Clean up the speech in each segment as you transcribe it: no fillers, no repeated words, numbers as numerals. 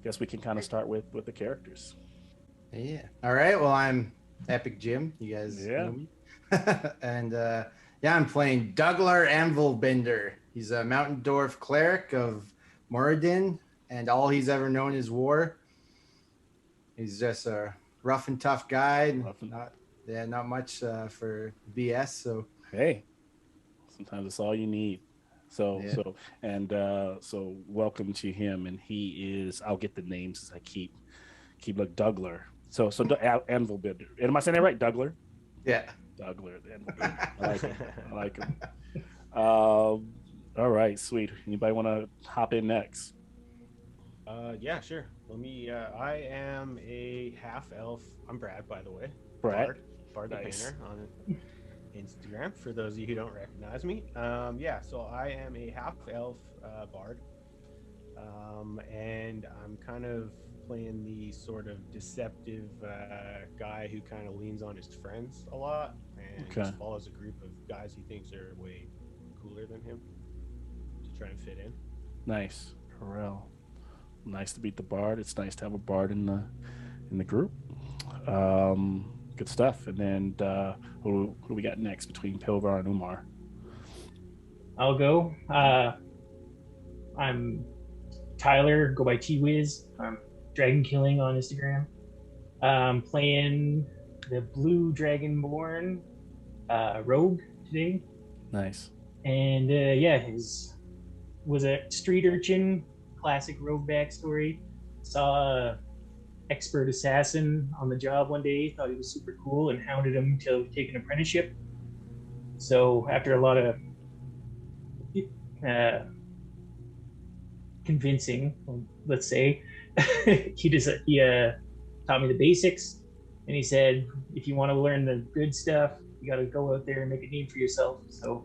guess we can kind of start with the characters. Yeah. All right. Well, I'm Epic Jim. You guys Yeah. know me. And yeah, I'm playing Douglar Anvilbinder. He's a mountain dwarf cleric of Moradin, and all he's ever known is war. He's just a rough and tough guy. Nothing. Not much for BS. So Hey, sometimes it's all you need. So yeah. so and so welcome to him, and he is. I'll get the names as I keep like Douglar. Anvil Bender. Am I saying that right? Douglar. Yeah. Douglar. The Anvil Bender. I like him. I like him. All right, sweet. Anybody want to hop in next? Yeah, sure. Let me. I am a half elf. I'm Brad, by the way. Brad. Bard the Nice. Painter on Instagram. For those of you who don't recognize me, yeah. So I am a half elf bard, and I'm kind of playing the sort of deceptive guy who kind of leans on his friends a lot and Okay. just follows a group of guys he thinks are way cooler than him to try and fit in. Nice. Pharrell. Nice to beat the bard. It's nice to have a bard in the group. Good stuff. And then who do we got next between Pilvar and Umar? I'll go. I'm Tyler, go by T-Wiz. I'm Dragon Killing on Instagram. Playing the Blue Dragonborn Rogue today. Nice. And yeah, his was a street urchin, classic rogue backstory. Saw a expert assassin on the job one day, thought he was super cool, and hounded him to take an apprenticeship. So after a lot of uh, convincing, let's say, he taught me the basics, and he said, if you want to learn the good stuff, you got to go out there and make a name for yourself. So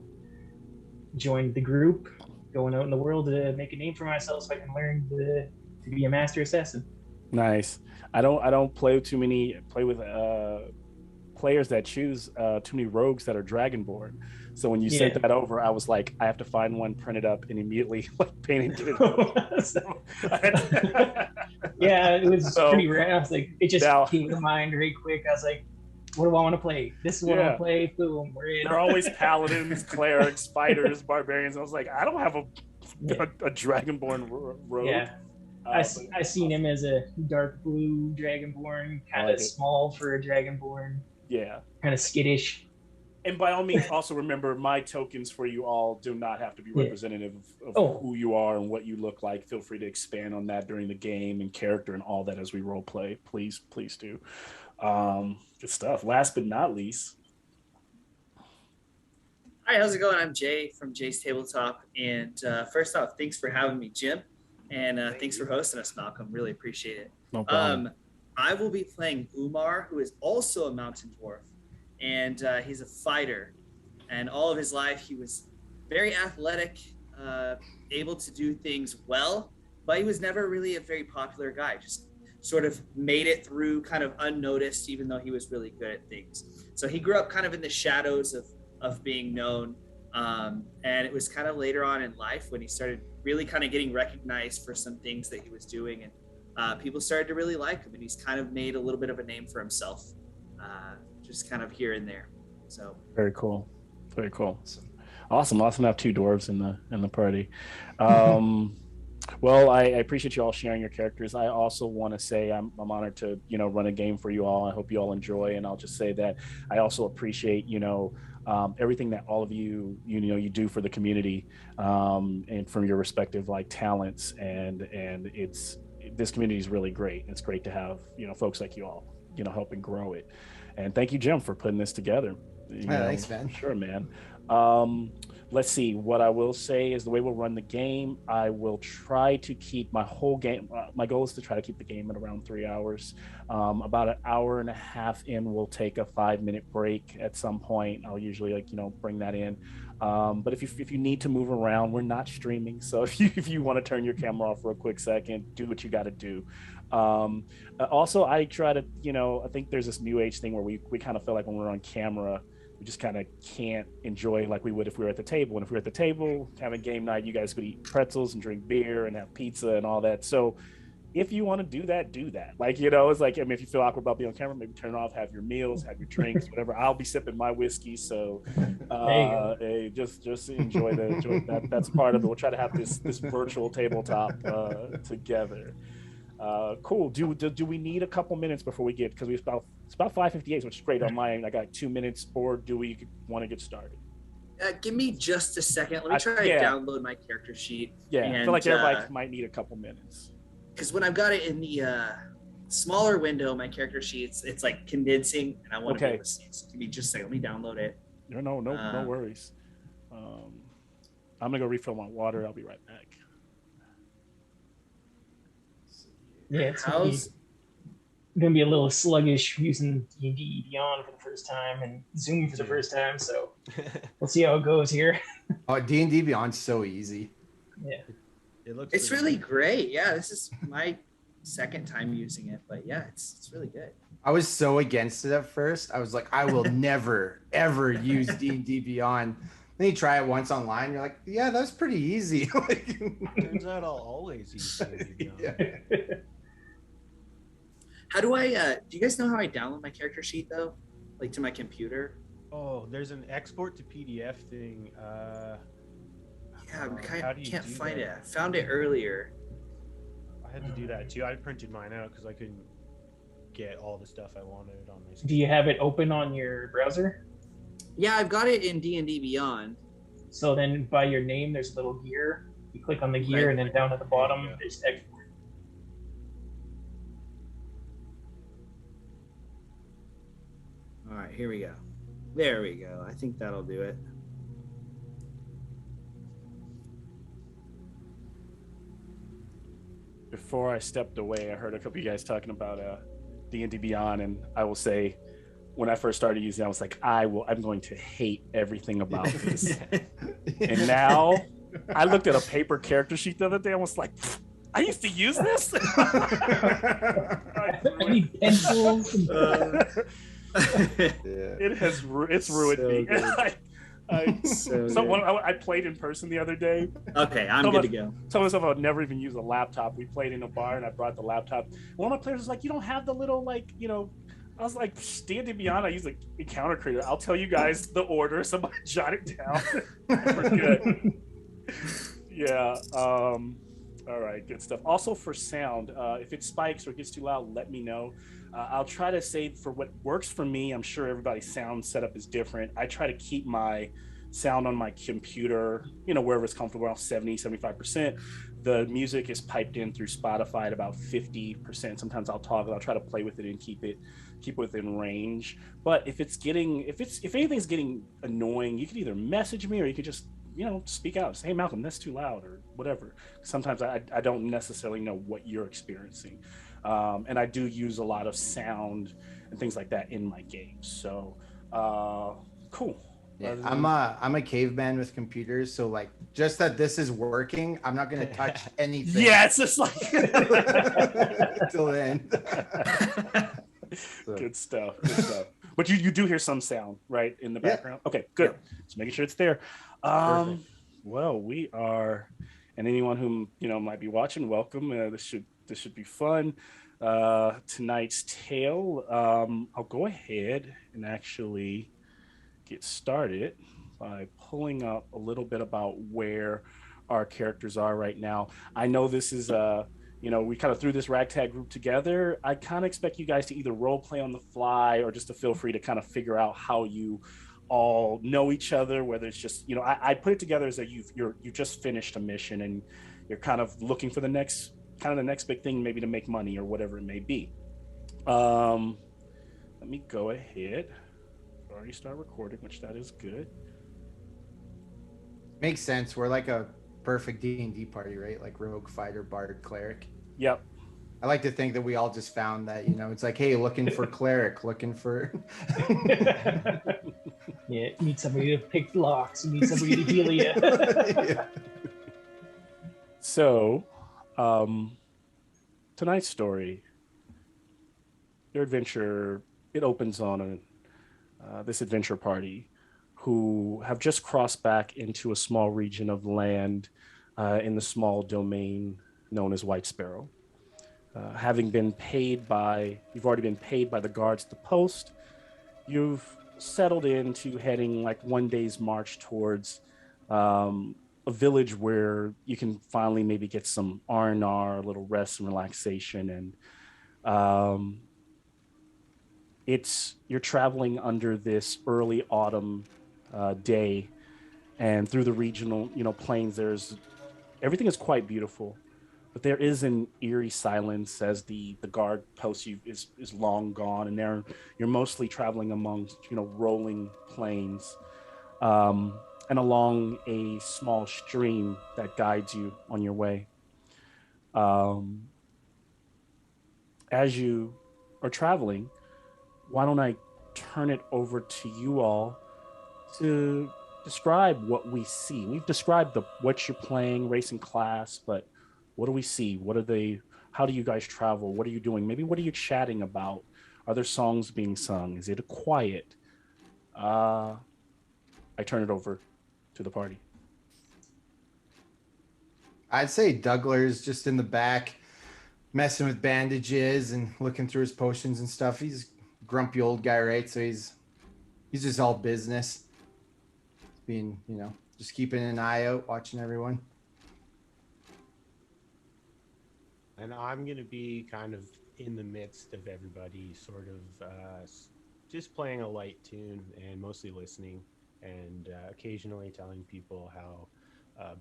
joined the group, going out in the world to make a name for myself, so I can learn to be a master assassin. Nice. I don't play with players that choose too many rogues that are dragonborn. So when you sent Yeah. that over, I was like, I have to find one, print it up, and immediately like paint and get it out. So, Yeah, it was So, pretty rare. I was like, it just now, came to mind very quick. I was like, what do I want to play? This is what I want yeah, to play. Boom, we're in. they're always paladins, clerics, fighters, barbarians. I was like, I don't have Yeah. a dragonborn rogue. Yeah. But I seen him as a dark blue dragonborn, kind like of it. small for a dragonborn, Yeah. kind of skittish. And by all means, also remember my tokens for you all do not have to be Yeah. representative of Oh. who you are and what you look like. Feel free to expand on that during the game and character and all that as we role play. Please, please do. Good stuff. Last but not least, Hi, how's it going? I'm Jay from Jay's Tabletop. And first off, thanks for having me, Jim. And thanks for hosting us, Malcolm. Really appreciate it. no problem. I will be playing Umar, who is also a mountain dwarf. And he's a fighter. And all of his life, he was very athletic, able to do things well. But he was never really a very popular guy. Just sort of made it through kind of unnoticed, even though he was really good at things. So he grew up kind of in the shadows of being known. And it was kind of later on in life when he started really kind of getting recognized for some things that he was doing. And people started to really like him. And he's kind of made a little bit of a name for himself, just kind of here and there. So Very cool. Very cool. Awesome. Awesome to have two dwarves in the party. Well, I appreciate you all sharing your characters. I also want to say I'm honored to run a game for you all. I hope you all enjoy, and I'll just say that I also appreciate everything that all of you you do for the community, and from your respective like talents, and this community is really great. It's great to have folks like you all helping grow it. And thank you, Jim, for putting this together. Thanks, man. Sure, man. Let's see. What I will say is the way we'll run the game, I will try to keep my whole game. My goal is to try to keep the game at around 3 hours. About an hour and a half in, we'll take a 5-minute break at some point. I'll usually bring that in. But if you need to move around, we're not streaming. So if you want to turn your camera off for a quick second, do what you got to do. Also, I try to, I think there's this new age thing where we kind of feel like when we're on camera, we just kind of can't enjoy like we would if we were at the table. And if we were at the table having game night, you guys could eat pretzels and drink beer and have pizza and all that. So if you want to do that. Like, you know, it's like, I mean, if you feel awkward about being on camera, maybe turn it off, have your meals, have your drinks, whatever. I'll be sipping my whiskey. So hey, just enjoy that. That's part of it. We'll try to have this virtual tabletop together. Cool. Do we need a couple minutes before we get, because it's about 5:58, which is great on my end. I got 2 minutes, or do we want to get started? Give me just a second. Let me try to download my character sheet. Yeah, I feel like everybody might need a couple minutes. Because when I've got it in the smaller window, my character sheets, it's like condensing, and I want to be able to see it. So give me just a second. Let me download it. No worries. I'm gonna go refill my water. I'll be right back. Yeah, it's gonna be a little sluggish using D&D Beyond for the first time and Zoom for the first time, so we'll see how it goes here. Oh, D&D Beyond's so easy. Yeah, it's really great. Yeah, this is my second time using it, but yeah, it's really good. I was so against it at first. I was like, I will never ever use D&D Beyond. Then you try it once online, you're like, yeah, that's pretty easy. Turns out I'll always use D&D Beyond. Yeah. How do I do you guys know how I download my character sheet though? Like to my computer? Oh, there's an export to PDF thing. Yeah, I can't find it. I found it earlier. I had to do that too. I printed mine out because I couldn't get all the stuff I wanted on my screen. Do you have it open on your browser? Yeah, I've got it in D&D Beyond. So then by your name, there's a little gear. You click on the gear, and then down at the bottom, there's export. All right, here we go. There we go. I think that'll do it. Before I stepped away, I heard a couple of you guys talking about D&D Beyond, and I will say, when I first started using it, I was like, I'm going to hate everything about this. And now, I looked at a paper character sheet the other day, I was like, I used to use this? I need pencils. It's ruined So me. I played in person the other day. Okay, I'm good to go. Told myself I would never even use a laptop. We played in a bar, and I brought the laptop. One of my players was like, "You don't have the little, like, you know." I was like, D&D Beyond, I use a encounter creator. I'll tell you guys the order. Somebody jot it down. We're good. Yeah. All right, good stuff. Also for sound, if it spikes or gets too loud, let me know. I'll try to say for what works for me. I'm sure everybody's sound setup is different. I try to keep my sound on my computer, you know, wherever it's comfortable, around 70-75%. The music is piped in through Spotify at about 50%. Sometimes I'll toggle. I'll try to play with it and keep within range. But if anything's getting annoying, you can either message me or you could just, you know, speak out. Say, hey, Malcolm, that's too loud, or whatever. Sometimes I don't necessarily know what you're experiencing. And I do use a lot of sound and things like that in my games. So, cool. Yeah, I'm a caveman with computers, so like just that this is working, I'm not gonna touch anything. Yeah, it's just like till the end. So. Good stuff. But you do hear some sound, right, in the background? Yeah. Okay, good. Just making sure it's there. Well, we are, and anyone who, you know, might be watching, welcome. This should be fun. Tonight's tale. I'll go ahead and actually get started by pulling up a little bit about where our characters are right now. I know this is you know, we kind of threw this ragtag group together. I kind of expect you guys to either role play on the fly or just to feel free to kind of figure out how you all know each other, whether it's just, you know, I put it together as you just finished a mission and you're kind of looking for the next big thing, maybe to make money or whatever it may be. Let me go ahead. Already start recording, which that is good. Makes sense. We're like a perfect D&D party, right? Like rogue, fighter, bard, cleric. Yep. I like to think that we all just found that, you know, it's like, hey, looking for cleric, looking for Yeah, you need somebody to pick locks, you need somebody to heal you. Yeah. So, tonight's story, your adventure, it opens on this adventure party who have just crossed back into a small region of land in the small domain known as Whitesparrow. Having been paid by, you've already been paid by the guards at the post. You've settled into heading like one day's march towards a village where you can finally maybe get some R&R, a little rest and relaxation. And you're traveling under this early autumn day, and through the regional, plains. Everything is quite beautiful, but there is an eerie silence as the guard post is long gone, and you're mostly traveling among rolling plains, and along a small stream that guides you on your way. As you are traveling, why don't I turn it over to you all to describe what we see? We've described what you're playing, race and class, but what do we see? How do you guys travel? What are you doing? Maybe what are you chatting about? Are there songs being sung? Is it a quiet? I turn it over to the party. I'd say Douglar's just in the back, messing with bandages and looking through his potions and stuff. He's a grumpy old guy, right? So he's just all business. Being, just keeping an eye out, watching everyone. And I'm going to be kind of in the midst of everybody, sort of just playing a light tune and mostly listening, and occasionally telling people how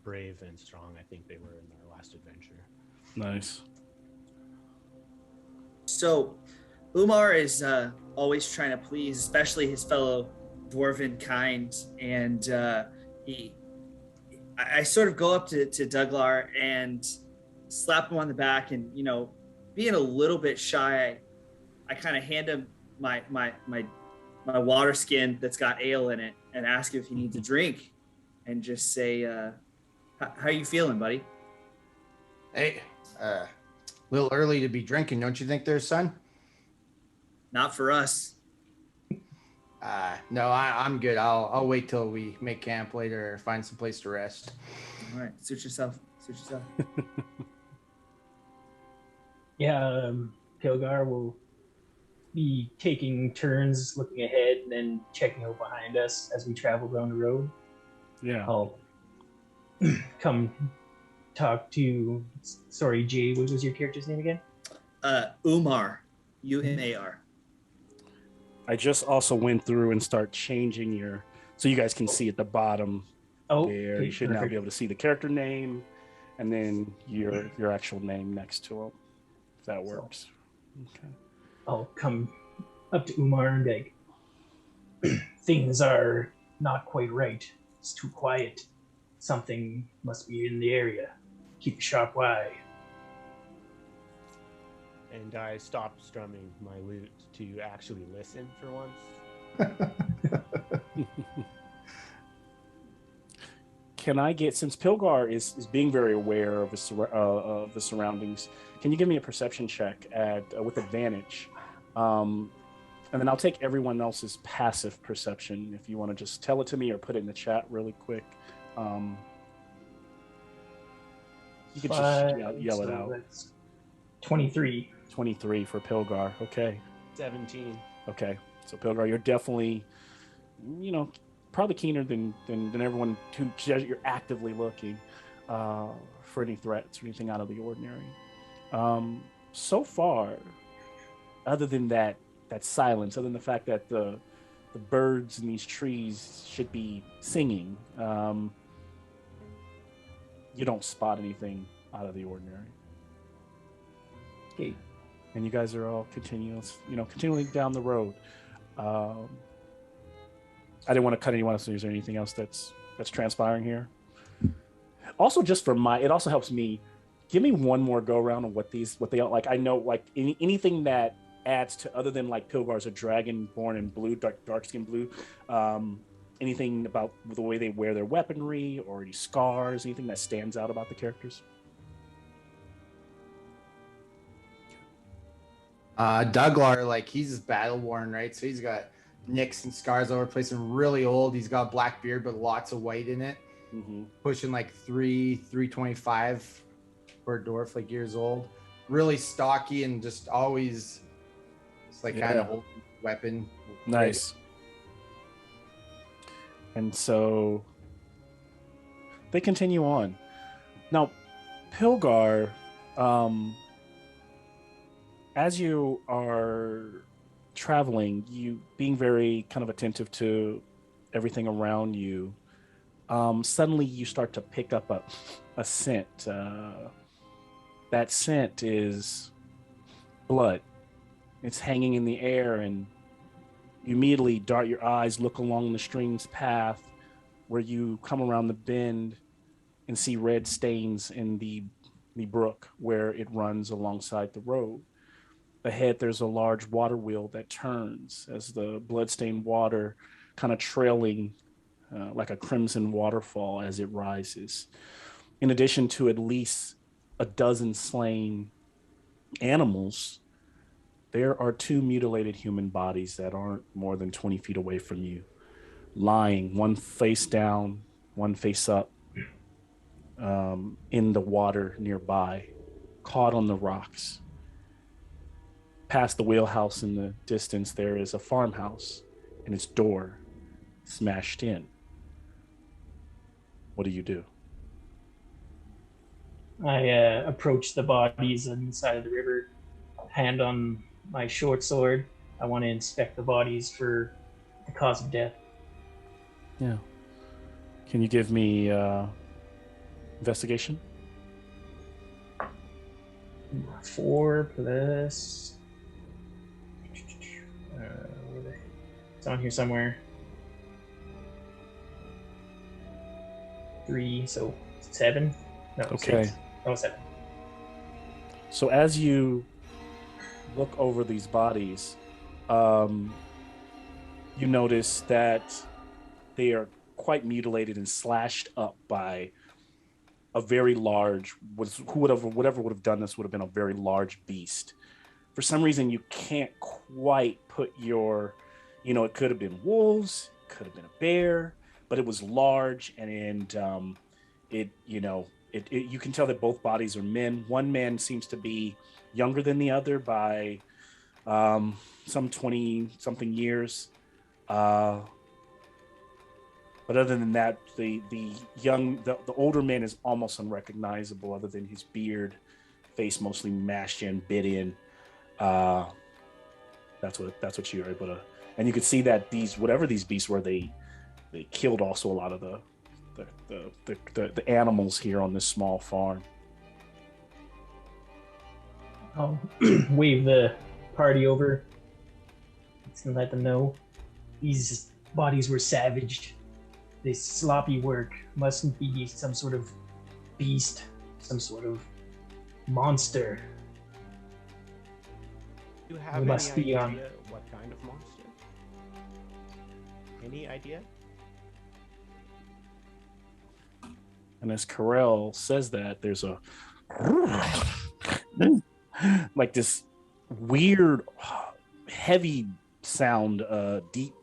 brave and strong I think they were in their last adventure. Nice. So Umar is always trying to please, especially his fellow dwarven kind, and I sort of go up to Douglar and slap him on the back, and being a little bit shy, I kind of hand him my water skin that's got ale in it and ask him if he needs a drink, and just say, how you feeling, buddy? Hey, a little early to be drinking, don't you think there, son? Not for us. No, I'm good. I'll wait till we make camp later or find some place to rest. All right, suit yourself. Yeah, Pilgar will be taking turns looking ahead and then checking out behind us as we travel down the road. Yeah. I'll come talk to, sorry, Jay, what was your character's name again? Umar. Umar. I just also went through and start changing so you guys can see at the bottom there. Okay, You should now be able to see the character name and then your actual name next to him, if that works. Okay. I'll come up to Umar and be like, things are not quite right. It's too quiet. Something must be in the area. Keep a sharp eye. And I stopped strumming my lute to actually listen for once. Can I get, since Pilgar is being very aware of the surroundings, can you give me a perception check with advantage? And then I'll take everyone else's passive perception if you want to just tell it to me or put it in the chat really quick. You could just yell it out. That's 23. 23 for Pilgar. Okay. 17. Okay. So Pilgar, you're definitely, probably keener than everyone. You're actively looking for any threats or anything out of the ordinary. So far, other than that silence, other than the fact that the birds in these trees should be singing, you don't spot anything out of the ordinary. Okay. And you guys are all continuing down the road. I didn't want to cut anyone else. Is there anything else that's transpiring here? Also, just for it also helps me. Give me one more go around on what they are like. I know like anything that adds to, other than like Pilgar's a dragon born in blue, dark skin blue. Anything about the way they wear their weaponry or any scars, anything that stands out about the characters? Douglar, like he's battle worn, right? So he's got nicks and scars all over the place and really old. He's got a black beard, but lots of white in it. Mm-hmm. Pushing like 325 for a dwarf, like years old. really stocky and just always, it's like kind of holding weapon. Nice. And so they continue on. Now, Pilgar, as you are traveling, you being very kind of attentive to everything around you, suddenly you start to pick up a scent. That scent is blood. It's hanging in the air, and you immediately dart your eyes, look along the stream's path, where you come around the bend and see red stains in the brook where it runs alongside the road. Ahead, there's a large water wheel that turns as the bloodstained water kind of trailing like a crimson waterfall as it rises. In addition to at least a dozen slain animals, there are 2 mutilated human bodies that aren't more than 20 feet away from you, lying, one face down, one face up, in the water nearby, caught on the rocks. Past the wheelhouse in the distance, there is a farmhouse and its door smashed in. What do you do? I approach the bodies on the side of the river, hand on my short sword. I want to inspect the bodies for the cause of death. Yeah. Can you give me investigation? 4 plus... it's on here somewhere. 3, so 7? No, Okay. 6. Oh, 7. So as you look over these bodies, you notice that they are quite mutilated and slashed up by a very large, whatever would have done this would have been a very large beast. For some reason, you can't quite put your, it could have been wolves, could have been a bear, but it was large, and you can tell that both bodies are men. One man seems to be younger than the other by some 20-something years. But other than that, the older man is almost unrecognizable, other than his beard, face mostly mashed in, bit in. That's what you're able to, and you could see that whatever these beasts were, they killed also a lot of the animals here on this small farm. I'll wave the party over and let them know these bodies were savaged. This sloppy work mustn't be some sort of beast, some sort of monster. Do you have must any be idea what kind of monster? Any idea? And as Carell says that, there's a like this weird, heavy sound, deep,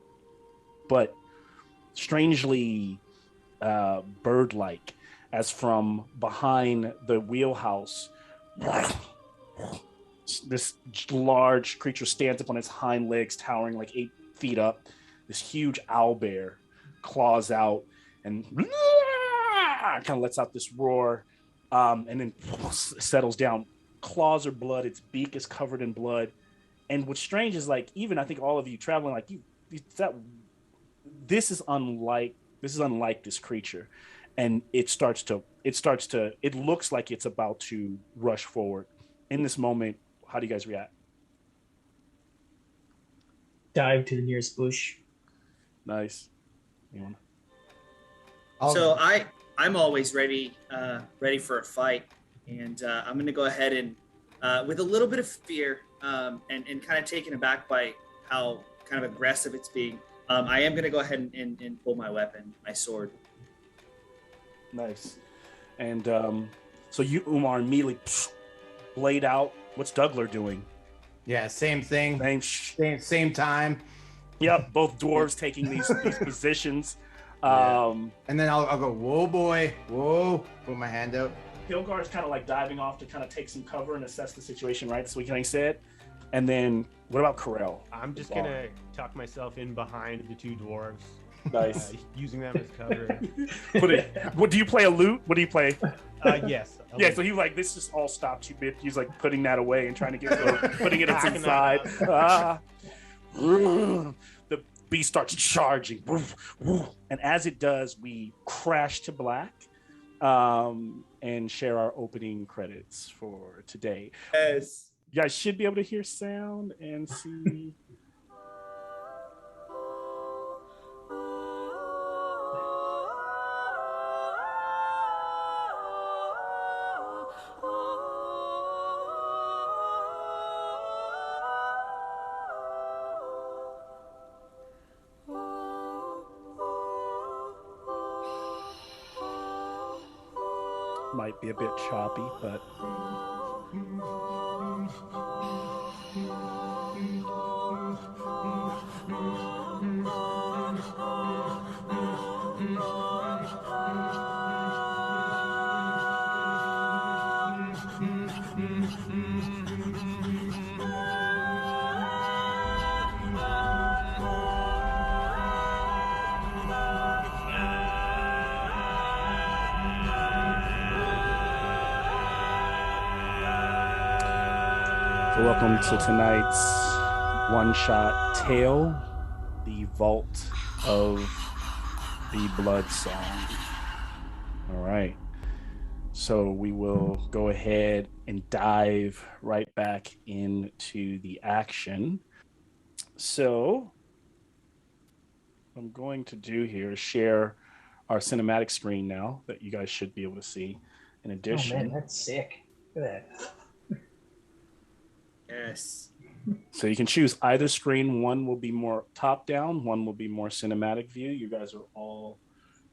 but strangely bird-like, as from behind the wheelhouse, this large creature stands up on its hind legs, towering like 8 feet up. This huge owlbear claws out and kind of lets out this roar, and then settles down. Claws are blood. Its beak is covered in blood. And what's strange is, like, even I think all of you traveling, like, this is unlike this creature, and it looks like it's about to rush forward. In this moment, how do you guys react? Dive to the nearest bush. Nice. You So I'm always ready for a fight, and I'm going to go ahead and with a little bit of fear and kind of taken aback by how kind of aggressive it's being. I am going to go ahead and pull my weapon, my sword. Nice. And so you, Umar, immediately blade out. What's Douglas doing? Yeah, same thing. Same time. Yep, both dwarves taking these positions. And then I'll go, whoa, boy, whoa, put my hand out. Pilgar is kind of like diving off to kind of take some cover and assess the situation, right? That's what he said. And then what about Corel? I'm just gonna tuck myself in behind the two dwarves. Nice. Using them as cover. What do you play a lute? What do you play? Yes. Yeah, so he like this just all stopped you, bit. He's like putting that away and trying to get putting it inside. The beast starts charging, and as it does, we crash to black, and share our opening credits for today. Yes. You guys should be able to hear sound and see. Might be a bit choppy, but welcome to tonight's one-shot tale, The Vault of the Blood Song. All right. So we will go ahead and dive right back into the action. So what I'm going to do here is share our cinematic screen now that you guys should be able to see. In addition, oh man, that's sick. Look at that. Yes. So you can choose either screen. One will be more top down, one will be more cinematic view. You guys are all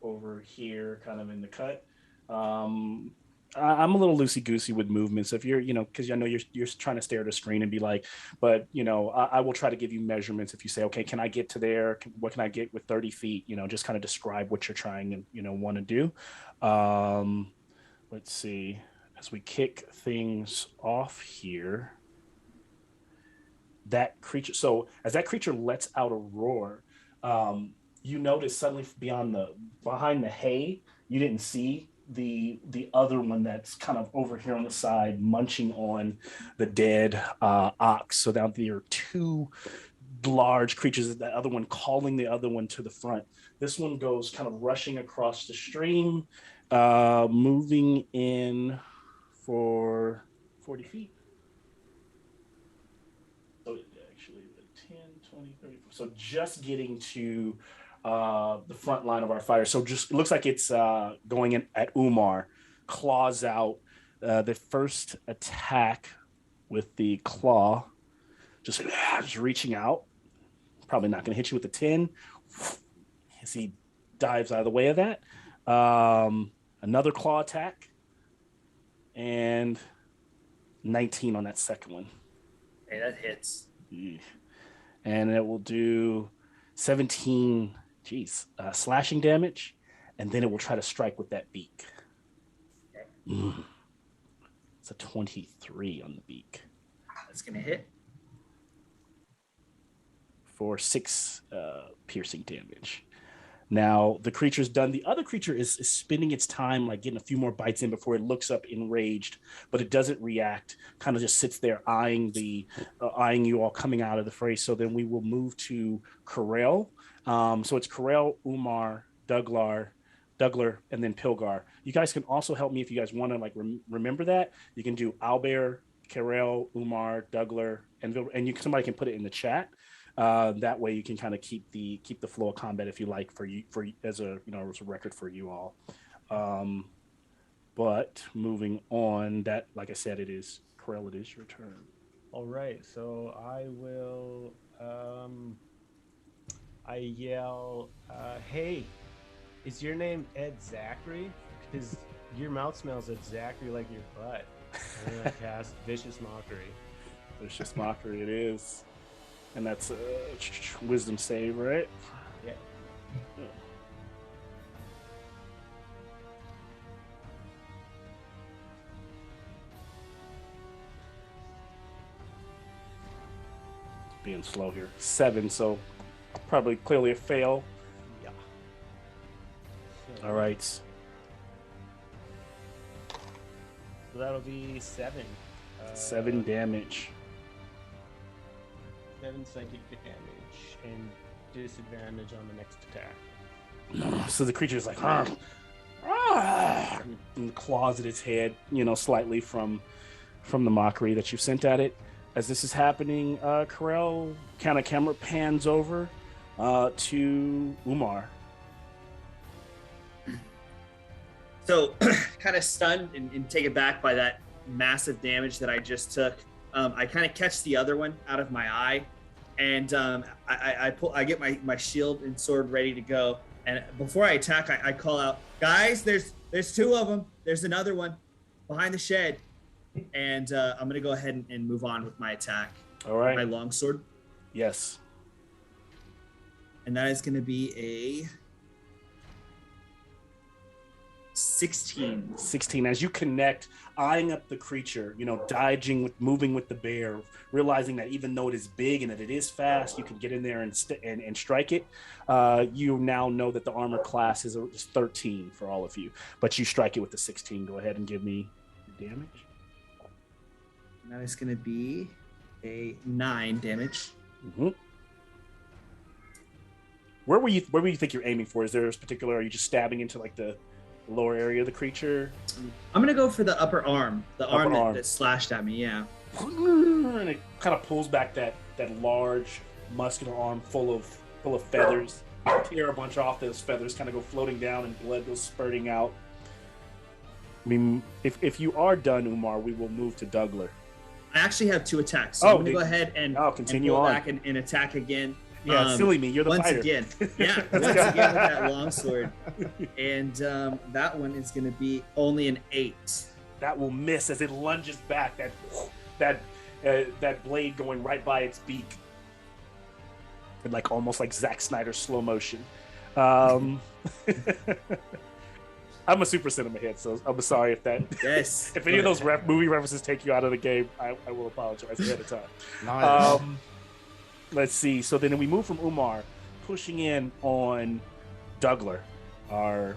over here kind of in the cut. I'm a little loosey-goosey with movements. If you're, because I know you're trying to stare at a screen and be like, but, I will try to give you measurements. If you say, okay, can I get to there? What can I get with 30 feet? Just kind of describe what you're trying and, want to do. Let's see. As we kick things off here, that creature. So as that creature lets out a roar, you notice suddenly behind the hay, you didn't see the other one that's kind of over here on the side munching on the dead ox. So now there are two large creatures, the other one calling the other one to the front. This one goes kind of rushing across the stream, moving in for 40 feet. So actually 10, 20, 30. So just getting to the front line of our fire. So just it looks like it's going in at Umar, claws out. The first attack with the claw, just reaching out. Probably not going to hit you with the 10 as he dives out of the way of that. Another claw attack and 19 on that second one. Hey, that hits. And it will do 17 slashing damage, and then it will try to strike with that beak. It's a 23 on the beak. That's gonna hit for 6 piercing damage. Now the creature's done. The other creature is spending its time like getting a few more bites in before it looks up enraged, but it doesn't react. Kind of just sits there eyeing you all coming out of the fray. So then we will move to Corel. So it's Corel, Umar, Douglar, and then Pilgar. You guys can also help me if you guys want to remember that. You can do Owlbear, Corel, Umar, Douglar, and somebody can put it in the chat. That way you can kind of keep the flow of combat if you like for as a record for you all. But moving on, that like I said, it is Corel. It is your turn. All right, so I will. I yell, "Hey, is your name Ed Zachary? Because your mouth smells exactly like your butt." And then I cast Vicious Mockery. Vicious Mockery, it is. And that's a wisdom save, right? Yeah. being slow here. 7, so probably clearly a fail. Yeah. All right. So that'll be 7. 7 damage. 7 psychic damage and disadvantage on the next attack. So the creature's like, and claws at its head, slightly from the mockery that you sent at it. As this is happening, Karel kind of camera pans over to Umar. So, kind of stunned and taken back by that massive damage that I just took. I kind of catch the other one out of my eye, and I get my shield and sword ready to go. And before I attack, I call out, "Guys, there's 2 of them. There's another one behind the shed." And I'm gonna go ahead and move on with my attack. All right. My longsword, Yes. and that is gonna be a 16. 16. As you connect, eyeing up the creature, moving with the bear, realizing that even though it is big and that it is fast, you can get in there and strike it. You now know that the armor class is 13 for all of you, but you strike it with the 16. Go ahead and give me your damage. And that is gonna be a 9 damage. Mm-hmm. Where were you think you're aiming for? Is there a particular? Are you just stabbing into like the lower area of the creature? I'm gonna go for the upper arm, the Upper arm arm. that slashed at me. Yeah. And it kind of pulls back that large muscular arm full of feathers. Tear a bunch off. Those feathers kind of go floating down, and blood goes spurting out. I mean, if you are done, Umar, we will move to Dougler. I actually have 2 attacks, so I'm gonna go ahead and continue pull on. back and attack again. Yeah, silly me. You're the once fighter. again. Yeah, once again with that longsword, and that one is gonna be only an 8. That will miss as it lunges back. That blade going right by its beak, and almost like Zack Snyder's slow motion. I'm a Super Cinema head, so I'm sorry if that. Yes. If any of those movie references take you out of the game, I will apologize ahead of time. Not Let's see. So then we move from Umar, pushing in on Dougler, our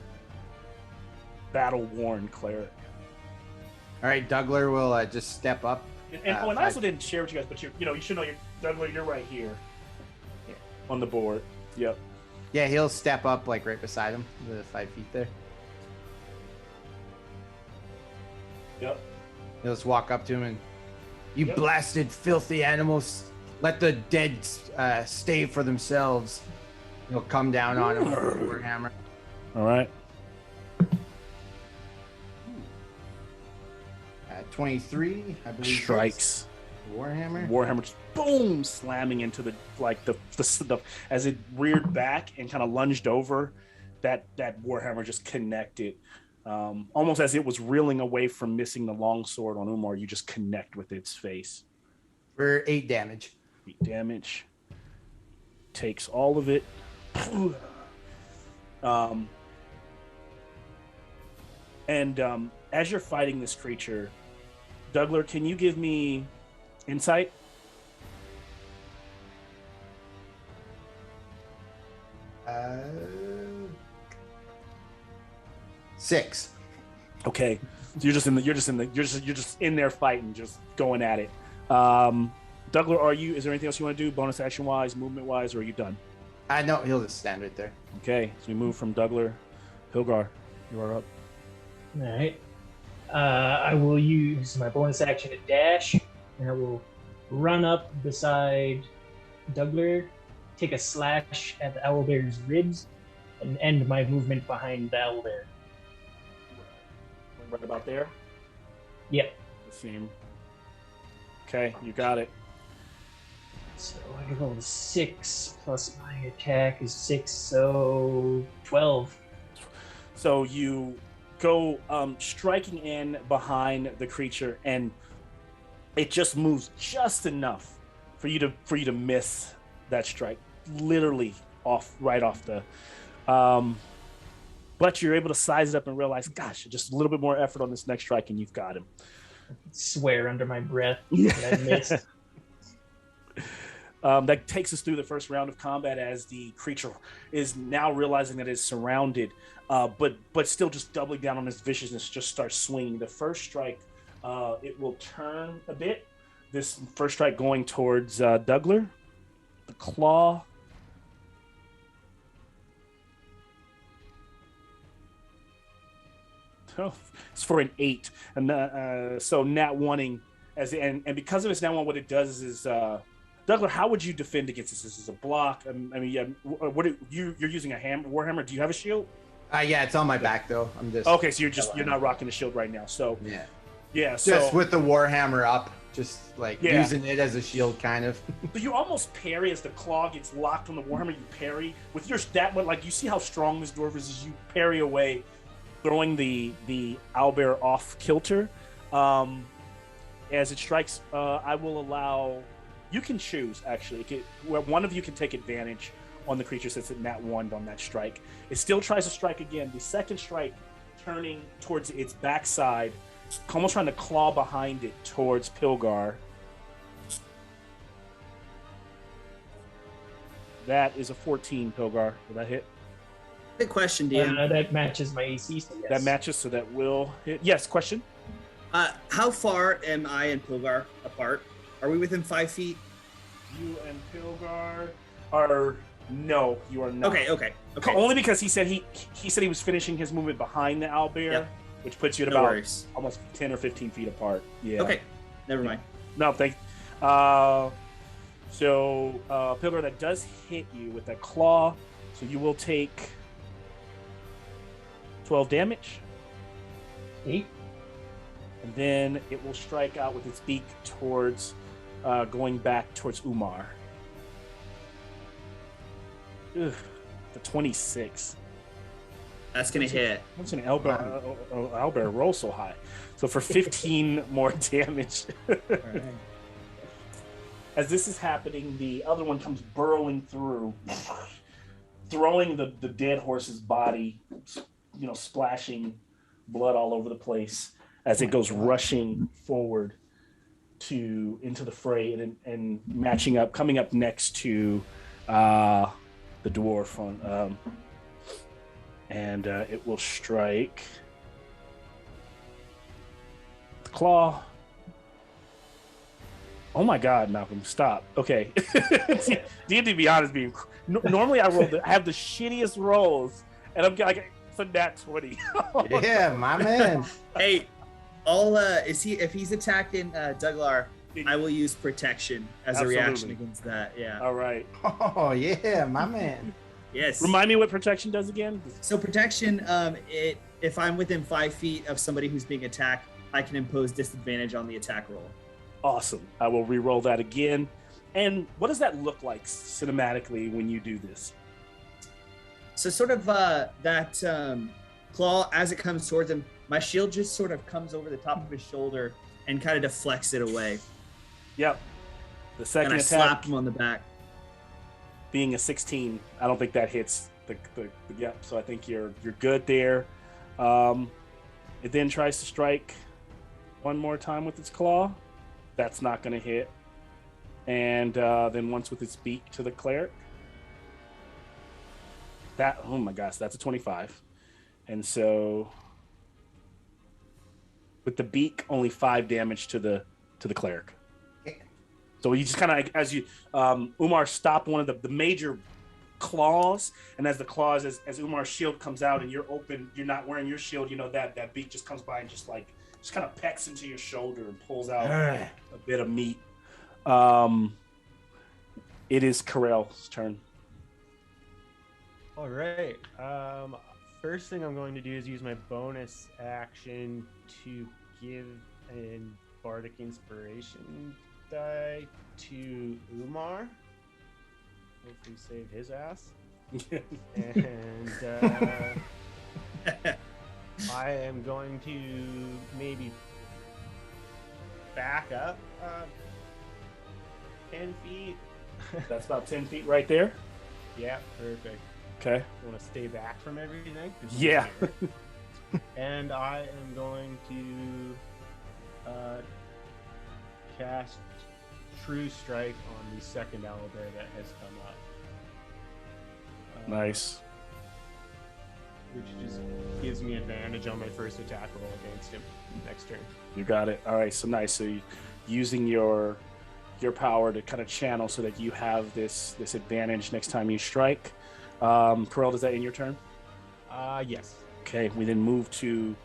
battle-worn cleric. All right, Dougler will just step up. And I also didn't share with you guys, but you should know, Dougler, you're right here on the board. Yep. Yeah, he'll step up right beside him, the 5 feet there. Yep. He'll just walk up to him and, "You Yep. blasted, filthy animals! Let the dead stay for themselves." He'll come down on him with a warhammer. All right. 23, I believe. Strikes. Warhammer. Warhammer just boom, slamming into the as it reared back and kind of lunged over. That Warhammer just connected. Almost as it was reeling away from missing the longsword on Umar, you just connect with its face. For 8 damage. 8 damage. Takes all of it. As you're fighting this creature, Dougler, can you give me insight? Uh, 6. Okay, so you're just in there fighting, just going at it. Dougler, is there anything else you want to do, bonus action wise, movement wise, or are you done? No, he'll just stand right there. Okay, so we move from Dougler. Hilgar, you are up. All right. I will use my bonus action to dash, and I will run up beside Dougler, take a slash at the owlbear's ribs, and end my movement behind the owlbear. Right about there. Yep. The seam. Okay, you got it. So I roll 6 plus my attack is 6, so 12. So you go striking in behind the creature, and it just moves just enough for you to miss that strike, literally right off the. But you're able to size it up and realize, gosh, just a little bit more effort on this next strike, and you've got him. Swear under my breath that I missed. That takes us through the first round of combat as the creature is now realizing that it's surrounded, but still just doubling down on its viciousness, just starts swinging. The first strike, it will turn a bit. This first strike going towards Dougler. The claw. Oh, it's for an 8, and so nat wanting and because of its nat one, what it does is, Douglas, how would you defend against this? This is a block. I mean, yeah. You're using a warhammer? Do you have a shield? Yeah, it's on my back though. I'm just okay. So you're not rocking the shield right now. So yeah. So just with the warhammer up, just like using it as a shield, kind of. But you almost parry as the claw gets locked on the warhammer. You parry with your stat, but like you see how strong this dwarf is. As you parry away, throwing the owlbear off kilter. As it strikes, I will allow. You can choose, actually. One of you can take advantage on the creature since it nat 1 on that strike. It still tries to strike again. The second strike, turning towards its backside, almost trying to claw behind it towards Pilgar. That is a 14, Pilgar. Will that hit? Good question, Dan. That matches my AC, so yes. That matches, so that will hit. Yes, question? How far am I and Pilgar apart? Are we within 5 feet? You and Pilgar are... No, you are not. Okay. Only because he said he was finishing his movement behind the owlbear, which puts you at about almost 10 or 15 feet apart. Yeah. Okay, never mind. No, thank. So Pilgar, that does hit you with that claw, so you will take 12 damage. 8. And then it will strike out with its beak towards, going back towards Umar. Ugh, the 26. That's going to hit. What's an owlbear roll so high? So for 15 more damage. Right. As this is happening, the other one comes burrowing through, throwing the dead horse's body, splashing blood all over the place as it goes rushing forward into the fray and matching up, coming up next to the dwarf on, and it will strike the claw. Oh my God, Malcolm, stop. Okay. To be honest, normally I have the shittiest rolls, and I'm like, it's a nat 20. Yeah, my man. Hey, if he's attacking Douglar, I will use protection as a reaction against that. Yeah. All right. Oh yeah, my man. Yes. Remind me what protection does again. So protection, if I'm within 5 feet of somebody who's being attacked, I can impose disadvantage on the attack roll. Awesome. I will re-roll that again. And what does that look like cinematically when you do this? So sort of that claw, as it comes towards him, my shield just sort of comes over the top of his shoulder and kind of deflects it away. Yep. The second and I attack, slap him on the back. Being a 16, I don't think that hits the yep. So I think you're good there. It then tries to strike one more time with its claw. That's not going to hit. And then once with its beak to the cleric. Oh my gosh, that's a 25. And so with the beak, only 5 damage to the cleric. So you just kind of, as you Umar stopped one of the major claws, and as the claws, as Umar's shield comes out and you're open, you're not wearing your shield, that beak just comes by and just kind of pecks into your shoulder and pulls out a bit of meat. It is Karel's turn. All right. First thing I'm going to do is use my bonus action to give an bardic inspiration die to Umar. Hopefully save his ass. And I am going to maybe back up 10 feet. That's about 10 feet right there. Yeah, perfect. Okay. I want to stay back from everything. Yeah. And I am going to cast true strike on the second owlbear that has come up. Nice. Which just gives me advantage on my first attack roll against him next turn. You got it. All right, so nice. So using your power to kind of channel so that you have this advantage next time you strike. Corel, does that end your turn? Yes. Okay, we then move to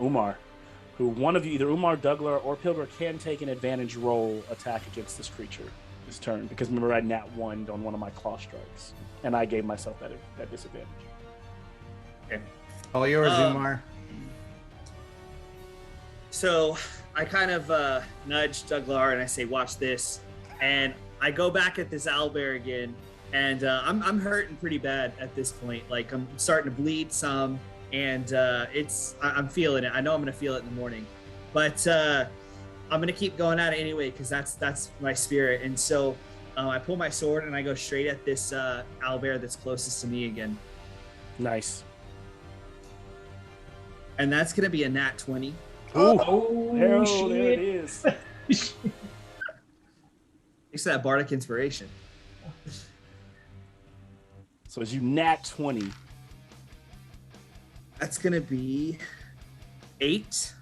Umar, who one of you, either Umar, Douglar, or Pilger, can take an advantage roll attack against this creature this turn. Because remember, I nat 1 on one of my claw strikes, and I gave myself that disadvantage. Okay. All yours, Umar. So I kind of nudge Douglar and I say, "Watch this," and I go back at this owlbear again, and I'm hurting pretty bad at this point. Like I'm starting to bleed some, and I'm feeling it. I know I'm gonna feel it in the morning, but I'm gonna keep going at it anyway because that's my spirit. And so I pull my sword and I go straight at this owlbear that's closest to me again. Nice. And that's gonna be a nat 20. Oh, there it shit. is. Thanks for that bardic inspiration. So as you nat 20. That's gonna be 8,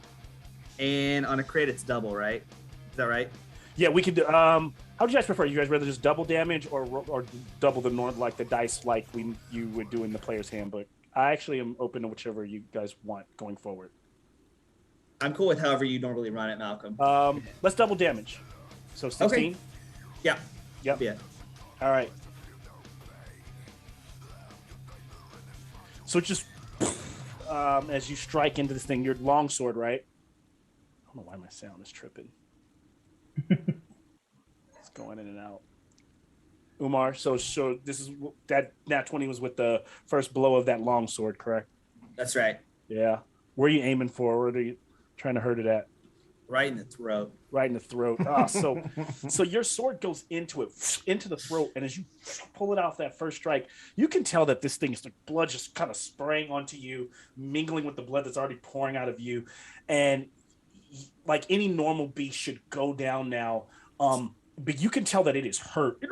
and on a crit it's double, right? Is that right? Yeah, we could. How would you guys prefer? You guys rather just double damage or double the norm like the dice like you would do in the player's handbook? I actually am open to whichever you guys want going forward. I'm cool with however you normally run it, Malcolm. Let's double damage. So 16. Okay. Yeah. Yep. Yeah. All right. So just as you strike into this thing, your longsword, right? I don't know why my sound is tripping. It's going in and out. Umar, so this is that nat 20 was with the first blow of that longsword, correct? That's right. Yeah. Where are you aiming for? Where are you trying to hurt it at? Right in the throat. Right in the throat. So your sword goes into the throat, and as you pull it off that first strike, you can tell that this thing is the blood just kind of spraying onto you, mingling with the blood that's already pouring out of you, and like any normal beast should go down now. But you can tell that it is hurt. It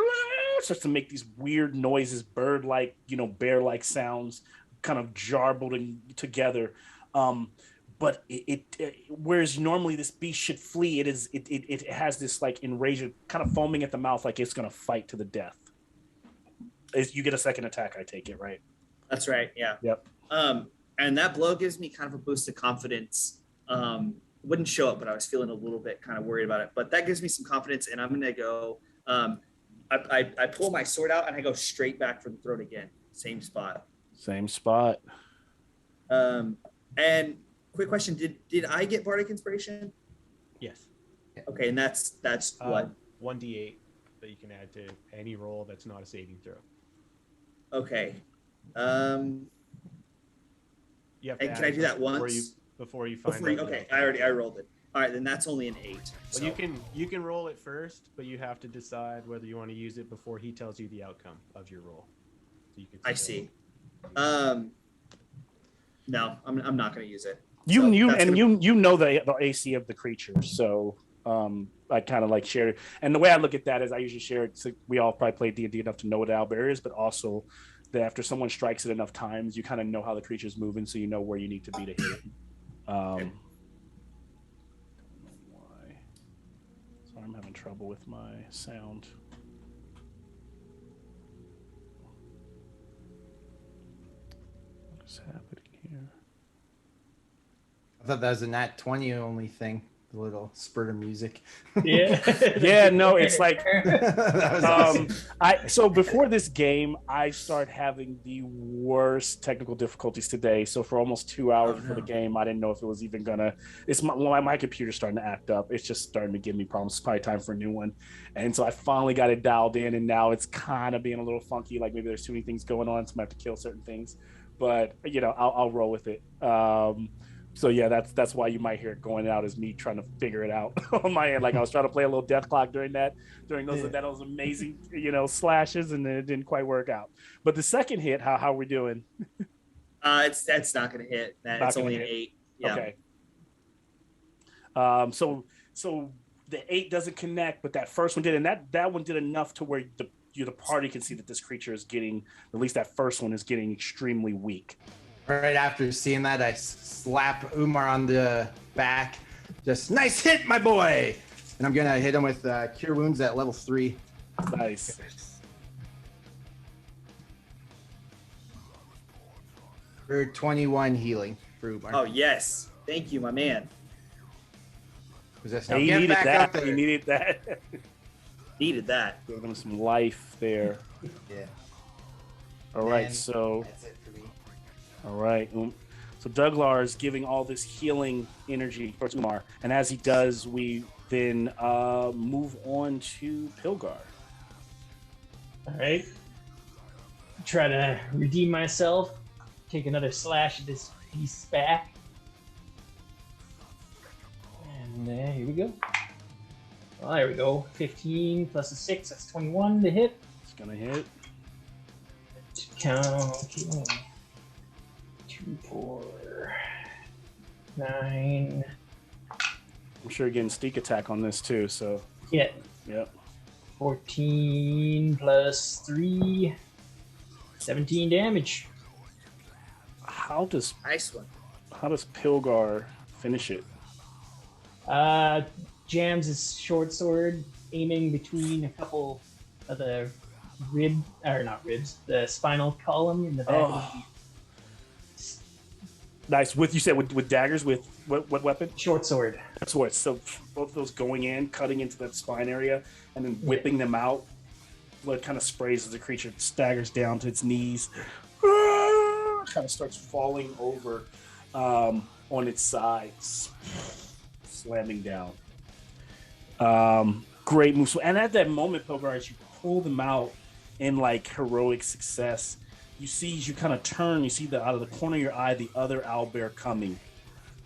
starts to make these weird noises, bird-like, bear-like sounds, kind of jarbled together. But whereas normally this beast should flee, it has this like enraged, kind of foaming at the mouth, like it's gonna fight to the death. You get a second attack, I take it, right? That's right. Yeah. Yep. And that blow gives me kind of a boost of confidence. Wouldn't show up, but I was feeling a little bit kind of worried about it. But that gives me some confidence, and I'm gonna go. I pull my sword out and I go straight back for the throat again. Same spot. Same spot. And quick question: Did I get bardic inspiration? Yes. Okay, and that's what? 1d8 that you can add to any roll that's not a saving throw. Okay. You have to And can I do that once? Before you find out. Okay, I rolled it. All right, then that's only an 8. Well, So. you can roll it first, but you have to decide whether you want to use it before he tells you the outcome of your roll. So you can. I see. No, I'm not going to use it. You know the AC of the creature, so I kind of like share it. And the way I look at that is I usually share it. So we all probably play D&D enough to know what owlbear is, but also that after someone strikes it enough times, you kind of know how the creature's moving, so you know where you need to be to hit it. Okay. Why? Sorry, I'm having trouble with my sound. What is happening here? I thought that was a nat 20 only thing. The little spurt of music. Yeah. Yeah, no, it's like That was awesome. So before this game, I started having the worst technical difficulties today. So for almost 2 hours before the game, I didn't know if it was even gonna. It's my computer's starting to act up. It's just starting to give me problems. It's probably time for a new one. And so I finally got it dialed in, and now it's kind of being a little funky. Like maybe there's too many things going on, so I have to kill certain things. But I'll roll with it. So yeah, that's why you might hear it going out, is me trying to figure it out on my end. Like I was trying to play a little death clock during those amazing slashes, and then it didn't quite work out. But the second hit, how are we doing? It's not going to hit. It's only an 8. Yeah. Okay. So the 8 doesn't connect, but that first one did, and that one did enough to where the party can see that this creature is getting, at least that first one is getting extremely weak. Right after seeing that, I slap Umar on the back. Just nice hit, my boy. And I'm gonna hit him with Cure Wounds at level 3. Nice. For 21 healing for Umar. Oh yes, thank you, my man. Hey, you needed that. You needed that. Needed that. Give him some life there. Yeah. All right, so that's it for me. All right. So Douglar is giving all this healing energy towards Umar, and as he does, we then move on to Pilgar. All right. Try to redeem myself. Take another slash at this beast's back. And here we go. Well, there we go. 15 plus a 6, that's 21 to hit. It's gonna hit. Count. 2, 4, 9. I'm sure you're getting sneak attack on this too, so. Yeah. Yep. 14 plus 3. 17 damage. How does Nice one. Pilgar finish it? Jams his short sword, aiming between a couple of the the spinal column in the back of the Nice. You said with daggers, with what weapon? short sword. That's what. So both of those going in, cutting into that spine area, and then whipping them out. Blood kind of sprays as the creature staggers down to its knees. Kind of starts falling over on its sides, slamming down. Great move. And at that moment, Pilgar, as you pull them out in like heroic success, you see as you kind of turn, you see out of the corner of your eye the other owlbear coming,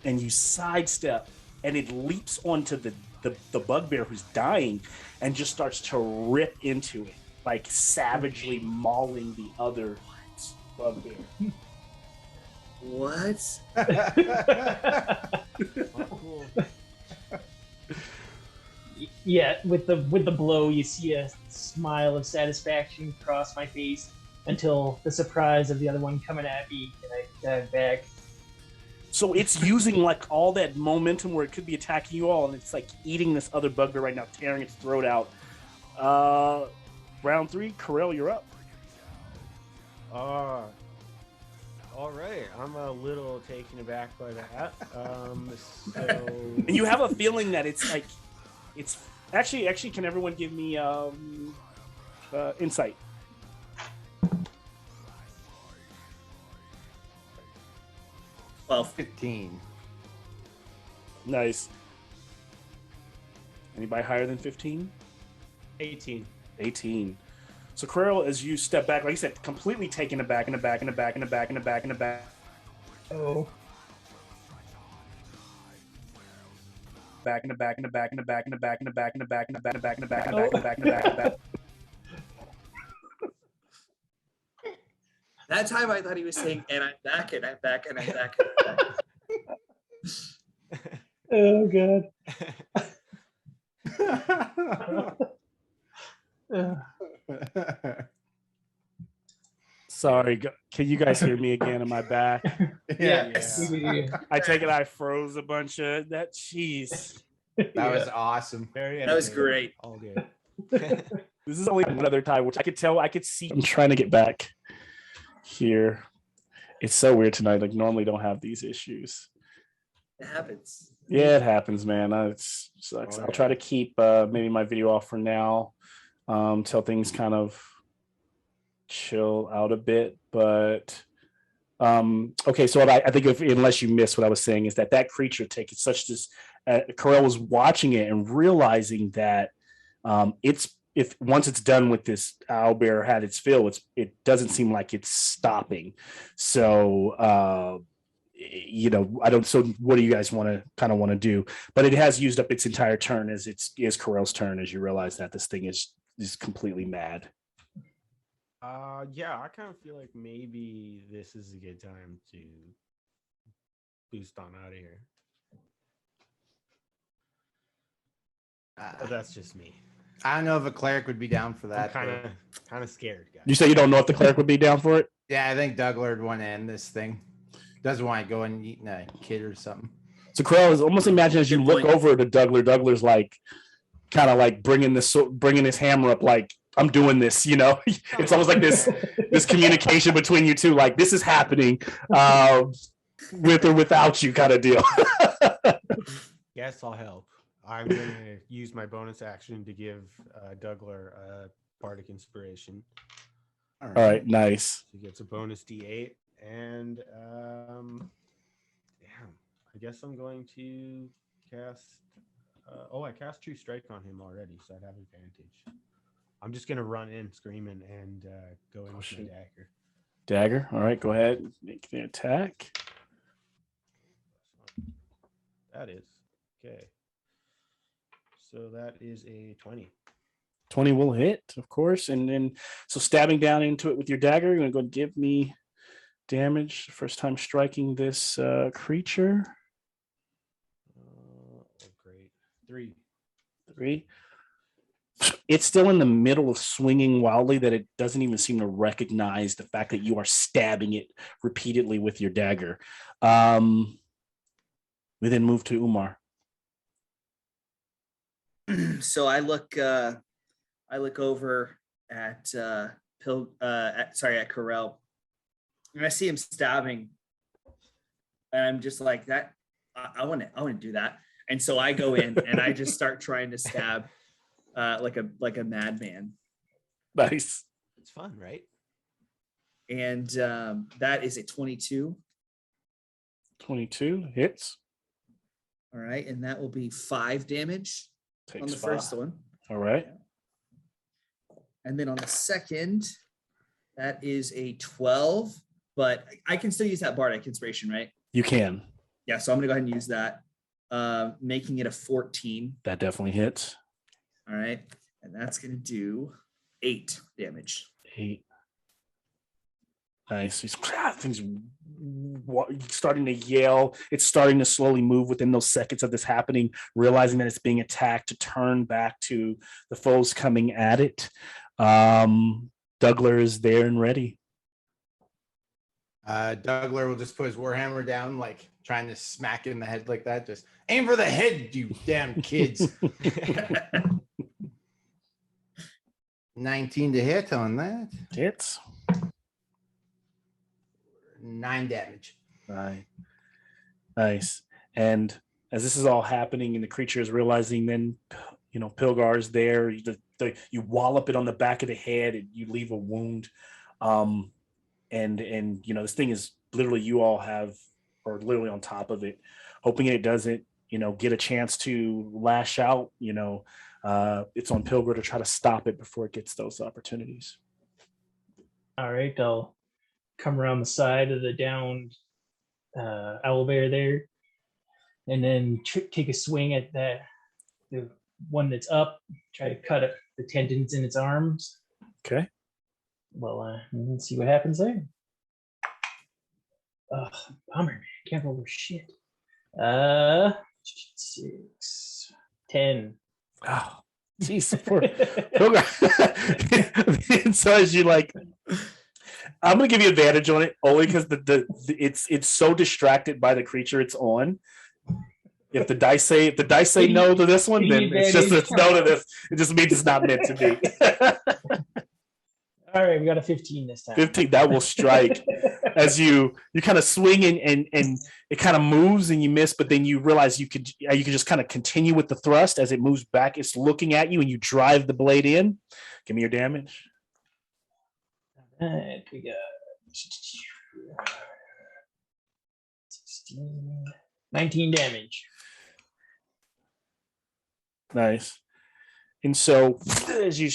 and you sidestep, and it leaps onto the bugbear who's dying, and just starts to rip into it, like savagely mauling the other bugbear. What? Cool. Yeah, with the blow, you see a smile of satisfaction cross my face until the surprise of the other one coming at me, and I dive back. So it's using like all that momentum where it could be attacking you all, and it's like eating this other bugbear right now, tearing its throat out. Round 3, Corell, you're up. All right, I'm a little taken aback by that. So And you have a feeling that it's like, it's actually. Can everyone give me insight? Well, 15. Nice. Anybody higher than 15? 18. 18. So Corell, as you step back, like you said, completely taken aback, Oh. that time I thought he was saying, and I'm back, and I'm back, and I'm back, and I'm back. Oh god. Sorry, can you guys hear me again? Am I back? Yes. I take it I froze a bunch of that. Jeez. That was awesome. Very That was entertaining. great. All good. This is only another time, which I could see. I'm trying to get back here. It's so weird tonight. Like normally don't have these issues. It happens. Yeah, it happens, man. It sucks. Oh, I'll yeah. try to keep maybe my video off for now till things kind of chill out a bit. But okay, so I think unless you missed what I was saying is that creature taking such this. Corell was watching it and realizing that if once it's done with this owlbear had its fill, it doesn't seem like it's stopping. So I don't. So what do you guys want to do? But it has used up its entire turn as it's Corell's turn. As you realize that this thing is completely mad. Yeah, I kind of feel like maybe this is a good time to boost on out of here. But that's just me. I don't know if a cleric would be down for that. I'm kind of scared, guys. You say you don't know if the cleric would be down for it? Yeah, I think Douglas would want to end this thing. Doesn't want to go and eat a kid or something. So Corell is almost imagine as you Good look point. over to Douglas. Douglas like kind of like bringing his hammer up, like I'm doing this. You know, it's almost like this communication between you two, like this is happening, with or without you, kind of deal. Yes, I'll help. I'm going to use my bonus action to give Douglas a bardic inspiration. All right, nice. He gets a bonus D8, and I guess I'm going to cast. I cast True Strike on him already, so I'd have advantage. I'm just going to run in screaming and go in with my dagger. Dagger. All right, go ahead. Make the attack. That is okay. So that is a 20. 20 will hit, of course. And then, so stabbing down into it with your dagger, you're going to go and give me damage. First time striking this creature. Great. 3. 3. It's still in the middle of swinging wildly that it doesn't even seem to recognize the fact that you are stabbing it repeatedly with your dagger. We then move to Umar. So I look over at Corell, and I see him stabbing, and I'm just like that. I want to do that, and so I go in and I just start trying to stab, like a madman. Nice. It's fun, right? And that is a 22. 22 hits. All right, and that will be 5 damage on the first one. All right. And then on the second, that is a 12, but I can still use that bardic inspiration, right? You can. Yeah, so I'm gonna go ahead and use that, making it a 14. That definitely hits. All right, and that's gonna do 8 damage. 8. Nice. He's starting to yell. It's starting to slowly move within those seconds of this happening, realizing that it's being attacked to turn back to the foes coming at it. Douglas is there and ready. Douglas will just put his warhammer down, like trying to smack it in the head like that. Just aim for the head, you damn kids. 19 to hit on that. Hits. 9 damage. Right. Nice. And as this is all happening and the creature is realizing, then, Pilgar's there, you wallop it on the back of the head and you leave a wound. And this thing is literally, you all are literally on top of it, hoping it doesn't, get a chance to lash out. It's on Pilgar to try to stop it before it gets those opportunities. All right, I'll come around the side of the downed owlbear there, and then take a swing at the one that's up. Try to cut up the tendons in its arms. Okay. Well, let's see what happens there. Oh, bummer, man. Can't roll for shit. 6, 10. Oh, jeez. Poor Pilgar. So as you I'm gonna give you advantage on it only because it's so distracted by the creature it's on. If the dice say no to this one, then it's no to this. It just means it's not meant to be. All right, we got a 15 this time. 15, that will strike. As you kind of swing and it kind of moves and you miss, but then you realize you could just kind of continue with the thrust as it moves back. It's looking at you and you drive the blade in. Give me your damage. All right, we got 16, 19 damage. Nice. And so as you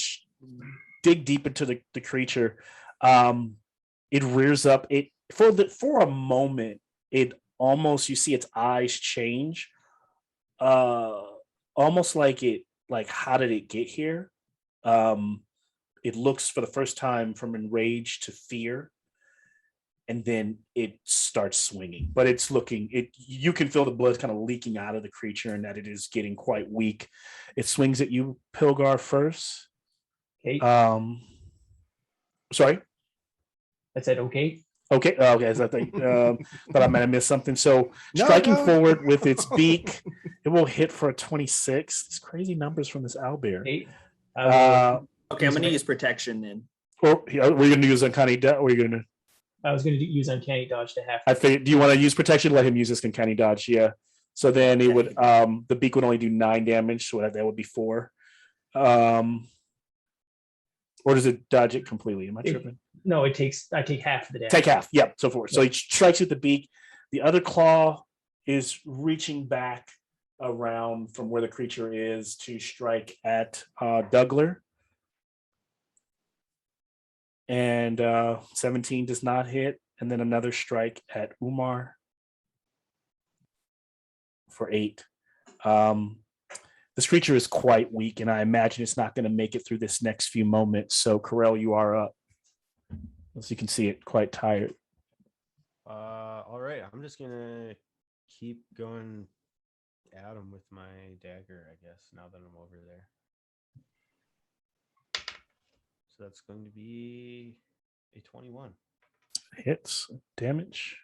dig deep into the creature, it rears up. It for a moment, it almost, you see its eyes change, almost like how did it get here? It looks for the first time from enraged to fear, and then it starts swinging. But it's looking, you can feel the blood kind of leaking out of the creature and that it is getting quite weak. It swings at you, Pilgar, first. Okay. Sorry? I said okay. Okay. Okay. So I think but I might have missed something. So No, striking no. forward with its beak, it will hit for a 26. These crazy numbers from this owlbear. Okay. Okay, I'm gonna use protection then. Or were you going to use uncanny dodge? Or are you going to? I was going to use uncanny dodge to half. I think. Do you want to use protection? Let him use this uncanny dodge. Yeah. So then it would. The beak would only do 9 damage. So that would be 4. Or does it dodge it completely? Am I tripping? No, I take half of the damage. Take half. Yep. So forth. So he strikes with the beak. The other claw is reaching back around from where the creature is to strike at Dougler. And 17 does not hit. And then another strike at Umar for 8. This creature is quite weak, and I imagine it's not going to make it through this next few moments. So, Corell, you are up. As you can see, it quite tired. All right, I'm just gonna keep going at him with my dagger, I guess. Now that I'm over there, so that's going to be a 21. Hits damage.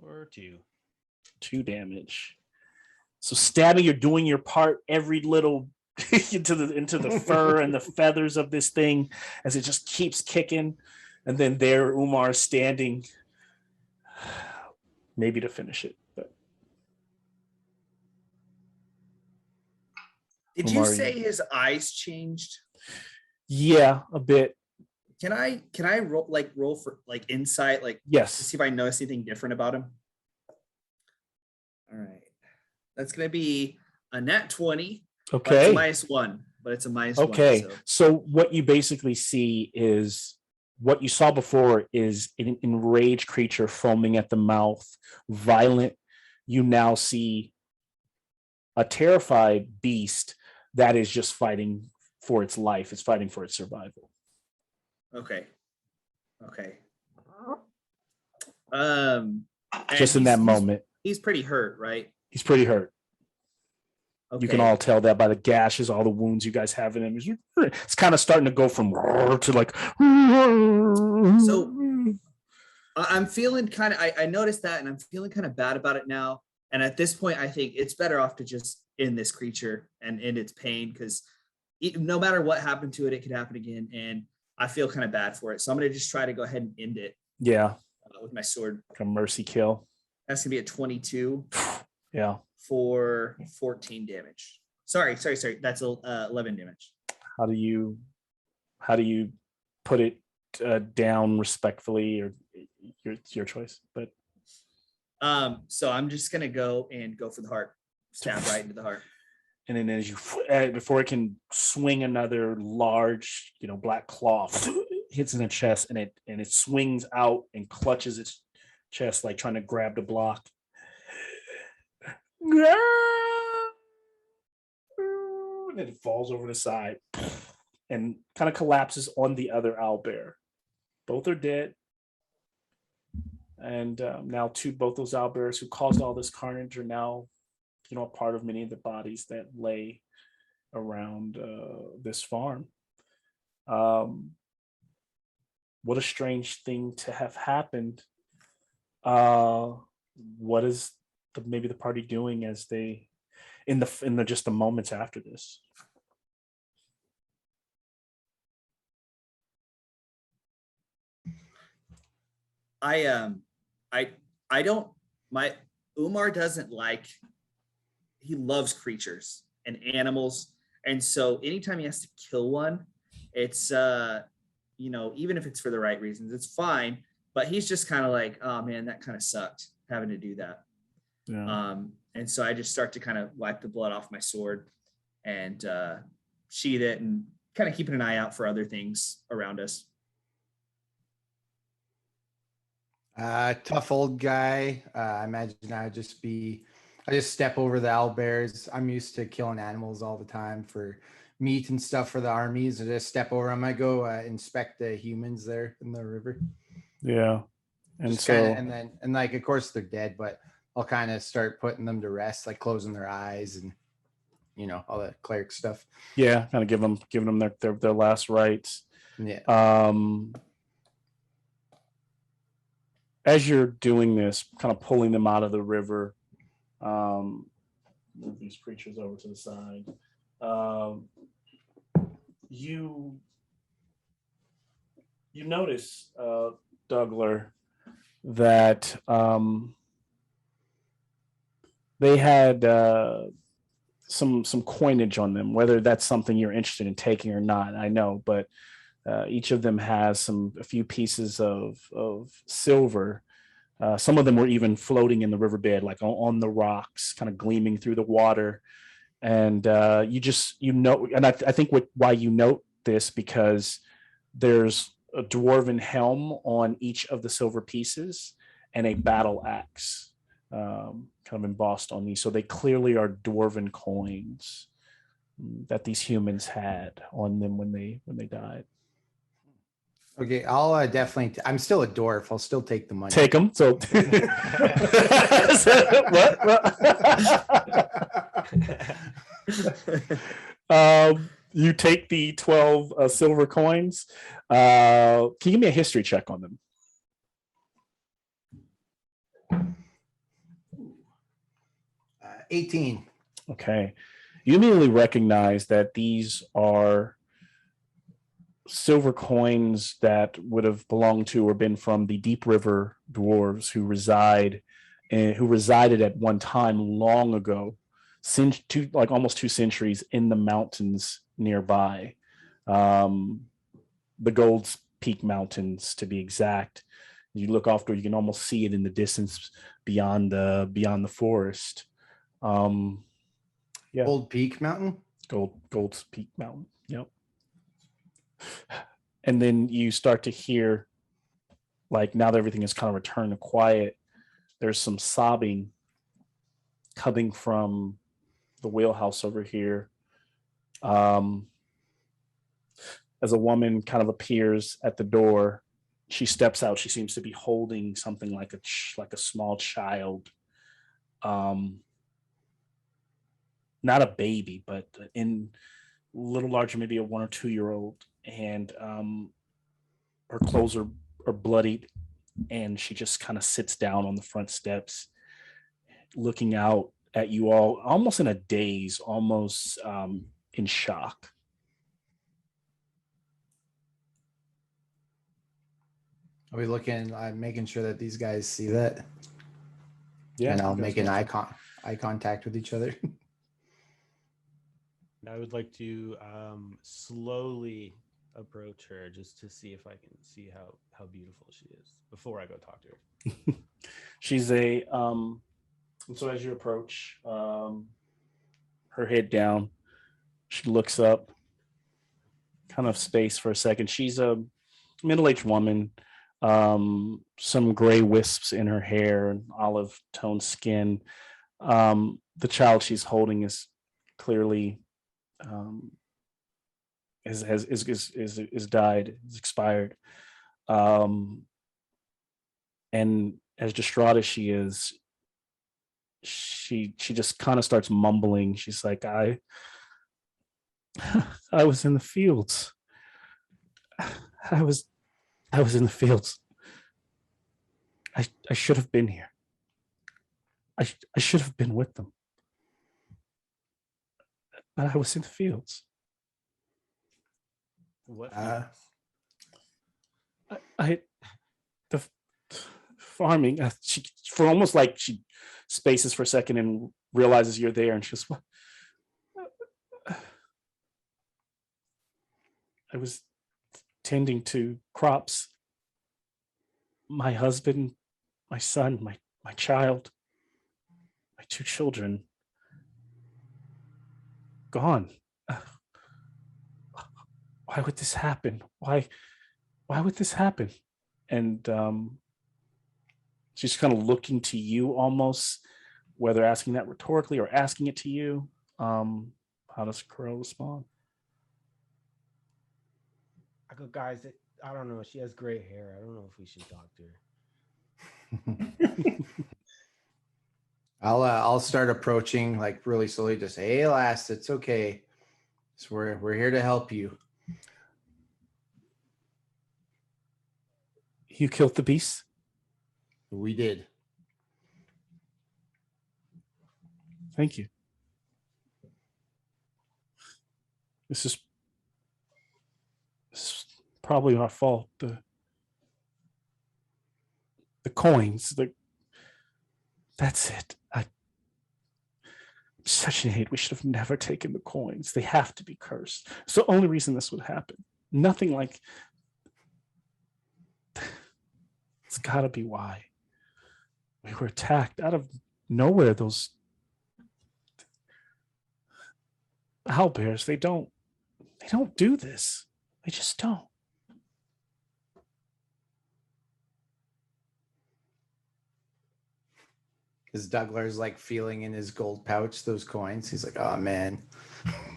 Or 2. 2 damage. So stabbing, you're doing your part, every little into the fur and the feathers of this thing as it just keeps kicking. And then there, Umar standing, maybe to finish it. But Did Umar, you say his eyes changed? Yeah, a bit. Can I roll for insight, to Yes. see if I notice anything different about him? All right. That's gonna be a nat 20. Okay. It's a -1, but it's a -1. Okay. So. So what you basically see is what you saw before is an enraged creature foaming at the mouth, violent. You now see a terrified beast that is just fighting for its life. It's fighting for its survival. Okay. Just in that moment. He's pretty hurt, right? He's pretty hurt. Okay. You can all tell that by the gashes, all the wounds you guys have in him. It's kind of starting to go from to like. So I'm feeling kind of, I noticed that, and I'm feeling kind of bad about it now. And at this point, I think it's better off to just end this creature and end its pain, because no matter what happened to it, it could happen again. And I feel kind of bad for it. So I'm going to just try to go ahead and end it. Yeah. With my sword. Like a mercy kill. That's going to be a 22. Yeah. For 14 damage. Sorry. That's 11 damage. How do you put it down respectfully, or your choice? But so I'm just gonna go for the heart, stab right into the heart. And then as you before it can swing another large, black claw hits in the chest, and it swings out and clutches its chest like trying to grab the block. And it falls over the side and kind of collapses on the other owlbear. Both are dead. And now both those owlbears who caused all this carnage are now, a part of many of the bodies that lay around this farm. What a strange thing to have happened. What is maybe the party doing as they in the just the moments after this? Umar doesn't he loves creatures and animals, and so anytime he has to kill one, it's even if it's for the right reasons, it's fine, but he's just kind of like, oh man, that kind of sucked having to do that. Yeah. And so I just start to kind of wipe the blood off my sword and sheath it, and kind of keeping an eye out for other things around us. Tough old guy. I imagine I just step over the owlbears. I'm used to killing animals all the time for meat and stuff for the armies. I just step over them. I go inspect the humans there in the river. Yeah. And Just so, kind of, and like, of course they're dead, but I'll kind of start putting them to rest, like closing their eyes and, all that cleric stuff. yeah, kind of giving them their last rites. Yeah. As you're doing this, kind of pulling them out of the river, move these creatures over to the side. You notice, Dougler, that they had some coinage on them. Whether that's something you're interested in taking or not, I know, but each of them has a few pieces of silver. Some of them were even floating in the riverbed, like on the rocks, kind of gleaming through the water. And and I think why you note this, because there's a dwarven helm on each of the silver pieces and a battle axe kind of embossed on these. So they clearly are dwarven coins that these humans had on them when they died. Okay, I'll definitely. I'm still a dwarf. I'll still take the money. Take them. So what? You take the 12 silver coins. Can you give me a history check on them? 18. Okay. You immediately recognize that these are silver coins that would have belonged to or been from the Deep River dwarves who resided at one time long ago, almost 2 centuries, in the mountains nearby, the Gold's Peak Mountains to be exact. You look off there, you can almost see it in the distance beyond the forest. Yeah. Gold Peak Mountain. Gold's Peak Mountain. Yep. And then you start to hear, like, now that everything has kind of returned to quiet, there's some sobbing coming from the wheelhouse over here. As a woman kind of appears at the door, she steps out. She seems to be holding something like a small child. Not a a little larger, maybe a 1 or 2 year old, and her clothes are bloodied, and she just kind of sits down on the front steps, looking out at you all, almost in a daze, almost in shock. Are we looking? I'm making sure that these guys see that. Yeah, and I'll make an eye contact with each other. I would like to slowly approach her just to see if I can see how beautiful she is before I go talk to her. She's and so as you approach, her head down, she looks up, kind of space for a second. She's a middle-aged woman, some gray wisps in her hair and olive toned skin. The child she's holding is clearly is died, is expired. And as distraught as she is, she just kind of starts mumbling. She's like, I was in the fields. I was in the fields. I should have been here. I should have been with them. But I was in the fields. What? The farming. She, for almost like, she spaces for a second and realizes you're there, and she goes, I was tending to crops. My husband, my son, my child, my 2 children, gone. Why would this happen? Why would this happen? And she's kind of looking to you, almost, whether asking that rhetorically or asking it to you. How does Crow respond? I go, guys, I don't know. She has gray hair. I don't know if we should talk to her. I'll start approaching like really slowly. Just say, "Hey, lass, it's okay. So we're here to help you." You killed the beast? We did. Thank you. This is probably our fault. The coins, that's it. I'm such an idiot. We should have never taken the coins. They have to be cursed. It's the only reason this would happen. Nothing like. It's got to be why. We were attacked out of nowhere. Those owlbears, they don't do this. They just don't. Is Douglas like feeling in his gold pouch those coins? He's like, "Oh man."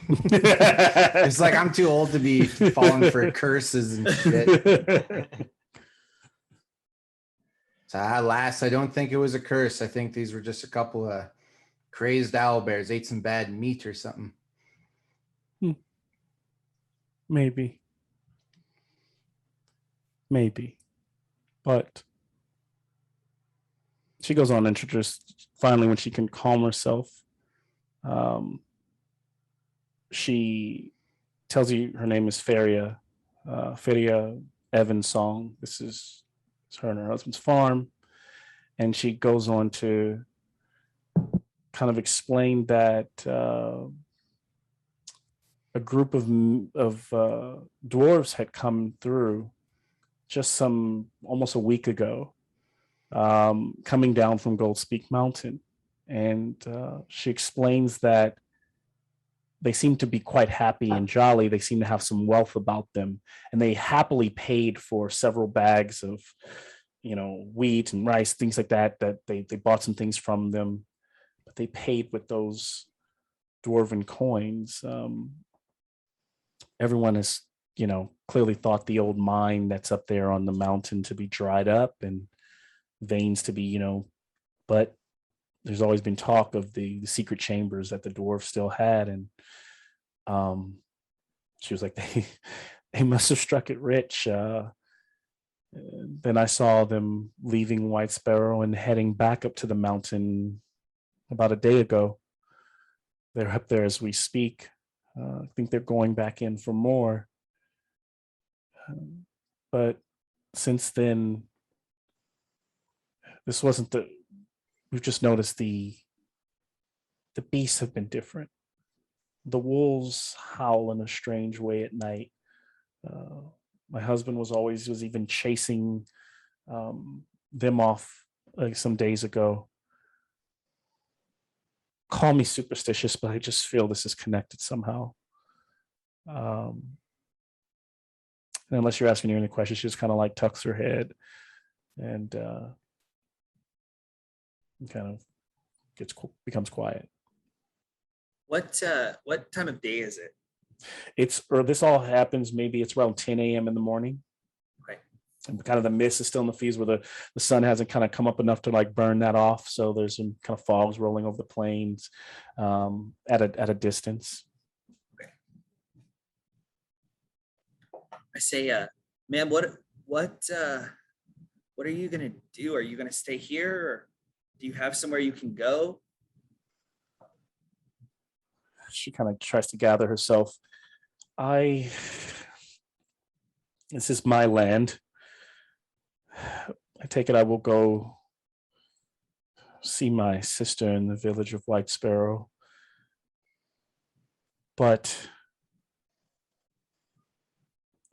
It's like, I'm too old to be falling for curses and shit. So last, I don't think it was a curse. I think these were just a couple of crazed owlbears ate some bad meat or something. Maybe. But she goes on and just finally, when she can calm herself, she tells you her name is Feria Evans Song. This is her and her husband's farm. And she goes on to kind of explain that a group of dwarves had come through just almost a week ago, coming down from Goldspeak Mountain. And she explains that they seem to be quite happy and jolly. They seem to have some wealth about them, and they happily paid for several bags of, wheat and rice, things like that they bought some things from them, but they paid with those dwarven coins. Everyone has, clearly thought the old mine that's up there on the mountain to be dried up and veins to be, but there's always been talk of the secret chambers that the dwarves still had. And she was like, they must have struck it rich. Then I saw them leaving Whitesparrow and heading back up to the mountain about a day ago. They're up there as we speak. I think they're going back in for more. But since then, this wasn't we've just noticed the beasts have been different. The wolves howl in a strange way at night. My husband was even chasing them off some days ago. Call me superstitious, but I just feel this is connected somehow. And unless you're asking her any questions, she just kind of like tucks her head and kind of becomes quiet. What time of day is it? This all happens, maybe it's around 10 a.m. in the morning. Okay. And kind of the mist is still in the fields where the sun hasn't kind of come up enough to like burn that off. So there's some kind of fogs rolling over the plains at a distance. Okay. I say, ma'am, what are you gonna do? Are you gonna stay here, or do you have somewhere you can go? She kind of tries to gather herself. This is my land. I take it I will go see my sister in the village of Whitesparrow. But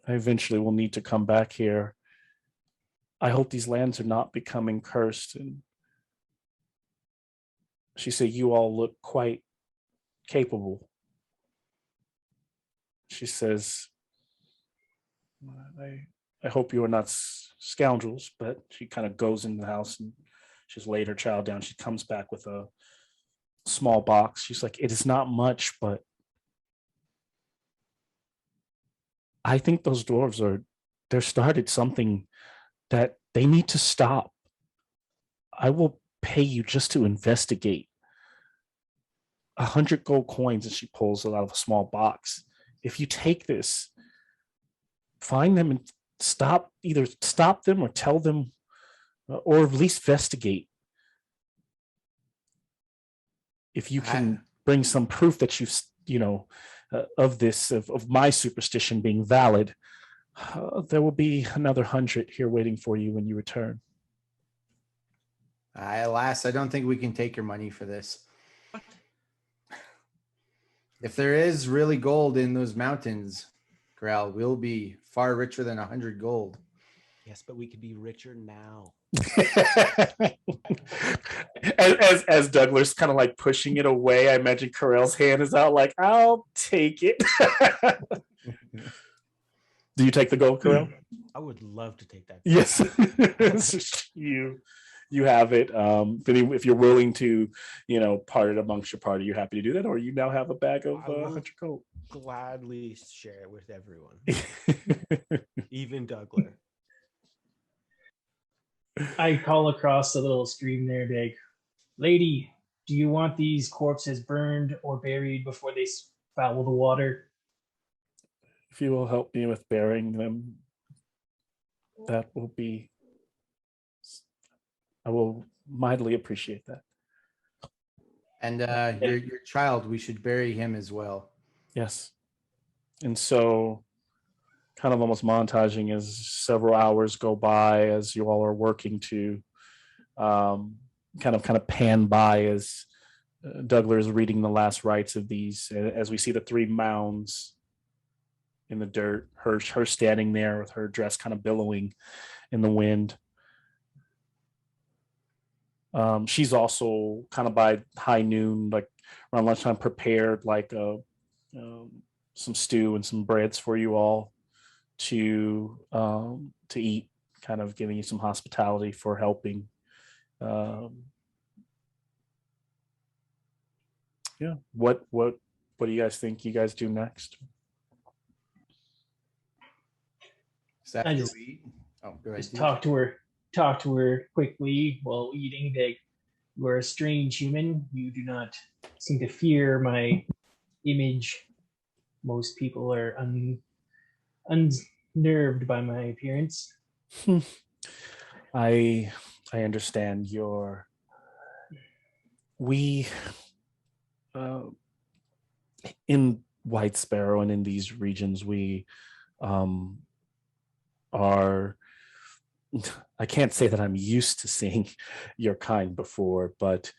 I eventually will need to come back here. I hope these lands are not becoming cursed. And she said, you all look quite capable. She says, I hope you are not scoundrels, but she kind of goes in the house and she's laid her child down. She comes back with a small box. She's like, it is not much, but I think those dwarves they're started something that they need to stop. I will pay you just to investigate 100 gold coins. And she pulls it out of a small box. If you take this, find them and either stop them or tell them, or at least investigate. If you can bring some proof that of this, of my superstition being valid, there will be another 100 here waiting for you when you return. Alas, I don't think we can take your money for this. If there is really gold in those mountains, Corral, we'll be far richer than 100 gold. Yes, but we could be richer now. as Douglas kind of like pushing it away, I imagine Corell's hand is out like, I'll take it. Do you take the gold, Corell? I would love to take that. Yes. You have it. If you're willing to, part it amongst your party, you're happy to do that, or you now have a bag of 100 gold. Gladly share it with everyone, even Douglas. I call across the little stream there, big lady. Do you want these corpses burned or buried before they foul the water? If you will help me with burying them, that will be. I will mightily appreciate that. And your child, we should bury him as well. Yes. And so, kind of almost montaging as several hours go by as you all are working to kind of pan by as Douglas is reading the last rites of these, as we see the 3 mounds in the dirt, her standing there with her dress kind of billowing in the wind. She's also kind of by high noon, like around lunchtime, prepared like some stew and some breads for you all to eat, kind of giving you some hospitality for helping. What do you guys think you guys do next? I just talk to her quickly while eating. You are a strange human. You do not seem to fear my image. Most people are unnerved by my appearance. I understand in Whitesparrow and in these regions we are. I can't say that I'm used to seeing your kind before, but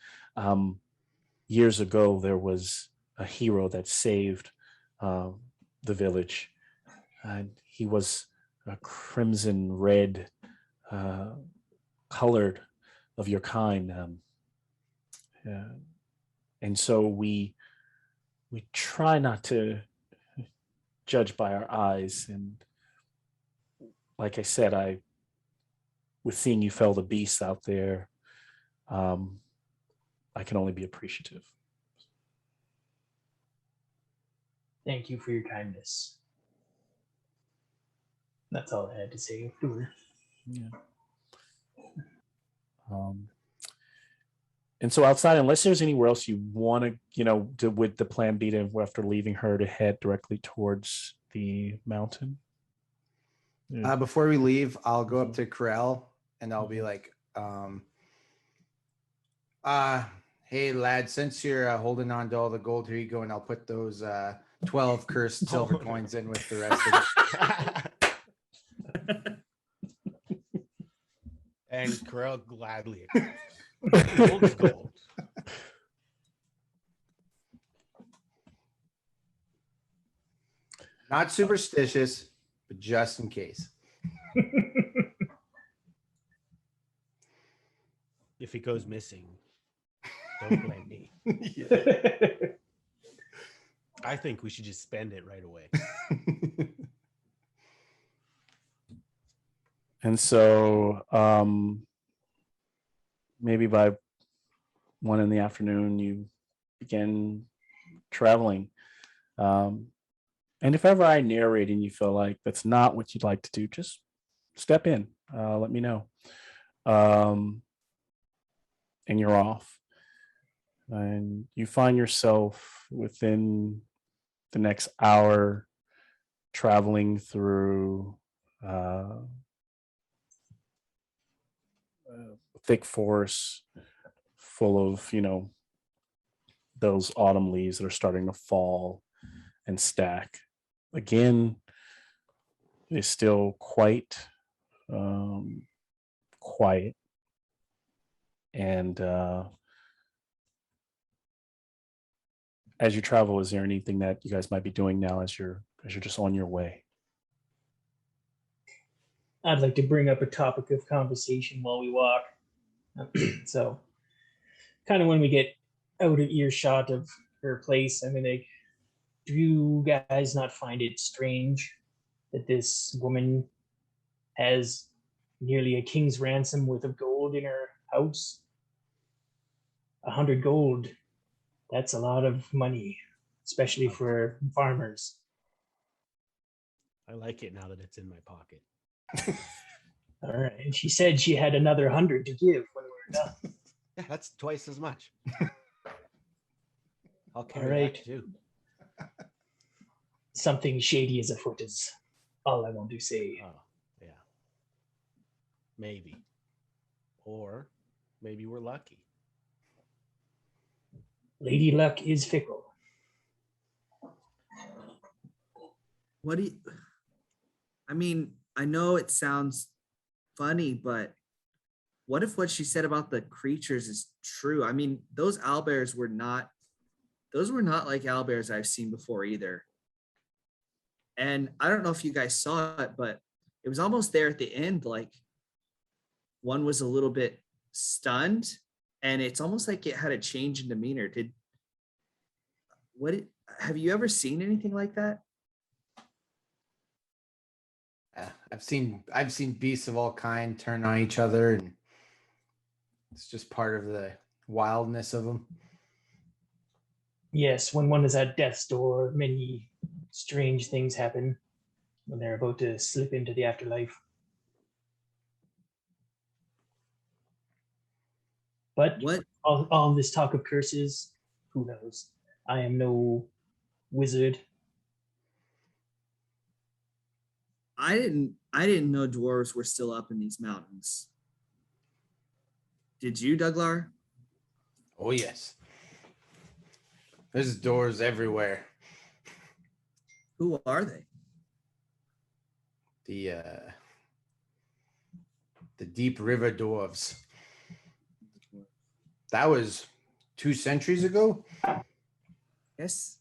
years ago there was a hero that saved the village, and he was a crimson red colored of your kind, and so we try not to judge by our eyes, and like I said, with seeing you fell the beast out there, I can only be appreciative. Thank you for your kindness. That's all I had to say to her. Yeah. And so outside, unless there's anywhere else you want to, would the plan be to, after leaving her, to head directly towards the mountain? Yeah. Before we leave, I'll go up to Corral and I'll be like, hey lad, since you're holding on to all the gold, here you go, and I'll put those 12 cursed silver coins in with the rest of it. And Corral gladly gold is gold. Not superstitious, but just in case. If it goes missing, don't blame me. Yeah. I think we should just spend it right away. And so maybe by 1 p.m, you begin traveling. And if ever I narrate and you feel like that's not what you'd like to do, just step in. Let me know. and you're off. And you find yourself within the next hour traveling through thick forest full of, those autumn leaves that are starting to fall and stack. Again, it's still quite quiet. And as you travel, is there anything that you guys might be doing now as you're just on your way? I'd like to bring up a topic of conversation while we walk. So, kind of when we get out of earshot of her place, I mean, like, do you guys not find it strange that this woman has nearly a king's ransom worth of gold in her house? 100 gold. That's a lot of money, especially for farmers. I like it now that it's in my pocket. All right. And she said she had another 100 to give when we were done. Yeah, that's twice as much. I'll carry All right. that too. Something shady is afoot is all I want to say. Oh, yeah. Maybe. Or maybe we're lucky. Lady Luck is fickle. What do you? I mean, I know it sounds funny, but what if what she said about the creatures is true? I mean, those owlbears were not. Those were not like owlbears I've seen before either. And I don't know if you guys saw it, but it was almost there at the end. Like one was a little bit stunned, and it's almost like it had a change in demeanor. Have you ever seen anything like that? I've seen beasts of all kind turn on each other, and it's just part of the wildness of them. Yes, when one is at death's door, many strange things happen when they're about to slip into the afterlife. But What? all this talk of curses, who knows? I am no wizard. I didn't know dwarves were still up in these mountains. Did you, Douglar? Oh yes, there's doors everywhere. Who are they? The deep river dwarves. That was 2 centuries ago. I guess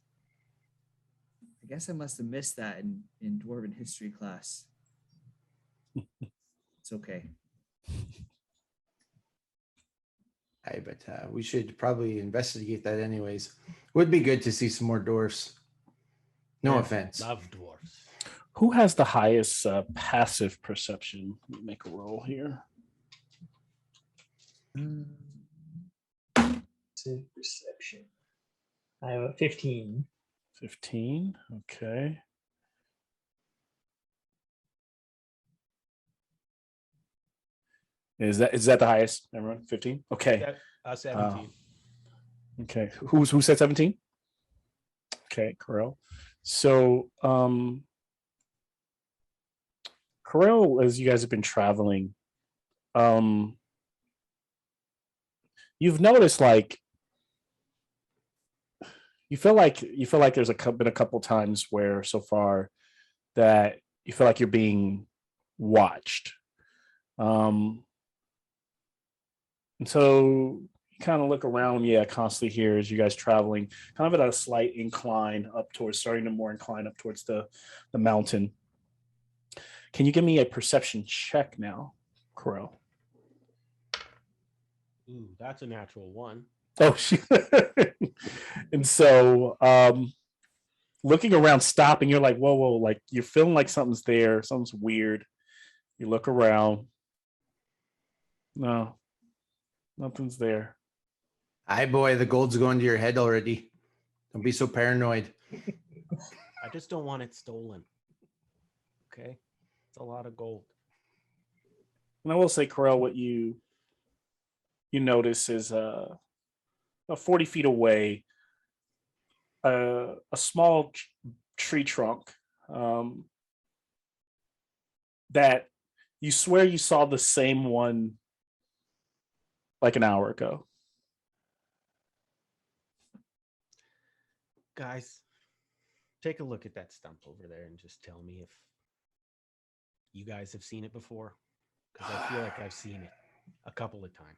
I must have missed that in dwarven history class. It's okay. Hey, but we should probably investigate that anyways. Would be good to see some more dwarfs. No offense. Love dwarfs. Who has the highest passive perception? Let me make a roll here. Perception. I have a 15. 15. Okay. Is that the highest? Everyone, 15. Okay. 17. Okay. Who said 17? Okay, Corel. So, Corel, as you guys have been traveling, you've noticed like you feel like there's been a couple times where so far that you feel like you're being watched. And so you kind of look around, constantly here as you guys traveling, kind of at a slight incline up towards, starting to more incline up towards the mountain. Can you give me a perception check now, Corel? Ooh, that's a natural 1. Oh, and so looking around, stopping, you're like, whoa, like you're feeling like something's there, something's weird. You look around. No, nothing's there. Aye, boy, the gold's going to your head already. Don't be so paranoid. I just don't want it stolen. Okay? It's a lot of gold. And I will say, Corel, what you you notice is 40 feet away, a small tree trunk that you swear you saw the same one like an hour ago. Guys, take a look at that stump over there and just tell me if you guys have seen it before. Because I feel like I've seen it a couple of times.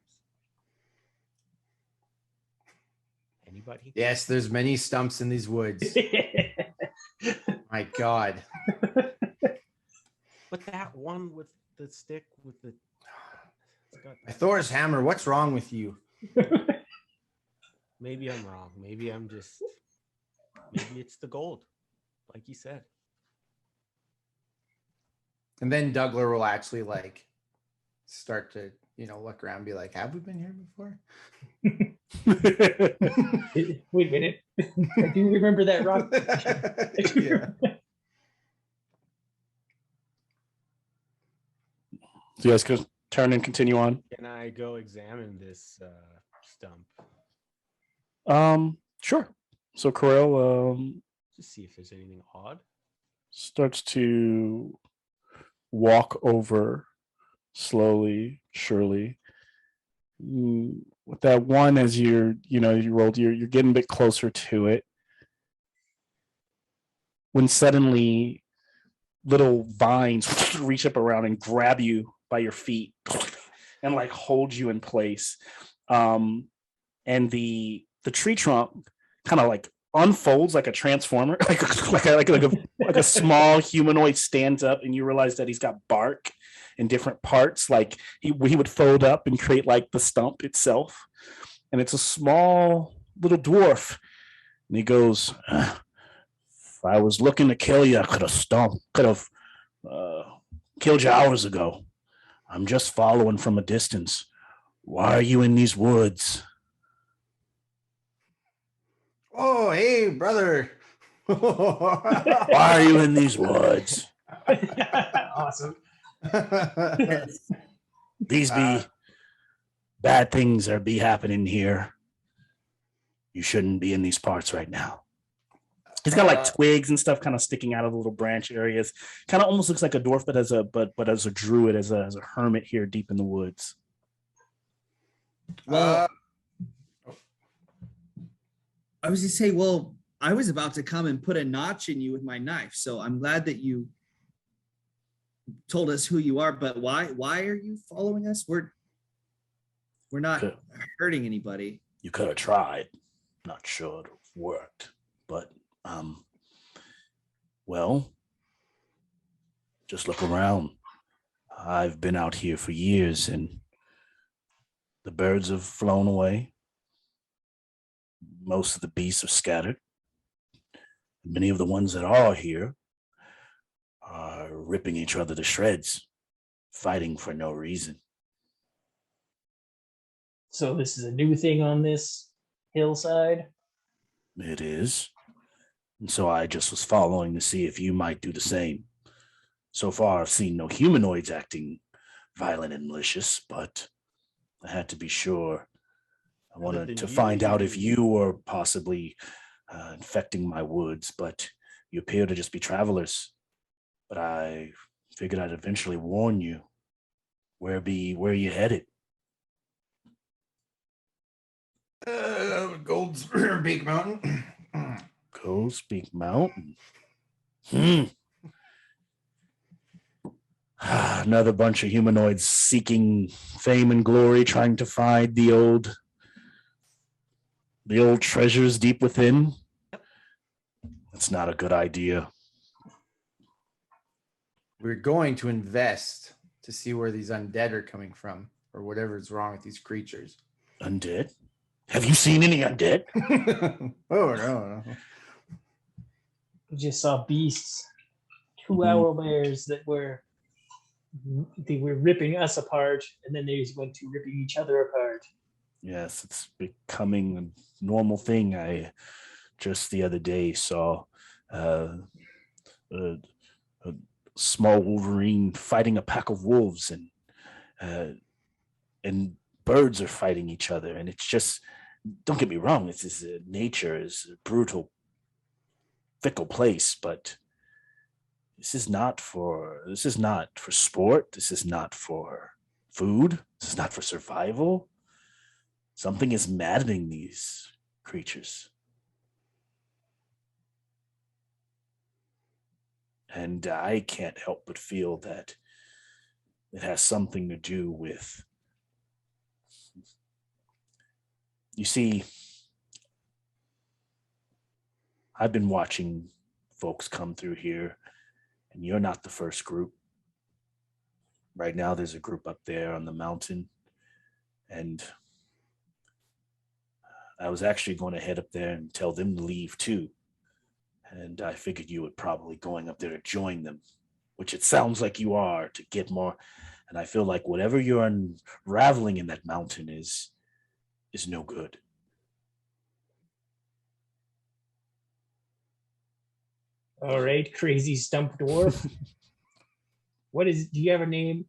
Anybody? Yes, there's many stumps in these woods. My God. But that one with the stick with the... Thor's hammer, what's wrong with you? Maybe I'm wrong. Maybe I'm just... Maybe it's the gold, like you said. And then Douglas will actually like start to, look around and be like, have we been here before? Wait a minute. I do remember that rock. Yeah. So you guys could turn and continue on. Can I go examine this stump? Sure. So Corel Just see if there's anything odd. starts to walk over slowly, surely. With that one, as you rolled, you're getting a bit closer to it. When suddenly little vines reach up around and grab you by your feet and like hold you in place. And the tree trunk kind of like unfolds like a transformer, like a small humanoid stands up, and you realize that he's got bark in different parts. Like he would fold up and create like the stump itself. And it's a small little dwarf. And he goes, if I was looking to kill you, I could have killed you hours ago. I'm just following from a distance. Why are you in these woods? Oh, hey, brother. Why are you in these woods? Awesome. These be bad things are be happening here. You shouldn't be in these parts right now. He's got like twigs and stuff kind of sticking out of the little branch areas. Kind of almost looks like a dwarf, but as a druid, as a hermit here deep in the woods. Well, I was going to say, well, I was about to come and put a notch in you with my knife, so I'm glad that you told us who you are. But why are you following us? We're not hurting anybody. You could have tried. Not sure it worked, but well, just look around. I've been out here for years, and the birds have flown away. Most of the beasts are scattered. Many of the ones that are here are ripping each other to shreds, fighting for no reason. So this is a new thing on this hillside? It is. And so I just was following to see if you might do the same. So far, I've seen no humanoids acting violent and malicious, but I had to be sure. I wanted to find out if you were possibly infecting my woods, but you appear to just be travelers. But I figured I'd eventually warn you. Where are you headed? Gold's Peak Mountain. Gold's Peak Mountain. Another bunch of humanoids seeking fame and glory, trying to find the old treasures deep within. That's not a good idea. We're going to invest to see where these undead are coming from, or whatever's wrong with these creatures. Undead? Have you seen any undead? Oh, no. We just saw beasts, 2 owl bears that were ripping us apart, and then they just went to ripping each other apart. Yes, it's becoming a normal thing. I just the other day saw a small wolverine fighting a pack of wolves and birds are fighting each other, and it's just, don't get me wrong, this is nature is a brutal, fickle place, but this is not for sport. This is not for food. This is not for survival. Something is maddening these creatures. And I can't help but feel that it has something to do with, you see, I've been watching folks come through here, and you're not the first group. Right now, there's a group up there on the mountain, and I was actually going to head up there and tell them to leave too. And I figured you were probably going up there to join them, which it sounds like you are, to get more. And I feel like whatever you're unraveling in that mountain is no good. All right, crazy stump dwarf. Do you have a name?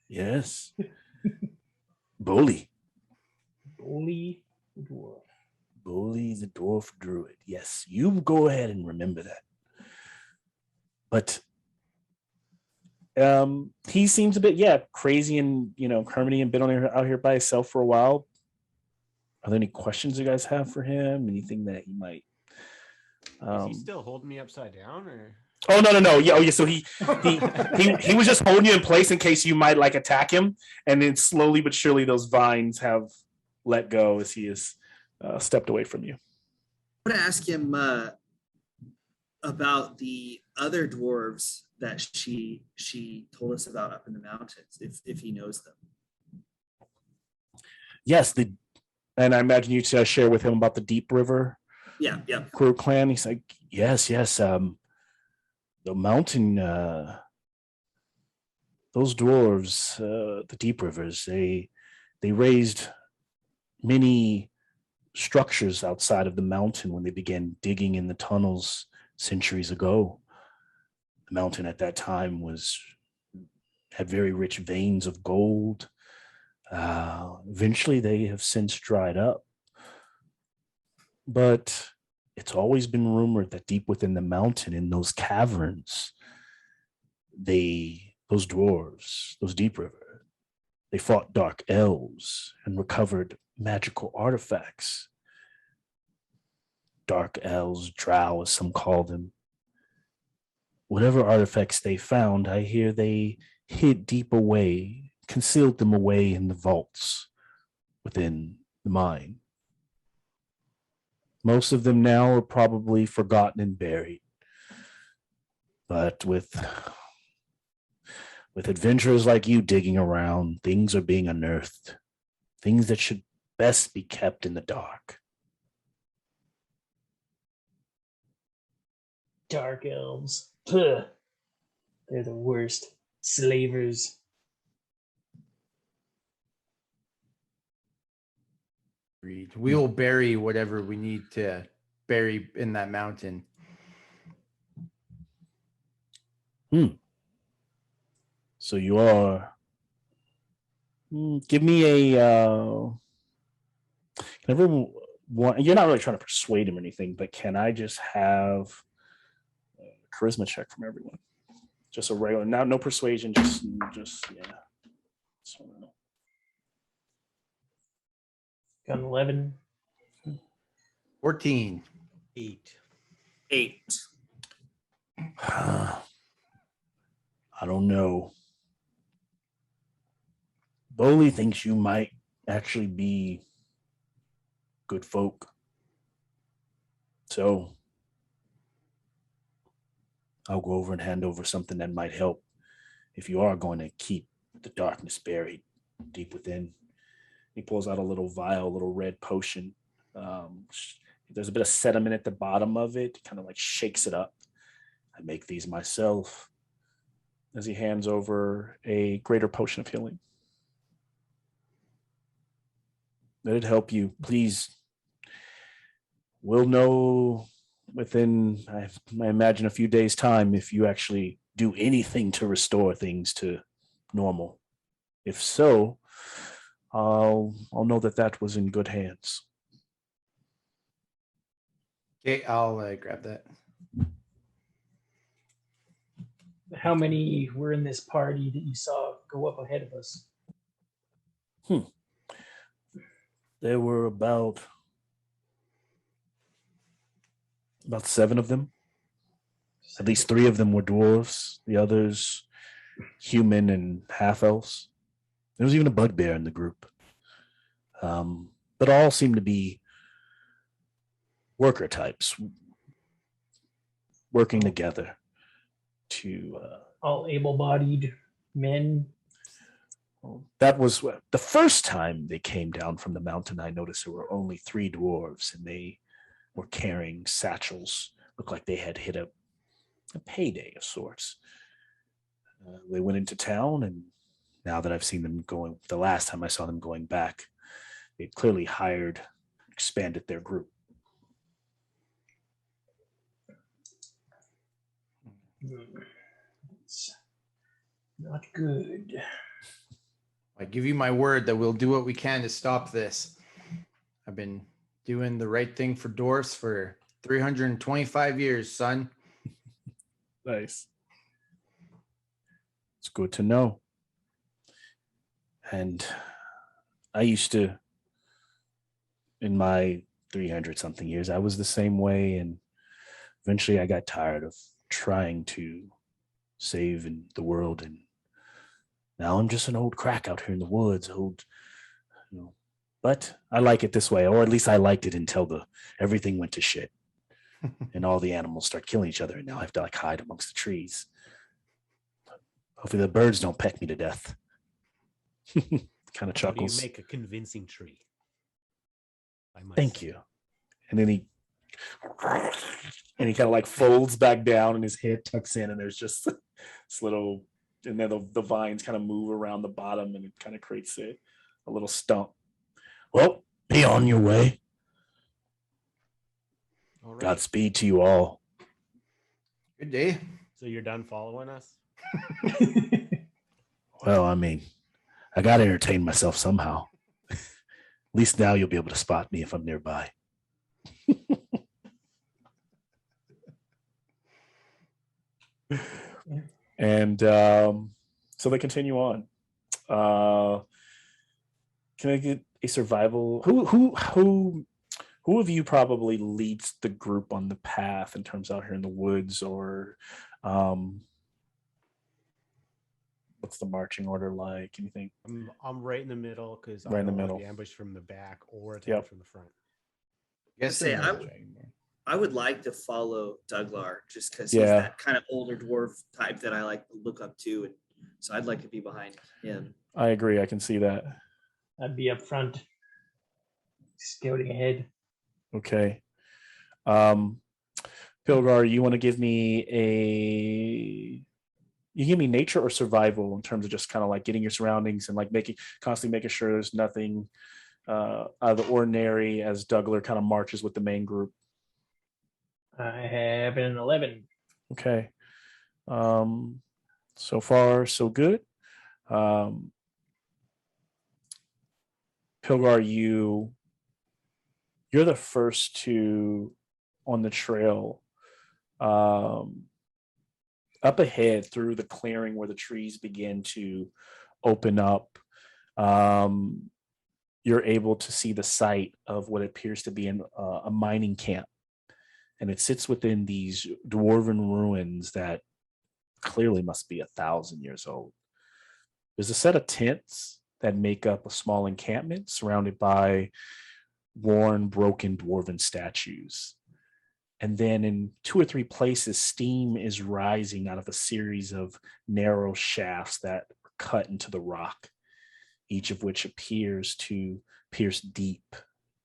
Yes. Bully. Bully dwarf. Bully the dwarf druid. Yes, you go ahead and remember that. But he seems a bit, crazy, and Hermione and been out here by himself for a while. Are there any questions you guys have for him? Anything that he might? Is he still holding me upside down, or? Oh no. Yeah. So he was just holding you in place in case you might attack him, and then slowly but surely those vines have let go as he has stepped away from you. I want to ask him about the other dwarves that she told us about up in the mountains, if he knows them. Yes, and I imagine you share with him about the Deep River. Yeah. Crow clan. He's like, yes. The mountain, those dwarves, the Deep Rivers, they raised many structures outside of the mountain when they began digging in the tunnels centuries ago. The mountain at that time had very rich veins of gold. Eventually, they have since dried up. But it's always been rumored that deep within the mountain, in those caverns, those dwarves, those Deep River, they fought dark elves and recovered magical artifacts. Dark elves, drow, as some call them. Whatever artifacts they found, I hear they hid deep away, concealed them away in the vaults within the mine. Most of them now are probably forgotten and buried. But with adventurers like you digging around, things are being unearthed. Things that should best be kept in the dark. Dark elves. Puh. They're the worst. Slavers. We will bury whatever we need to bury in that mountain. So you are. Give me a. Can everyone? You're not really trying to persuade him or anything, but can I just have a charisma check from everyone? Just a regular, no persuasion, just yeah. So, Got an 11. 14. 8. I don't know. Boley thinks you might actually be good folk. So I'll go over and hand over something that might help if you are going to keep the darkness buried deep within. He pulls out a little vial, a little red potion. There's a bit of sediment at the bottom of it, kind of shakes it up. I make these myself. As he hands over a greater potion of healing. Let it help you, please. We'll know within, I imagine, a few days' time if you actually do anything to restore things to normal. If so, I'll know that was in good hands. Okay, I'll grab that. How many were in this party that you saw go up ahead of us? There were about 7 of them. At least 3 of them were dwarves. The others, human and half elves. There was even a bugbear in the group. But all seemed to be worker types, working together to. All able-bodied men. That was the first time they came down from the mountain. I noticed there were only 3 dwarves, and they were carrying satchels. Looked like they had hit a payday of sorts. They went into town, and now that I've seen them going, the last time I saw them going back, they clearly expanded their group. It's not good. I give you my word that we'll do what we can to stop this. I've been doing the right thing for dwarfs for 325 years, son. Nice. It's good to know. And I used to, in my 300 something years, I was the same way. And eventually I got tired of trying to save in the world. And now I'm just an old crack out here in the woods, but I like it this way, or at least I liked it until everything went to shit. And all the animals start killing each other, and now I have to hide amongst the trees. Hopefully the birds don't peck me to death. Kind of chuckles. How do you make a convincing tree? Thank you. And then he kind of folds back down, and his head tucks in, and there's just this little, and then the vines kind of move around the bottom, and it kind of creates a little stump. Well, be on your way. All right. Godspeed to you all. Good day. So you're done following us? Well, I mean, I got to entertain myself somehow. At least now you'll be able to spot me if I'm nearby. And so they continue on. Can I get a survival? Who of you probably leads the group on the path in terms out here in the woods, or what's the marching order like? Anything? I'm right in the middle because Right in the middle. Be ambushed from the back or attacked from the front. Yes, Say, I would like to follow Douglar just because he's that kind of older dwarf type that I like to look up to, and so I'd like to be behind him. I agree. I can see that. I'd be up front, scouting ahead. Okay. Pilgar, you want to give me nature or survival in terms of just kind of getting your surroundings and constantly making sure there's nothing out of the ordinary as Douglar kind of marches with the main group. I have an 11. Okay. So far, so good. Pilgar, you're the first on the trail up ahead through the clearing where the trees begin to open up. You're able to see the site of what appears to be a mining camp. And it sits within these dwarven ruins that clearly must be 1,000 years old. There's a set of tents that make up a small encampment surrounded by worn, broken dwarven statues. And then in 2 or 3 places, steam is rising out of a series of narrow shafts that are cut into the rock, each of which appears to pierce deep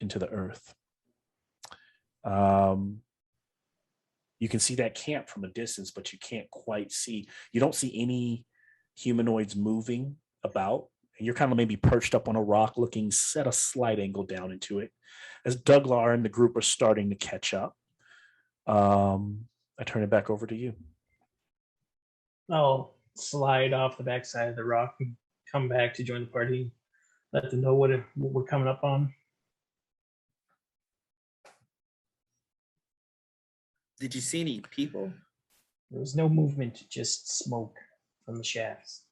into the earth. You can see that camp from a distance, but you don't see any humanoids moving about. And you're kind of maybe perched up on a rock looking at a slight angle down into it. As Douglar and the group are starting to catch up, I turn it back over to you. I'll slide off the backside of the rock and come back to join the party. let them know what we're coming up on. Did you see any people? There was no movement, just smoke from the shafts.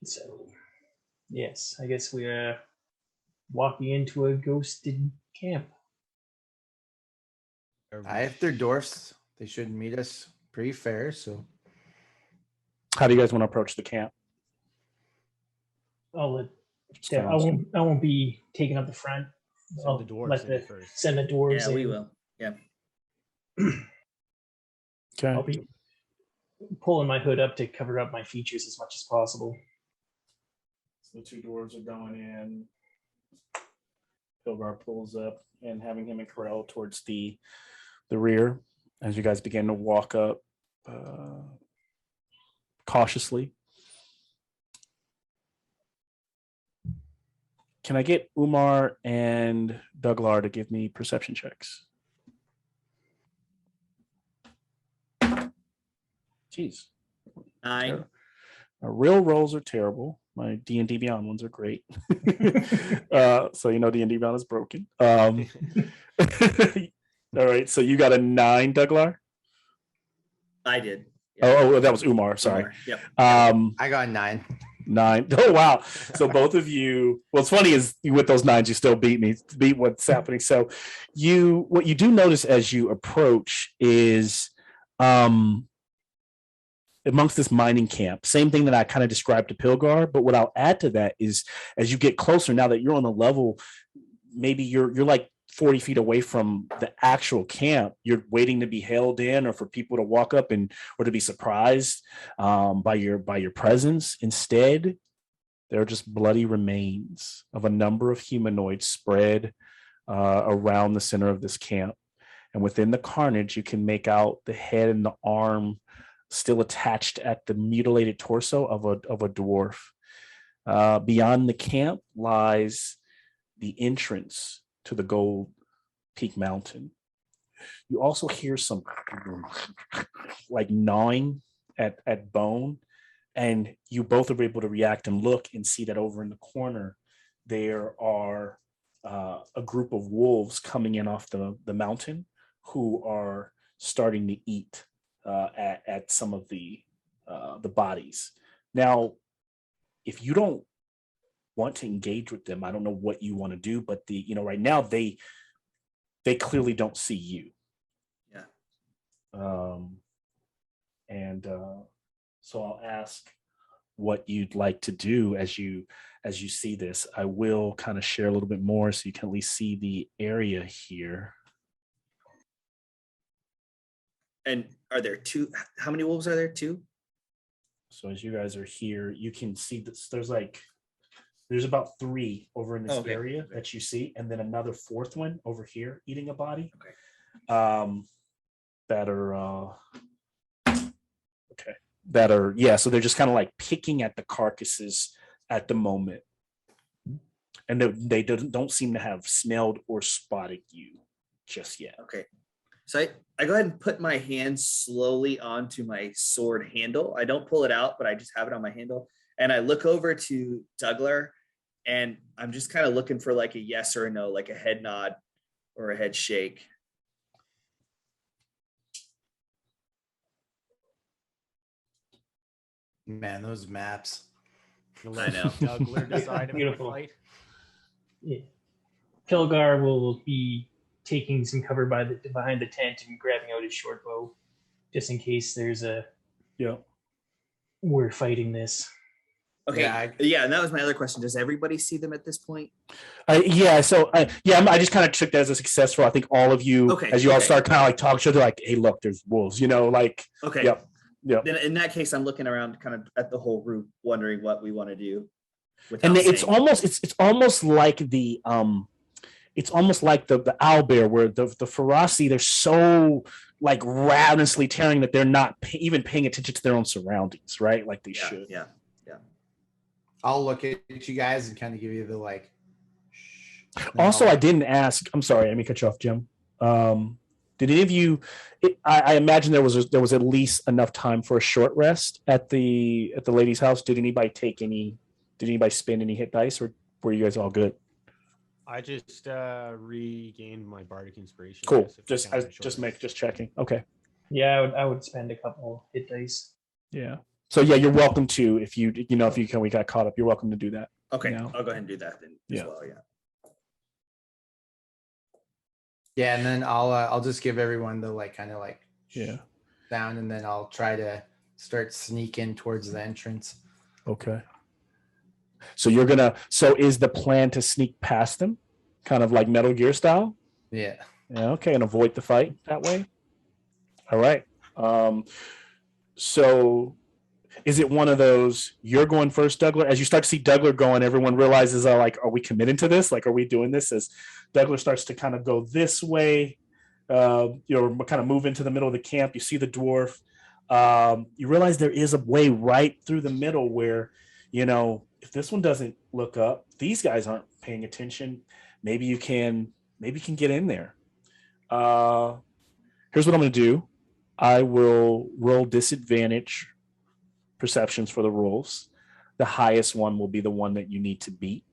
So, yes, I guess we're walking into a ghosted camp. If they're dwarfs, they should meet us pretty fair. So, How do you guys want to approach the camp? I won't be taking up the front. Send the dwarves in first. Send the dwarves Yeah, in. we will. Yeah. Okay. I'll be pulling my hood up to cover up my features as much as possible. So the two dwarves are going in. Pilgar pulls up and having him and Corell towards the rear as you guys begin to walk up cautiously. Can I get Umar and Douglar to give me perception checks? Jeez. 9. Real rolls are terrible. My D&D Beyond ones are great. So you know D&D Beyond is broken. All right, so you got a 9, Douglar? I did. Yeah. Oh, that was Umar. Sorry. Umar. Yep. I got 9. 9. Oh, wow. So both of you. What's funny is with those 9s, you still beat what's happening. So what you do notice as you approach is amongst this mining camp, same thing that I kind of described to Pilgar, but what I'll add to that is as you get closer, now that you're on a level, maybe you're like 40 feet away from the actual camp, you're waiting to be hailed in or for people to walk up or to be surprised by your presence. Instead, there are just bloody remains of a number of humanoids spread around the center of this camp. And within the carnage, you can make out the head and the arm still attached at the mutilated torso of a dwarf. Beyond the camp lies the entrance to the Gold Peak Mountain. You also hear some like gnawing at bone, and you both are able to react and look and see that over in the corner there are a group of wolves coming in off the mountain who are starting to eat at some of the bodies. Now, if you don't want to engage with them, I don't know what you want to do, but right now they clearly don't see you. Yeah. So I'll ask what you'd like to do as you see this. I will kind of share a little bit more so you can at least see the area here. And are there 2? How many wolves are there? 2? So as you guys are here, you can see this. There's about 3 over in this area that you see, and then another 4th one over here eating a body. Okay. So they're just kind of like picking at the carcasses at the moment, and they don't seem to have smelled or spotted you just yet. Okay. So I go ahead and put my hand slowly onto my sword handle. I don't pull it out, but I just have it on my handle. And I look over to Douglar, and I'm just kind of looking for like a yes or a no, like a head nod or a head shake. Man, those maps. I know. Douglar decide if Beautiful. to fight. Yeah. Pilgar will be taking some cover behind the tent and grabbing out his short bow, just in case there's we're fighting this. Okay. Yeah, and that was my other question. Does everybody see them at this point? I just kind of took that as a successful. I think all of you, all start kind of like talking to each other, like, "Hey, look, there's wolves," like. Okay. Yep. Then in that case, I'm looking around kind of at the whole group, wondering what we want to do. And it's almost like the owlbear, where the ferocity, they're so like ravenously tearing that they're not even paying attention to their own surroundings, right? Like they should. Yeah. I'll look at you guys and kind of give you the like. Also, I didn't ask. I'm sorry, let me cut you off, Jim. Did any of you? I imagine there was at least enough time for a short rest at the lady's house. Did anybody take any? Did anybody spend any hit dice, or were you guys all good? I just regained my bardic inspiration. I Cool. guess, if I count my short rest. Just checking. Okay. Yeah, I would spend a couple hit dice. Yeah. So yeah, you're welcome to if you we got caught up. You're welcome to do that. Okay, Yeah. I'll go ahead and do that then as well. Yeah. Yeah, and then I'll just give everyone the kind of Yeah. down, and then I'll try to start sneaking towards the entrance. Okay. So is the plan to sneak past them, kind of like Metal Gear style? Yeah. Yeah. Okay, and avoid the fight that way. All right. So is it one of those, you're going first, Douglas? As you start to see Douglas going, everyone realizes, are we committing to this? Are we doing this? As Douglas starts to kind of go this way, kind of move into the middle of the camp. You see the dwarf. You realize there is a way right through the middle where, if this one doesn't look up, these guys aren't paying attention. Maybe you can get in there. Here's what I'm going to do. I will roll disadvantage perceptions for the rolls. The highest one will be the one that you need to beat.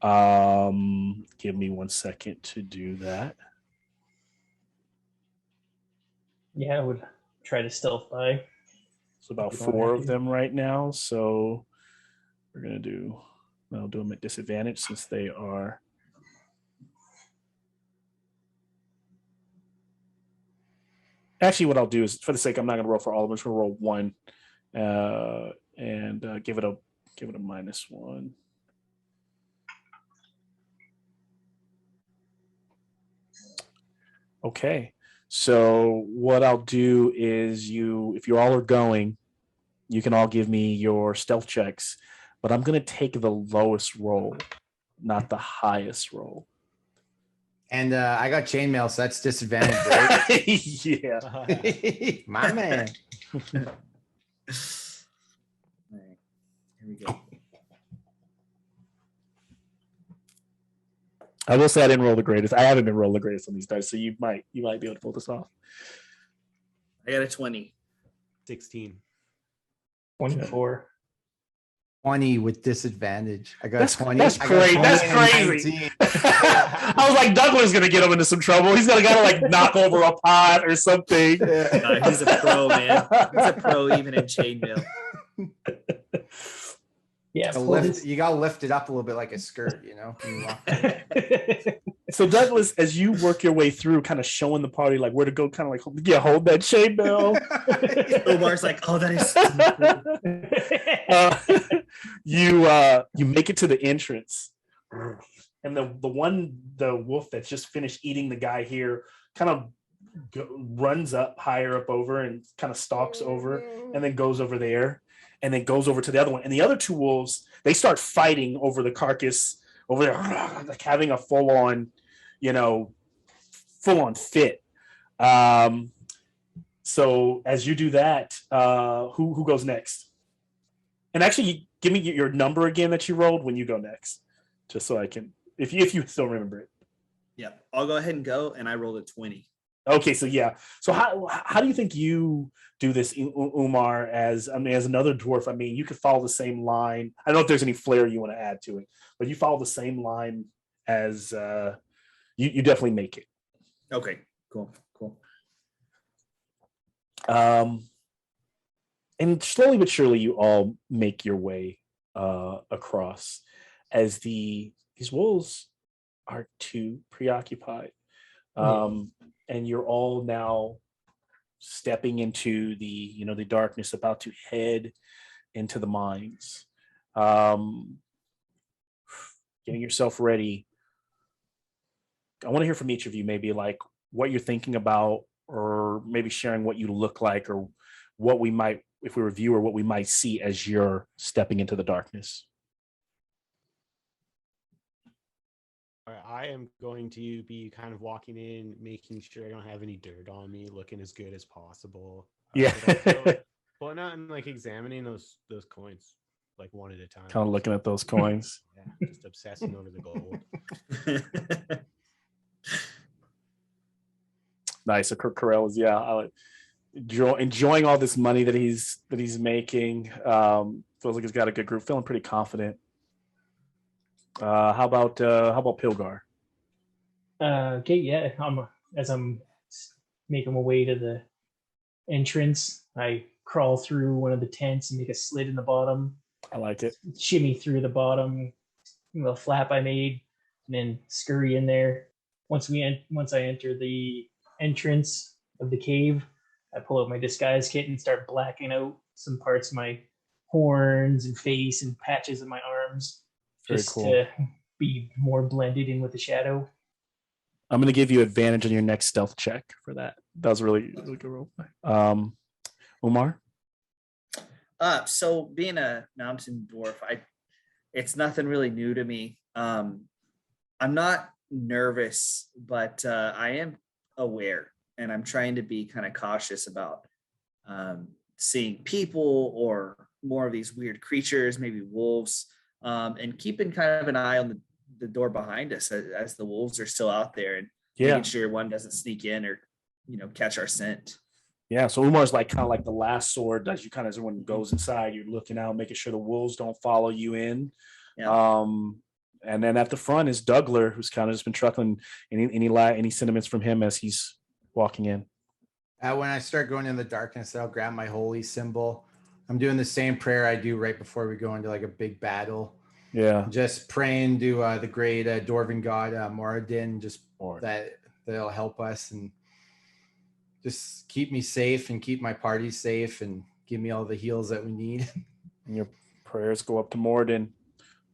Give me 1 second to do that. Yeah, I would try to stealth by. It's about 4 of them right now. So I'll do them at disadvantage since they are. Actually, what I'll do is, for the sake, I'm not going to roll for all of them. I'm just going to roll 1 and give it a -1. Okay. So what I'll do is if you all are going, you can all give me your stealth checks, but I'm going to take the lowest roll, not the highest roll. And I got chainmail, so that's disadvantage, right? Yeah. My man. All right. Here we go. I will say I didn't roll the greatest. I haven't been rolling the greatest on these dice, so you might be able to pull this off. I got a 20. 16. 24. 20 with disadvantage. I got That's 20. That's crazy. That's crazy. I was like, Douglas gonna get him into some trouble. He's gonna knock over a pot or something. He's a pro, man. He's a pro even in chainmail. Yeah, you gotta lift it up a little bit like a skirt, when you walk. So Douglas, as you work your way through, kind of showing the party where to go, kind of hold that chainmail. Omar's like, oh, that is. You make it to the entrance, and the wolf that's just finished eating the guy here kind of runs up higher up over and kind of stalks over, and then goes over there. And then goes over to the other one. And the other 2 wolves, they start fighting over the carcass over there, having a full-on fit. So as you do that, who goes next? And actually, give me your number again that you rolled when you go next, just so I can, if you still remember it. Yeah, I'll go ahead and go, and I rolled a 20. Okay, so yeah. So how do you think you do this, Umar, as another dwarf? I mean, you could follow the same line. I don't know if there's any flair you want to add to it, but you follow the same line as you definitely make it. Okay, cool. And slowly but surely, you all make your way across, as these wolves are too preoccupied. And you're all now stepping into the darkness, about to head into the mines. Getting yourself ready. I want to hear from each of you, maybe what you're thinking about, or maybe sharing what you look like, or what we might, if we review, or what we might see as you're stepping into the darkness. I am going to be kind of walking in, making sure I don't have any dirt on me, looking as good as possible. Yeah. Pulling out and examining those coins, one at a time. Kind of looking at those coins. Yeah, just obsessing over the gold. Nice. So Kirk Carell is enjoying all this money that he's making. Feels like he's got a good group. Feeling pretty confident. How about Pilgar? Okay, yeah. As I'm making my way to the entrance, I crawl through one of the tents and make a slit in the bottom. I like it. Shimmy through the bottom, the flap I made, and then scurry in there. Once I enter the entrance of the cave, I pull out my disguise kit and start blacking out some parts of my horns and face and patches of my arms, Very just cool. to be more blended in with the shadow. I'm going to give you advantage on your next stealth check for that. That was really, really good role play. Umar? So being a mountain dwarf, it's nothing really new to me. I'm not nervous, but I am aware, and I'm trying to be kind of cautious about seeing people or more of these weird creatures, maybe wolves, and keeping kind of an eye on the door behind us as the wolves are still out there, and making sure one doesn't sneak in or catch our scent. Yeah, so Umar's like kind of like the last sword as you kind of, as everyone goes inside, you're looking out, making sure the wolves don't follow you in. Yeah. And then at the front is Dougler, who's kind of just been truckling. Any sentiments from him as he's walking in? When I start going in the darkness, I'll grab my holy symbol. I'm doing the same prayer I do right before we go into like a big battle. Yeah. Just praying to the great dwarven god Moradin, just that'll help us and just keep me safe and keep my party safe and give me all the heals that we need. And your prayers go up to Moradin,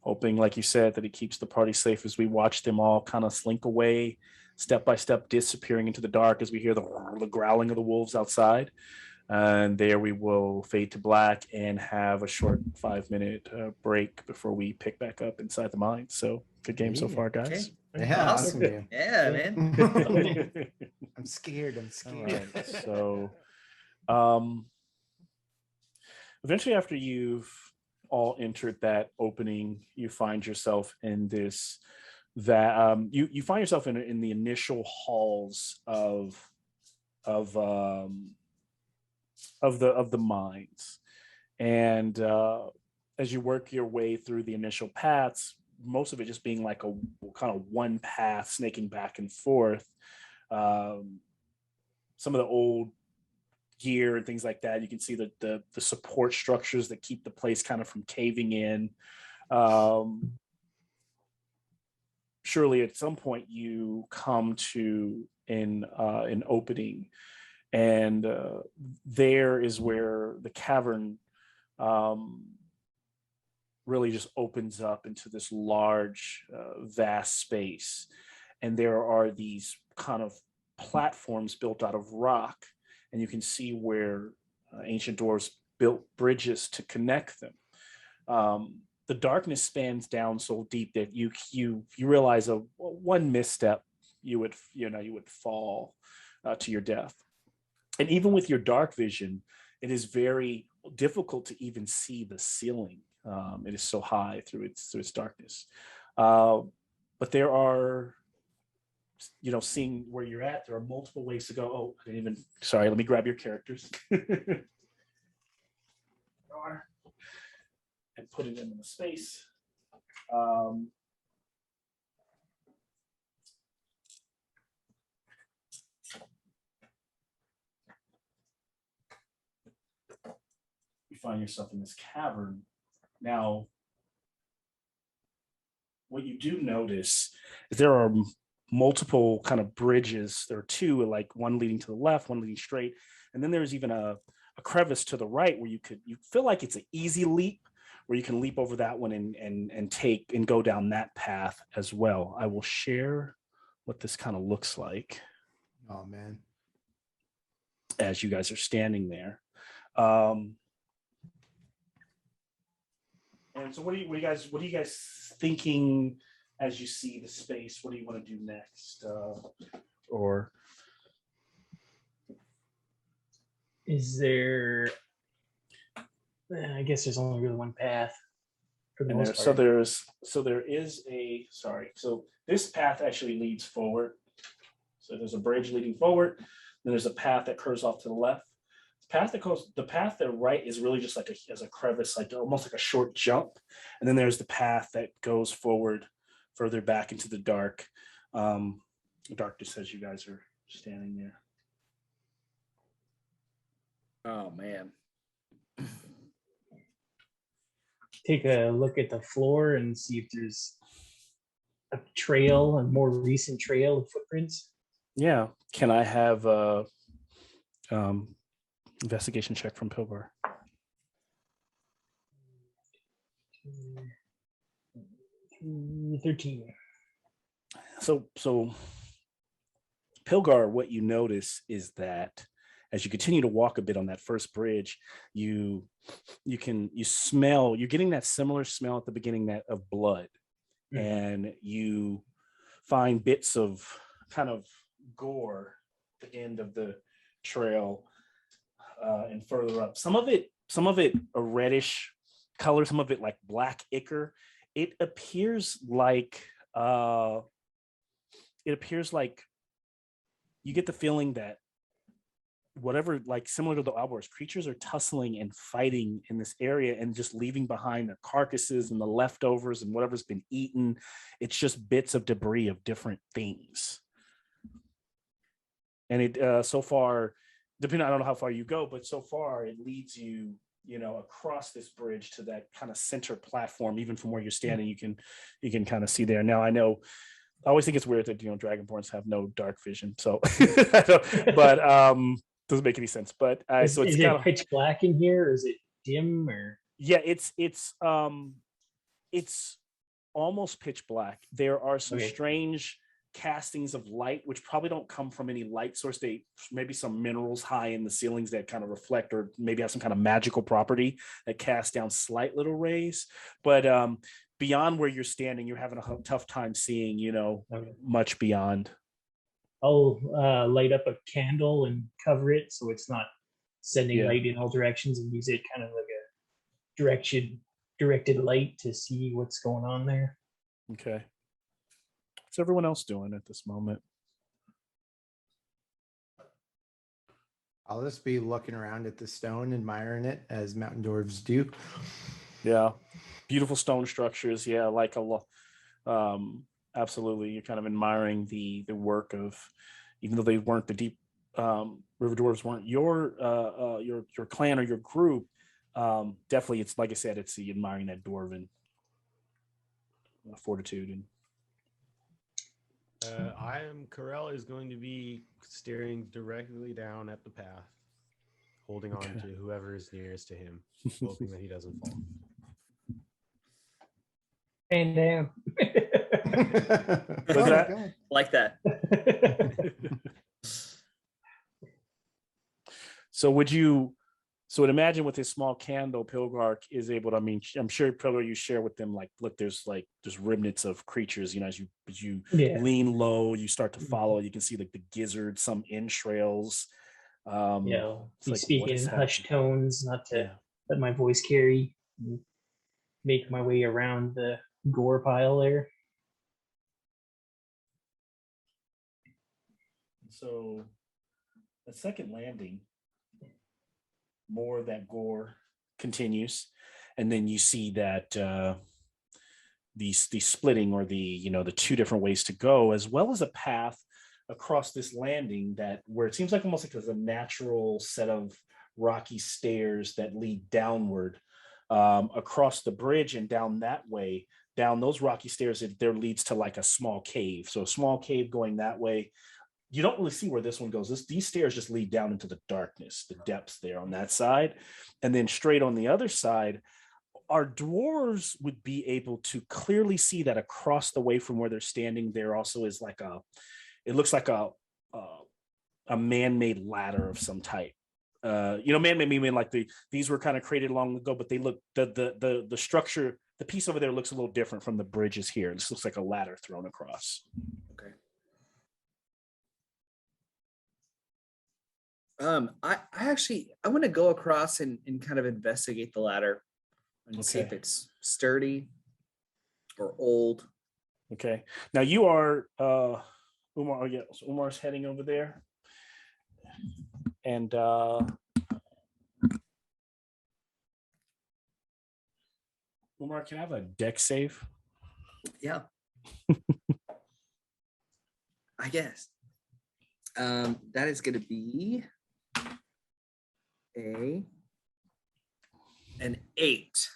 hoping, like you said, that he keeps the party safe as we watch them all kind of slink away, step by step, disappearing into the dark as we hear the growling of the wolves outside. And there we will fade to black and have a short 5-minute break before we pick back up inside the mine. So good game so far, guys. Okay. Yeah, awesome game. Yeah, man. I'm scared. Right. So eventually, after you've all entered that opening, you find yourself in this you find yourself in the initial halls of the mines, and as you work your way through the initial paths, most of it just being like a kind of one path snaking back and forth. Some of the old gear and things like that, you can see the support structures that keep the place kind of from caving in. Surely at some point you come to an opening, and there is where the cavern really just opens up into this large, vast space. And there are these kind of platforms built out of rock, and you can see where ancient dwarves built bridges to connect them. The darkness spans down so deep that you realize one misstep, you would fall to your death. And even with your dark vision, it is very difficult to even see the ceiling. It is so high through its darkness. But there are, seeing where you're at, there are multiple ways to go. Oh, sorry, let me grab your characters. And put it in the space. You find yourself in this cavern. Now, what you do notice is there are multiple kind of bridges. There are two, like one leading to the left, one leading straight, and then there's even a crevice to the right where you feel like it's an easy leap, where you can leap over that one and take and go down that path as well. I will share what this kind of looks like. Oh man. As you guys are standing there. And so what are you guys thinking as you see the space? What do you want to do next? Or is there, I guess there's only really one path for the most part. So this path actually leads forward. So there's a bridge leading forward. Then there's a path that curves off to the left. The path that right is really just like as a crevice, like almost like a short jump. And then there's the path that goes forward further back into the dark. Darkness as you guys are standing there. Oh man. Take a look at the floor and see if there's a trail, a more recent trail of footprints. Yeah. Can I have a investigation check from Pilbar? 13. So Pilgar, what you notice is that as you continue to walk a bit on that first bridge, you smell, you're getting that similar smell at the beginning of blood. And you find bits of kind of gore at the end of the trail and further up. Some of it a reddish color, some of it like black ichor. It appears like you get the feeling that whatever, like similar to the outdoors, creatures are tussling and fighting in this area and just leaving behind the carcasses and the leftovers and whatever's been eaten. It's just bits of debris of different things. And it so far, depending, I don't know how far you go, but so far it leads you, across this bridge to that kind of center platform. Even from where you're standing, you can kind of see there. Now, I know, I always think it's weird that Dragonborns have no dark vision, so but doesn't make any sense. But so it's is kind it pitch black in here, or is it dim, or? Yeah, it's almost pitch black. There are some strange castings of light, which probably don't come from any light source. They maybe some minerals high in the ceilings that kind of reflect, or maybe have some kind of magical property that cast down slight little rays. But beyond where you're standing, you're having a tough time seeing, much beyond. I'll light up a candle and cover it so it's not sending light in all directions, and use it kind of like a directed light to see what's going on there. Okay. What's everyone else doing at this moment? I'll just be looking around at the stone, admiring it as mountain dwarves do. Yeah. Beautiful stone structures. Yeah, like a lot. Absolutely. You're kind of admiring the work of, even though they weren't the deep river dwarves weren't your clan or your group. Definitely, it's like I said, it's the admiring that dwarven fortitude. And Corell is going to be staring directly down at the path, holding on to whoever is nearest to him, hoping that he doesn't fall. And down. Was that like that? So imagine with his small candle, Pilgar is able to, I'm sure Pilgar, you share with them, like, look, there's remnants of creatures, as you lean low, you start to follow, you can see like the gizzards, some entrails. Like, speaking in hushed tones, not to let my voice carry, make my way around the gore pile there. So the second landing, more of that gore continues, and then you see that the splitting, or the two different ways to go, as well as a path across this landing that where it seems like almost like there's a natural set of rocky stairs that lead downward across the bridge, and down that way, down those rocky stairs, there leads to like a small cave. So a small cave going that way. You don't really see where this one goes. These stairs just lead down into the darkness, the depths there on that side. And then straight on the other side, our dwarves would be able to clearly see that across the way from where they're standing, there also is it looks like a man-made ladder of some type. Man-made meaning like these were kind of created long ago, but they look, the structure, the piece over there looks a little different from the bridges here. This looks like a ladder thrown across. Okay. I want to go across and kind of investigate the ladder and see if it's sturdy or old. Okay. Now you are Umar. Yeah, so Umar's heading over there. And Umar, can I have a deck save? Yeah. I guess. That is going to be an 8.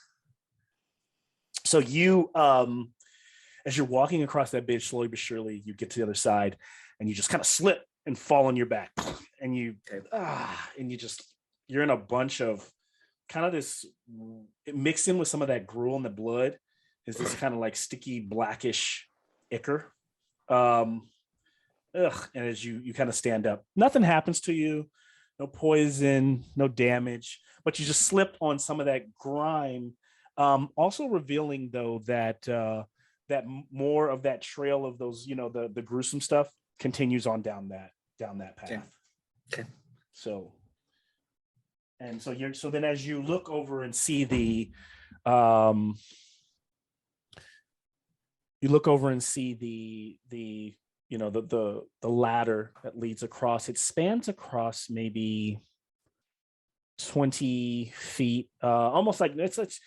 So you, as you're walking across that bridge, slowly but surely, you get to the other side, and you just kind of slip and fall on your back, and you're in a bunch of kind of this, it mixed in with some of that gruel in the blood is this kind of like sticky blackish ichor. And as you kind of stand up, nothing happens to you, no poison, no damage, but you just slip on some of that grime. Also revealing though that that more of that trail of those, the gruesome stuff continues on down that path. Okay. So then as you look over and see the ladder that leads across, it spans across maybe 20 feet, almost like it's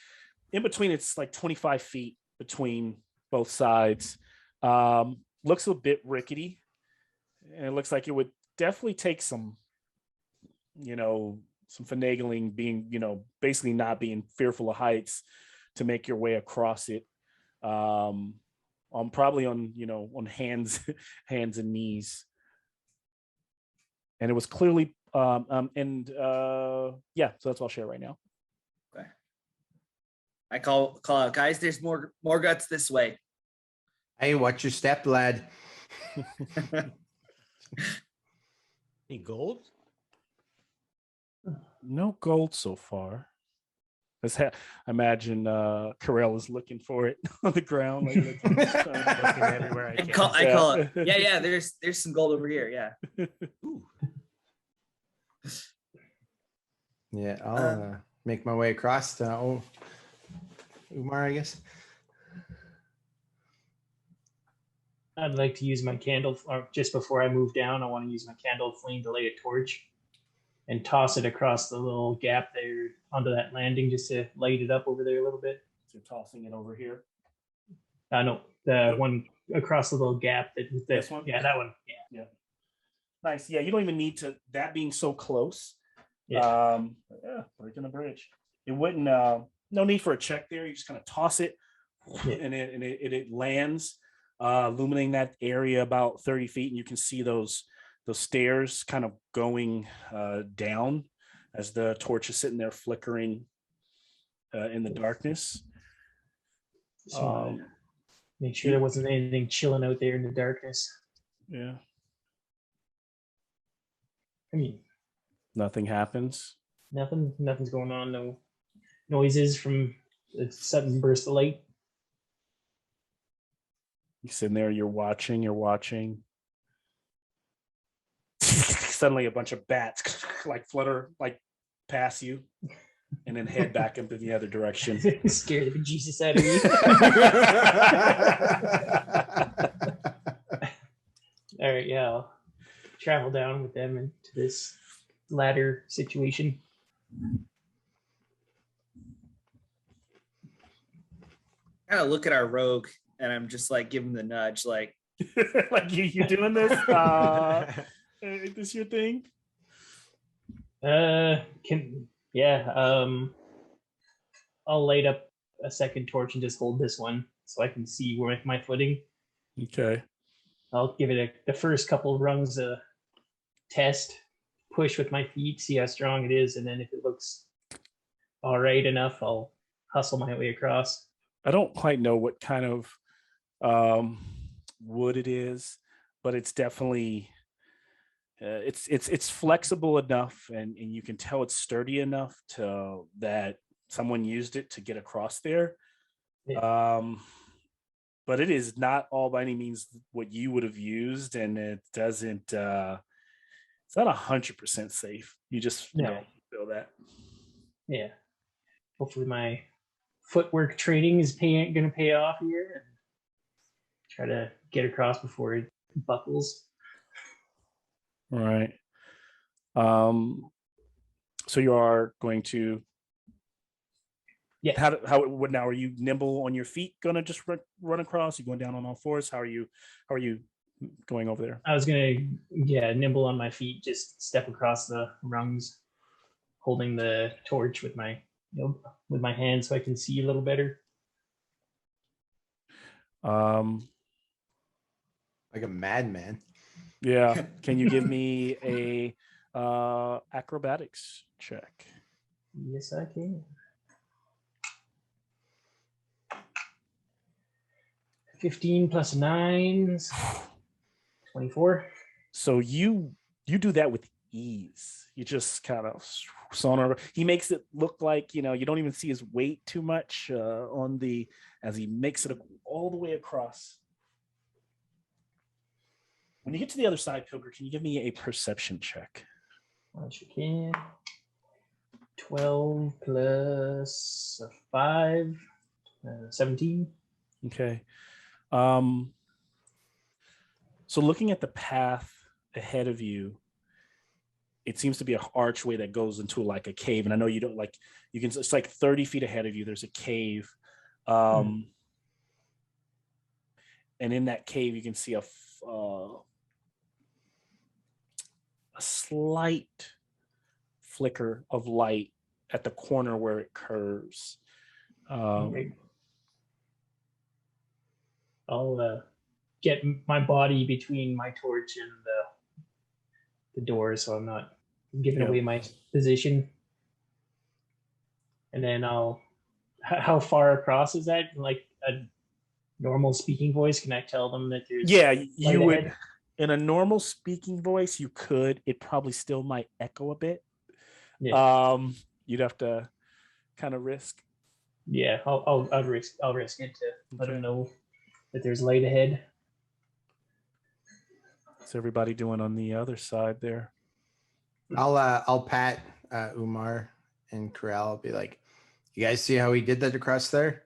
in between. It's like 25 feet between both sides. Looks a bit rickety, and it looks like it would definitely take some finagling, being, basically not being fearful of heights to make your way across it. Probably on hands and knees. And it was clearly so that's what I'll share right now. Okay. I call out, guys, there's more guts this way. Hey, watch your step, lad. Any gold? No gold so far. I imagine Carell is looking for it on the ground, like looking everywhere I can. I call it. Yeah. There's some gold over here. Yeah. Ooh. Yeah, I'll make my way across to Umar, I guess. I'd like to use my candle, or just before I move down, I want to use my candle flame to light a torch and toss it across the little gap there onto that landing, just to light it up over there a little bit. So tossing it over here. No, the one across the little gap. This one? Yeah, that one. Yeah. Nice. Yeah, you don't even need to, that being so close. Yeah. Breaking the bridge. It wouldn't, no need for a check there. You just kind of toss it, and it lands, illuminating that area about 30 feet, and you can see those stairs kind of going down as the torch is sitting there flickering in the darkness. Make sure there wasn't anything chilling out there in the darkness. Yeah. I mean, Nothing happens. Nothing's going on. No noises from the sudden burst of light. You're sitting there, you're watching. Suddenly a bunch of bats like flutter like past you and then head back into the other direction. Scare the bejesus out of me. All right, yeah, I'll travel down with them into this ladder situation. Kind of look at our rogue, and I'm just like, give him the nudge, like like you doing this? Is this your thing? I'll light up a second torch and just hold this one so I can see where my footing. Okay. I'll give it the first couple of rungs a test, push with my feet, see how strong it is, and then if it looks all right enough, I'll hustle my way across. I don't quite know what kind of wood it is, but it's definitely it's flexible enough, and you can tell it's sturdy enough to that someone used it to get across there. Yeah. But it is not all by any means what you would have used, and it doesn't it's not 100% safe. You just feel that. Yeah. Hopefully my footwork training is going to pay off here, and try to get across before it buckles. Right. So you are going to. Yeah. What now? Are you nimble on your feet? Gonna just run across? You going down on all fours? How are you going over there? I was gonna, nimble on my feet, just step across the rungs, holding the torch with my, with my hand, so I can see a little better. Like a madman. Yeah. Can you give me a acrobatics check? Yes, I can. 15 plus 9, 24. So you do that with ease. You just kind of saunter. He makes it look like, you don't even see his weight too much as he makes it all the way across. When you get to the other side, Pilgrim, can you give me a perception check? I sure can. 12 plus 5, 17. Okay. So looking at the path ahead of you, it seems to be an archway that goes into like a cave. And I know you don't it's like 30 feet ahead of you, there's a cave. And in that cave, you can see a slight flicker of light at the corner where it curves. I'll get my body between my torch and the door, so I'm not giving away my position. And then how far across is that? Like a normal speaking voice, can I tell them that there's you would ahead? In a normal speaking voice you could. It probably still might echo a bit. You'd have to kind of risk. I'll risk it to let them know that there's light ahead. What's everybody doing on the other side there? I'll pat Umar and Corral. I'll be like, you guys see how he did that across there?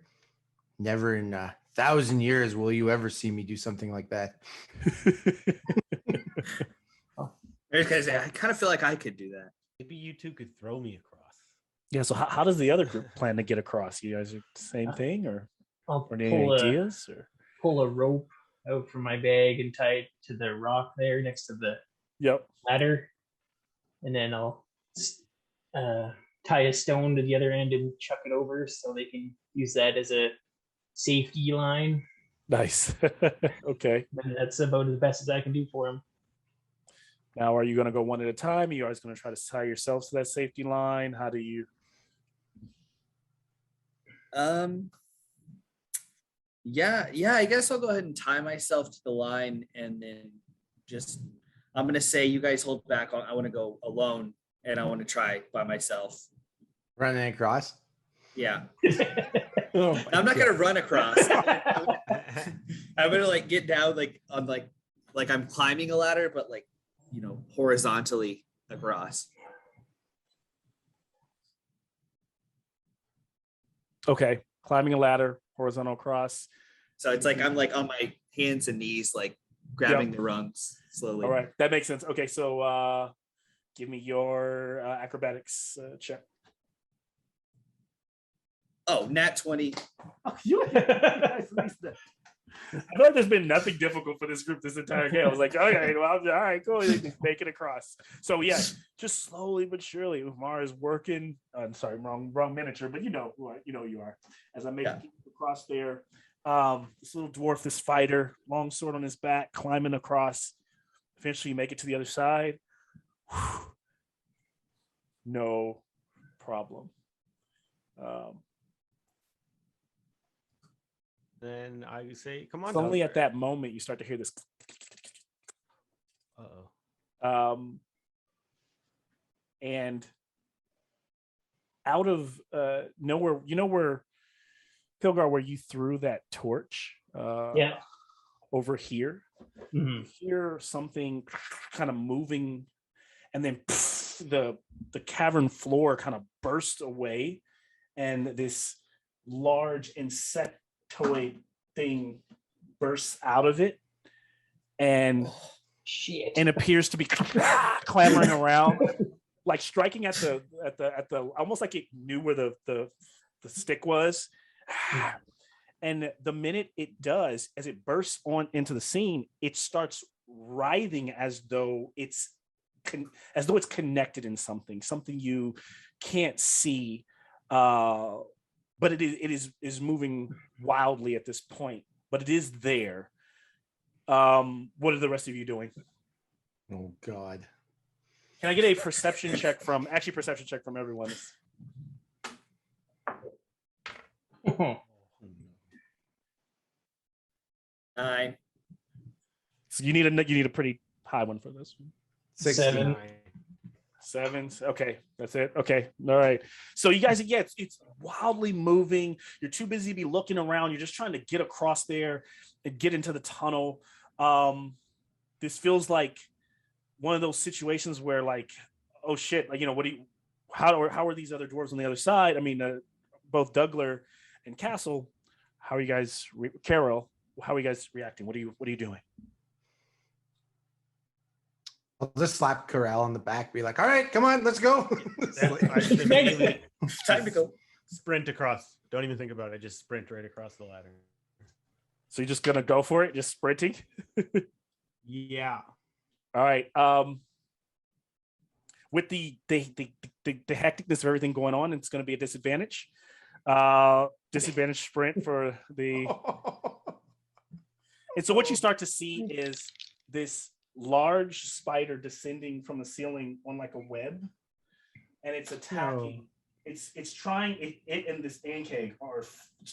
Never in 1,000 years will you ever see me do something like that. I kind of feel like I could do that. Maybe you two could throw me across. Yeah, so how does the other group plan to get across? You guys are the same thing, or any ideas? Pull a rope out from my bag and tie it to the rock there next to the ladder, and then I'll tie a stone to the other end and chuck it over so they can use that as a safety line. Nice. Okay. And that's about as best as I can do for them. Now, are you going to go one at a time? Are you guys going to try to tie yourselves to that safety line? How do you? Yeah. I guess I'll go ahead and tie myself to the line, and then I'm going to say, you guys hold back. I want to go alone, and I want to try by myself. Running across? Yeah. I'm not going to run across. I'm going to get down on like I'm climbing a ladder, but horizontally across. Okay. Climbing a ladder, horizontal across. So it's like I'm on my hands and knees, grabbing the rungs slowly. All right. That makes sense. Okay. So give me your acrobatics check. Oh, nat 20. Oh, I feel like there's been nothing difficult for this group this entire game. I was like, okay, well, all right, cool. Make it across. So yeah, just slowly but surely, Umar is working. I'm sorry, wrong miniature, but you know who you are. As I make it across there, this little dwarf, this fighter, long sword on his back, climbing across. Eventually, you make it to the other side. Whew. No problem. Then I say, come on. Suddenly at that moment, you start to hear this. And out of nowhere, where Pilgar, where you threw that torch over here, you hear something kind of moving, and then the cavern floor kind of burst away, and this large insectoid thing bursts out of it, and Shit. and appears to be clambering around, like striking at the almost like it knew where the stick was. And the minute it does, as it bursts on into the scene, it starts writhing as though it's connected in something you can't see, but it is moving wildly at this point. But it is there. What are the rest of you doing? Oh God! Can I get a perception check from everyone? 9. So you need a pretty high one for this one. 16. 7. Okay, that's it. Okay, all right. So you guys, yeah, it's wildly moving. You're too busy to be looking around. You're just trying to get across there and get into the tunnel. This feels like one of those situations where, like, oh shit, like, how are these other dwarves on the other side? I mean, both Dougler and Castle. How are you guys, Carol? How are you guys reacting? What are you doing? I'll just slap Corral on the back, be like, all right, come on, let's go. I should immediately Time to go. sprint across. Don't even think about it. Just sprint right across the ladder. So you're just gonna go for it, just sprinting? Yeah. All right. With the hecticness of everything going on, it's going to be a disadvantage. Disadvantage sprint for the. And so what you start to see is this large spider descending from the ceiling on like a web, and it's attacking. It's trying. It and this ankeg are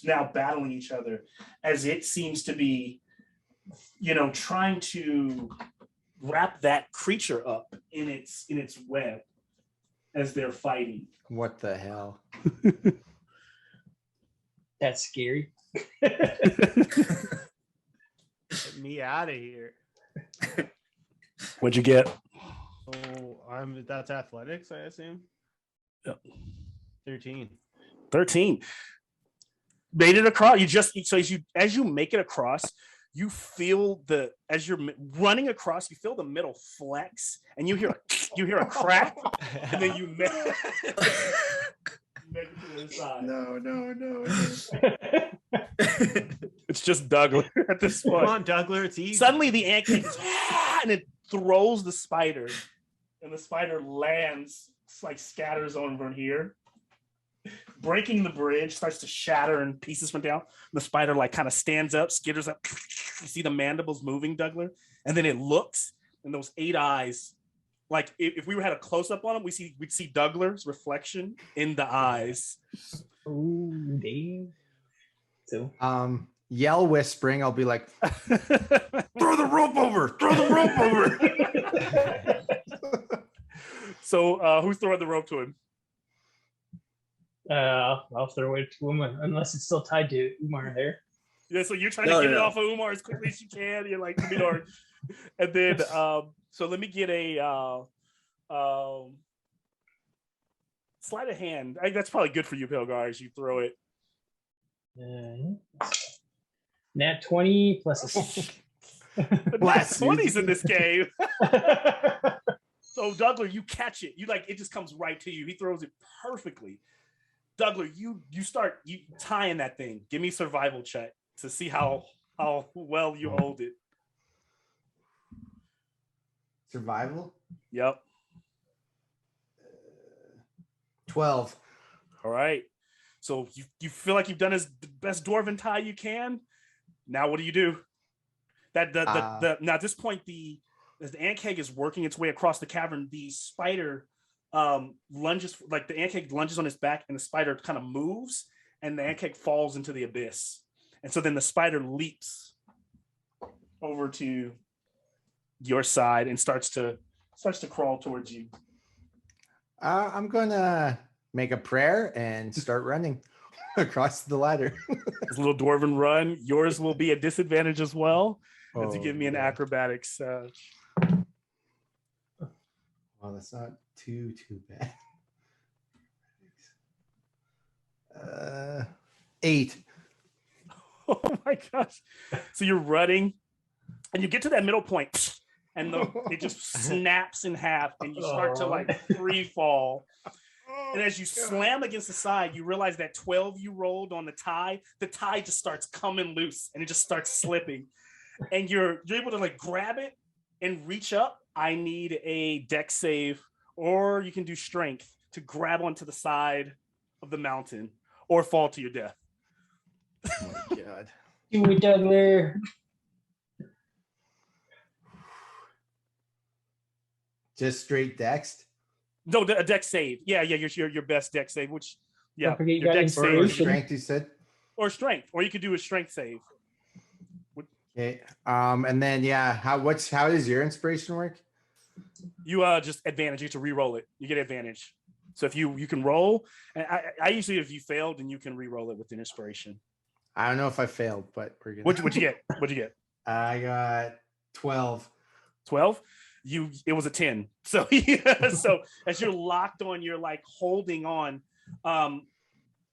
now battling each other, as it seems to be, trying to wrap that creature up in its web as they're fighting. What the hell? That's scary. Get me out of here. What'd you get? Oh, that's athletics, I assume. Yep. 13. Made it across. As you make it across, you feel as you're running across, you feel the middle flex, and you hear a crack, and then you make it to the side. No. It's just Douglas at this point. Come on, Douglas, it's easy. Suddenly the ant and it throws the spider, and the spider lands, like scatters over here, breaking the bridge, starts to shatter and pieces from down. The spider like kind of stands up, skitters up. You see the mandibles moving, Douglas, and then it looks, and those 8 eyes, like if we had a close up on him, we'd see Douglas' reflection in the eyes. Ooh, damn. So Yell whispering, I'll be like, throw the rope over. So who's throwing the rope to him? I'll throw it to him unless it's still tied to Umar there. Yeah, so you're trying to get it off of Umar as quickly as you can. You're like, and then so let me get a sleight of hand. That's probably good for you, Pilgar, as you throw it. Nat 20 plus a Last 20s in this game. So Douglas, you catch it. You it just comes right to you. He throws it perfectly. Douglas, you start tying that thing. Give me a survival check to see how well you hold it. Survival? Yep. 12. All right. So you feel like you've done as the best dwarven tie you can. Now what do you do? Now at this point, as the ant keg is working its way across the cavern, the spider lunges, like the ant keg lunges on its back, and the spider kind of moves, and the ant keg falls into the abyss. And so then the spider leaps over to your side and starts to crawl towards you. I'm gonna make a prayer and start running across the ladder. This little dwarven run. Yours will be a disadvantage as well. As you give me an acrobatics. Well, that's not too bad. 8. Oh my gosh. So you're running and you get to that middle point and it just snaps in half, and you start to like free fall. And as you slam against the side, you realize that 12 you rolled on the tie just starts coming loose, and it just starts slipping. And you're able to like grab it and reach up. I need a dex save, or you can do strength to grab onto the side of the mountain or fall to your death. Oh my god. Do it, Douglas. Just straight dexed? No, a dex save. Yeah, your best dex save, which Don't forget you your got dex save inspiration. Strength, you said? or strength, or you could do a strength save. Okay. And then how does your inspiration work? You just advantage. You get to re-roll it. You get advantage. So if you can roll, and I usually, if you failed, then you can re-roll it with an inspiration. I don't know if I failed, but we're good. What'd you get? What'd you get? I got 12. 12. It was a 10. So so as you're locked on, you're like holding on.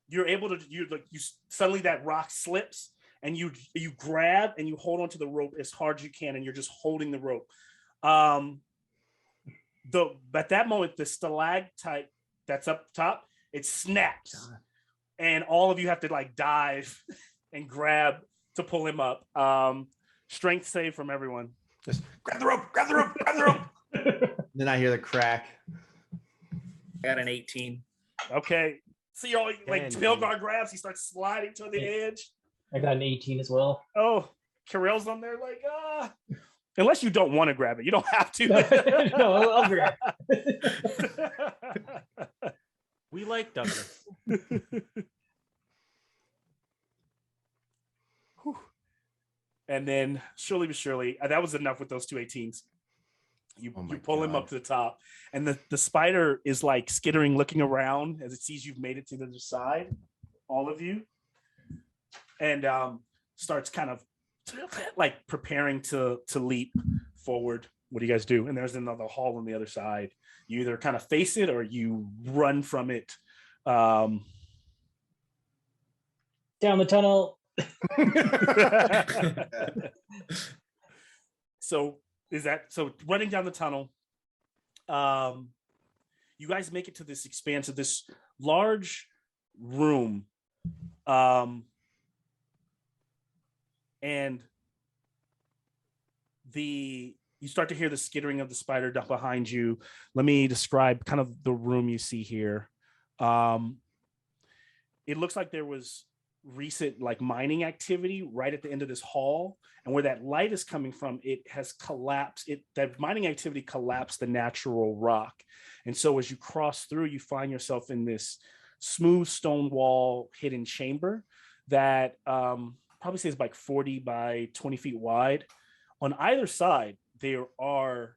You're able to you suddenly that rock slips, and you grab and you hold onto the rope as hard as you can, and you're just holding the rope. At that moment, the stalactite that's up top, it snaps, and all of you have to like dive and grab to pull him up. Strength save from everyone. Just grab the rope, grab the rope, grab the rope. Then I hear the crack. I got an 18. Okay. So you're all like And- Pilgar grabs, he starts sliding to the edge. I got an 18 as well. Oh, Karel's on there like, unless you don't want to grab it, you don't have to. No, I'll grab We like Douglas. And then surely but surely, that was enough with those two 18s. You pull him God. up to the top, and the spider is like skittering, looking around as it sees you've made it to the other side, all of you, and starts kind of like preparing to leap forward. What do you guys do? And there's another hall on the other side. You either kind of face it or you run from it. down the tunnel. So running down the tunnel, you guys make it to this expanse of this large room, and you start to hear the skittering of the spider down behind you. Let me describe kind of the room you see here. It looks like there was recent like mining activity right at the end of this hall, and where that light is coming from, it has collapsed. That mining activity collapsed the natural rock, and so as you cross through, you find yourself in this smooth stone wall hidden chamber that probably says like 40 by 20 feet wide. On either side, there are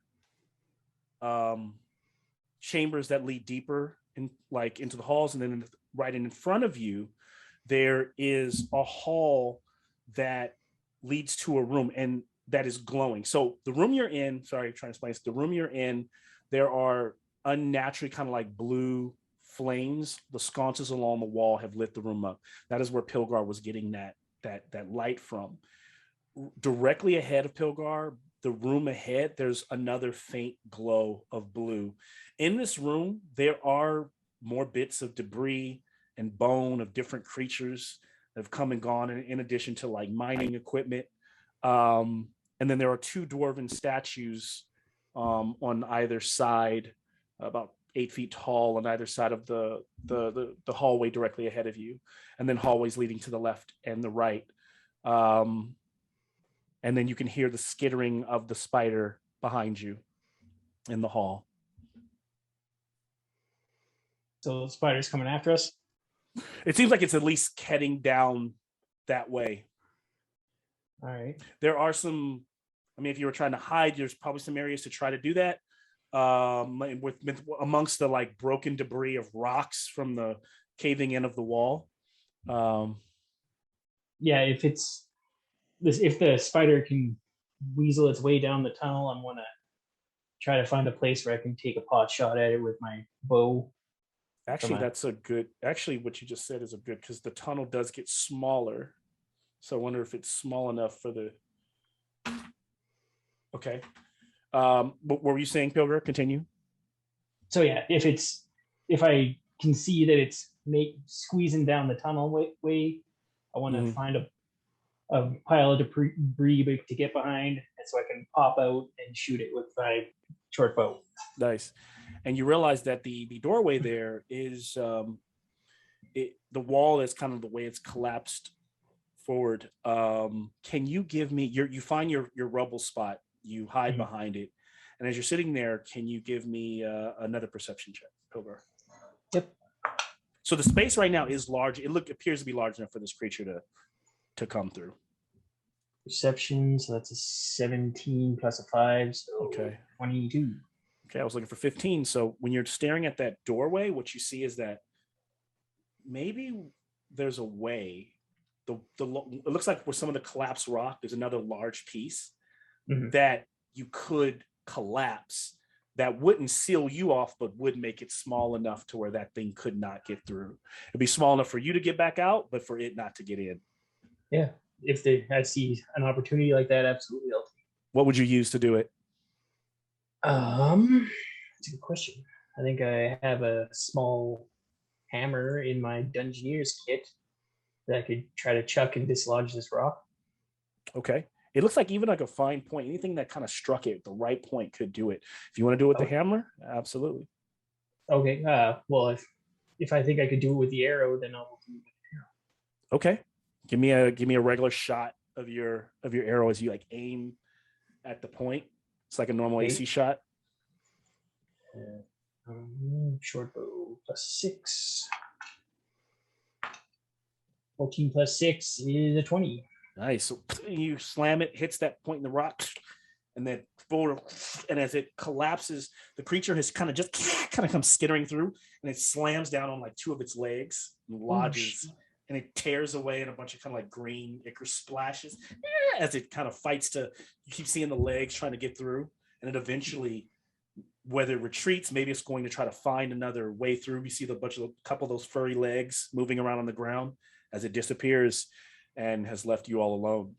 chambers that lead deeper into the halls, and then right in front of you, there is a hall that leads to a room and that is glowing. So the room you're in, sorry, I'm trying to explain this. The room you're in, there are unnaturally kind of like blue flames. The sconces along the wall have lit the room up. That is where Pilgar was getting that light from. Directly ahead of Pilgar, the room ahead, there's another faint glow of blue. In this room, there are more bits of debris and bone of different creatures that have come and gone, in addition to like mining equipment. And then there are two dwarven statues on either side, about 8 feet tall on either side of the hallway directly ahead of you, and then hallways leading to the left and the right. And then you can hear the skittering of the spider behind you in the hall. So the spider's coming after us. It seems like it's at least heading down that way. All right. There are some, if you were trying to hide, there's probably some areas to try to do that. With amongst the like broken debris of rocks from the caving in of the wall. Yeah, if the spider can weasel its way down the tunnel, I'm gonna try to find a place where I can take a pot shot at it with my bow. Actually, what you just said is a good, because the tunnel does get smaller. So I wonder if it's small enough for the, okay. But what were you saying, Pilger? Continue. So yeah, if I can see that it's squeezing down the tunnel way, I want to find a pile of debris to get behind, and so I can pop out and shoot it with my short bow. Nice. And you realize that the doorway there is the wall is kind of the way it's collapsed forward. Can you give me you find your rubble spot, you hide behind it, and as you're sitting there, can you give me another perception check, Pilger? Yep. So the space right now is large. It appears to be large enough for this creature to come through. Perception, so that's a 17 plus a 5, so Okay. 22. Okay, I was looking for 15. So when you're staring at that doorway, what you see is that maybe there's a way. It looks like with some of the collapsed rock, there's another large piece that you could collapse that wouldn't seal you off, but would make it small enough to where that thing could not get through. It'd be small enough for you to get back out, but for it not to get in. Yeah, if I see an opportunity like that, absolutely. What would you use to do it? That's a good question. I think I have a small hammer in my Dungeoneer's kit that I could try to chuck and dislodge this rock. Okay. It looks like even like a fine point, anything that kind of struck it, the right point could do it. If you want to do it with the hammer, absolutely. Okay. Well, if I think I could do it with the arrow, then I'll do it with the arrow. Okay. Give me a regular shot of your arrow as you like aim at the point. It's like a normal AC shot. Short bow plus 6. 14 plus 6 is a 20. Nice. So you slam it, hits that point in the rock, and then forward. And as it collapses, the creature has kind of comes skittering through, and it slams down on like 2 of its legs and lodges, and it tears away, and a bunch of kind of like green ichor splashes as it kind of fights to. You keep seeing the legs trying to get through, and it eventually, whether it retreats, maybe it's going to try to find another way through. You see couple of those furry legs moving around on the ground as it disappears and has left you all alone.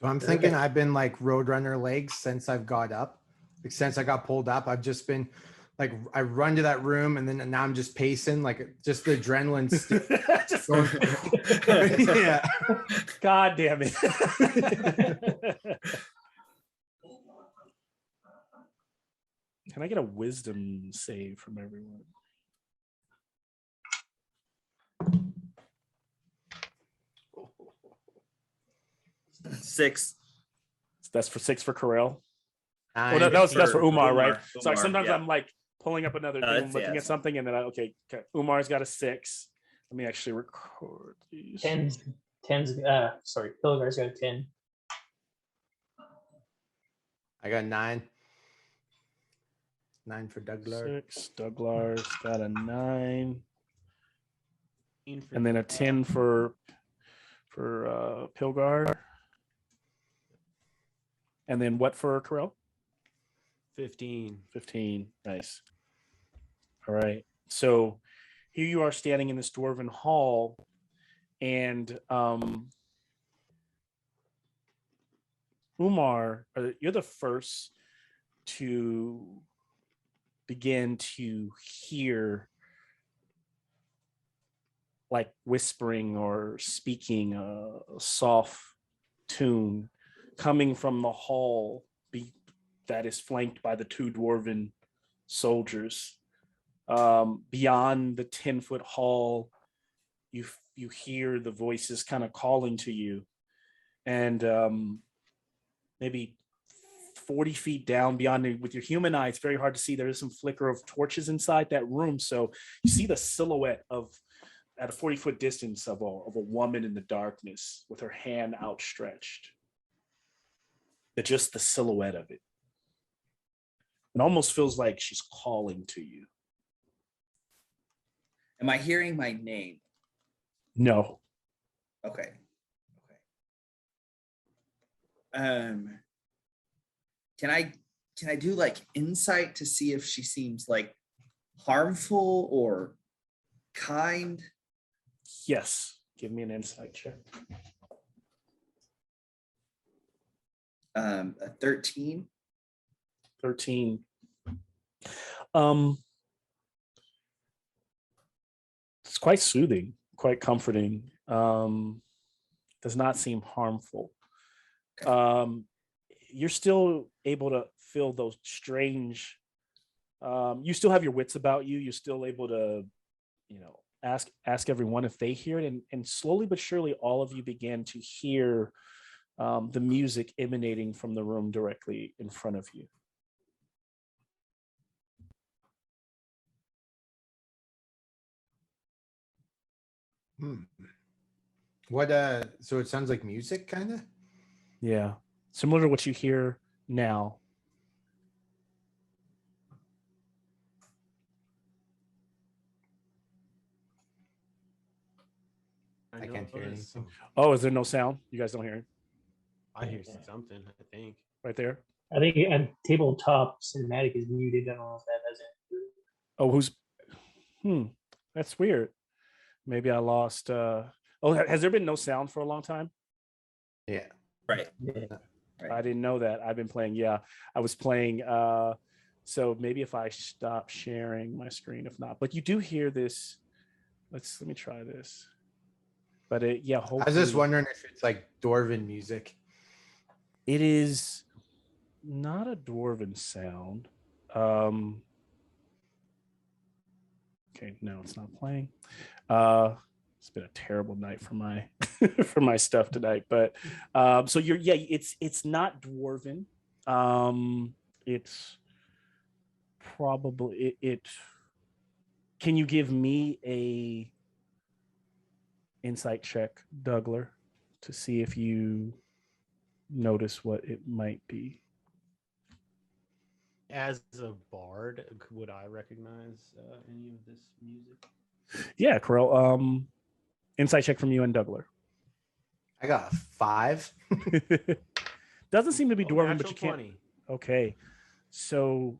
So I'm thinking I've been like Roadrunner legs since I've got up. Like since I got pulled up, I've just been like, I run to that room and then now I'm just pacing, like just the adrenaline. Yeah. God damn it. Can I get a wisdom save from everyone? Six. That's for 6 for Carell. Oh, no, that's for Umar, right? Sorry, Umar, sometimes yeah. I'm like pulling up another thing, looking at something, and then okay, Umar's got a 6. Let me actually record these. 10's Pilgar's got a 10. I got 9. 9 for Douglar. 6. Douglar's got a 9. And then a 10 for Pilgar. And then what for Carell? 15. 15. Nice. All right. So here you are standing in this dwarven hall, and Umar, you're the first to begin to hear like whispering or speaking a soft tune coming from the hall that is flanked by the 2 dwarven soldiers. Beyond the 10-foot hall, you hear the voices kind of calling to you, and maybe 40 feet down beyond it, with your human eye, it's very hard to see. There is some flicker of torches inside that room, so you see the silhouette at a 40-foot distance of a woman in the darkness with her hand outstretched. But just the silhouette of it. It almost feels like she's calling to you. Am I hearing my name? No. Okay. Can I do like insight to see if she seems like harmful or kind? Yes. Give me an insight check. A 13. 13. It's quite soothing, quite comforting. Does not seem harmful. You're still able to feel those strange. You still have your wits about you. You're still able to, ask everyone if they hear it, and slowly but surely, all of you begin to hear the music emanating from the room directly in front of you. What so it sounds like music kind of? Yeah. Similar to what you hear now. I can't hear anything. Oh, is there no sound? You guys don't hear it? I hear something, I think. Right there? I think on tabletop cinematic is muted. I don't know if that has it. Oh, that's weird. Maybe I lost has there been no sound for a long time? Yeah. Right. Yeah. Right. I didn't know that. I've been playing. I was playing. So maybe if I stop sharing my screen, if not, but you do hear this. Let me try this. But hopefully, I was just wondering if it's like dwarven music. It is not a dwarven sound. Okay, no, it's not playing. It's been a terrible night for my for my stuff tonight. But so it's not dwarven. It's probably it. Can you give me a insight check, Dougler, to see if you notice what it might be? As a bard, would I recognize any of this music? Yeah, Carell. Insight check from you and Dougler. I got a 5. Doesn't seem to be dwarven, but you can't. 20. Okay, so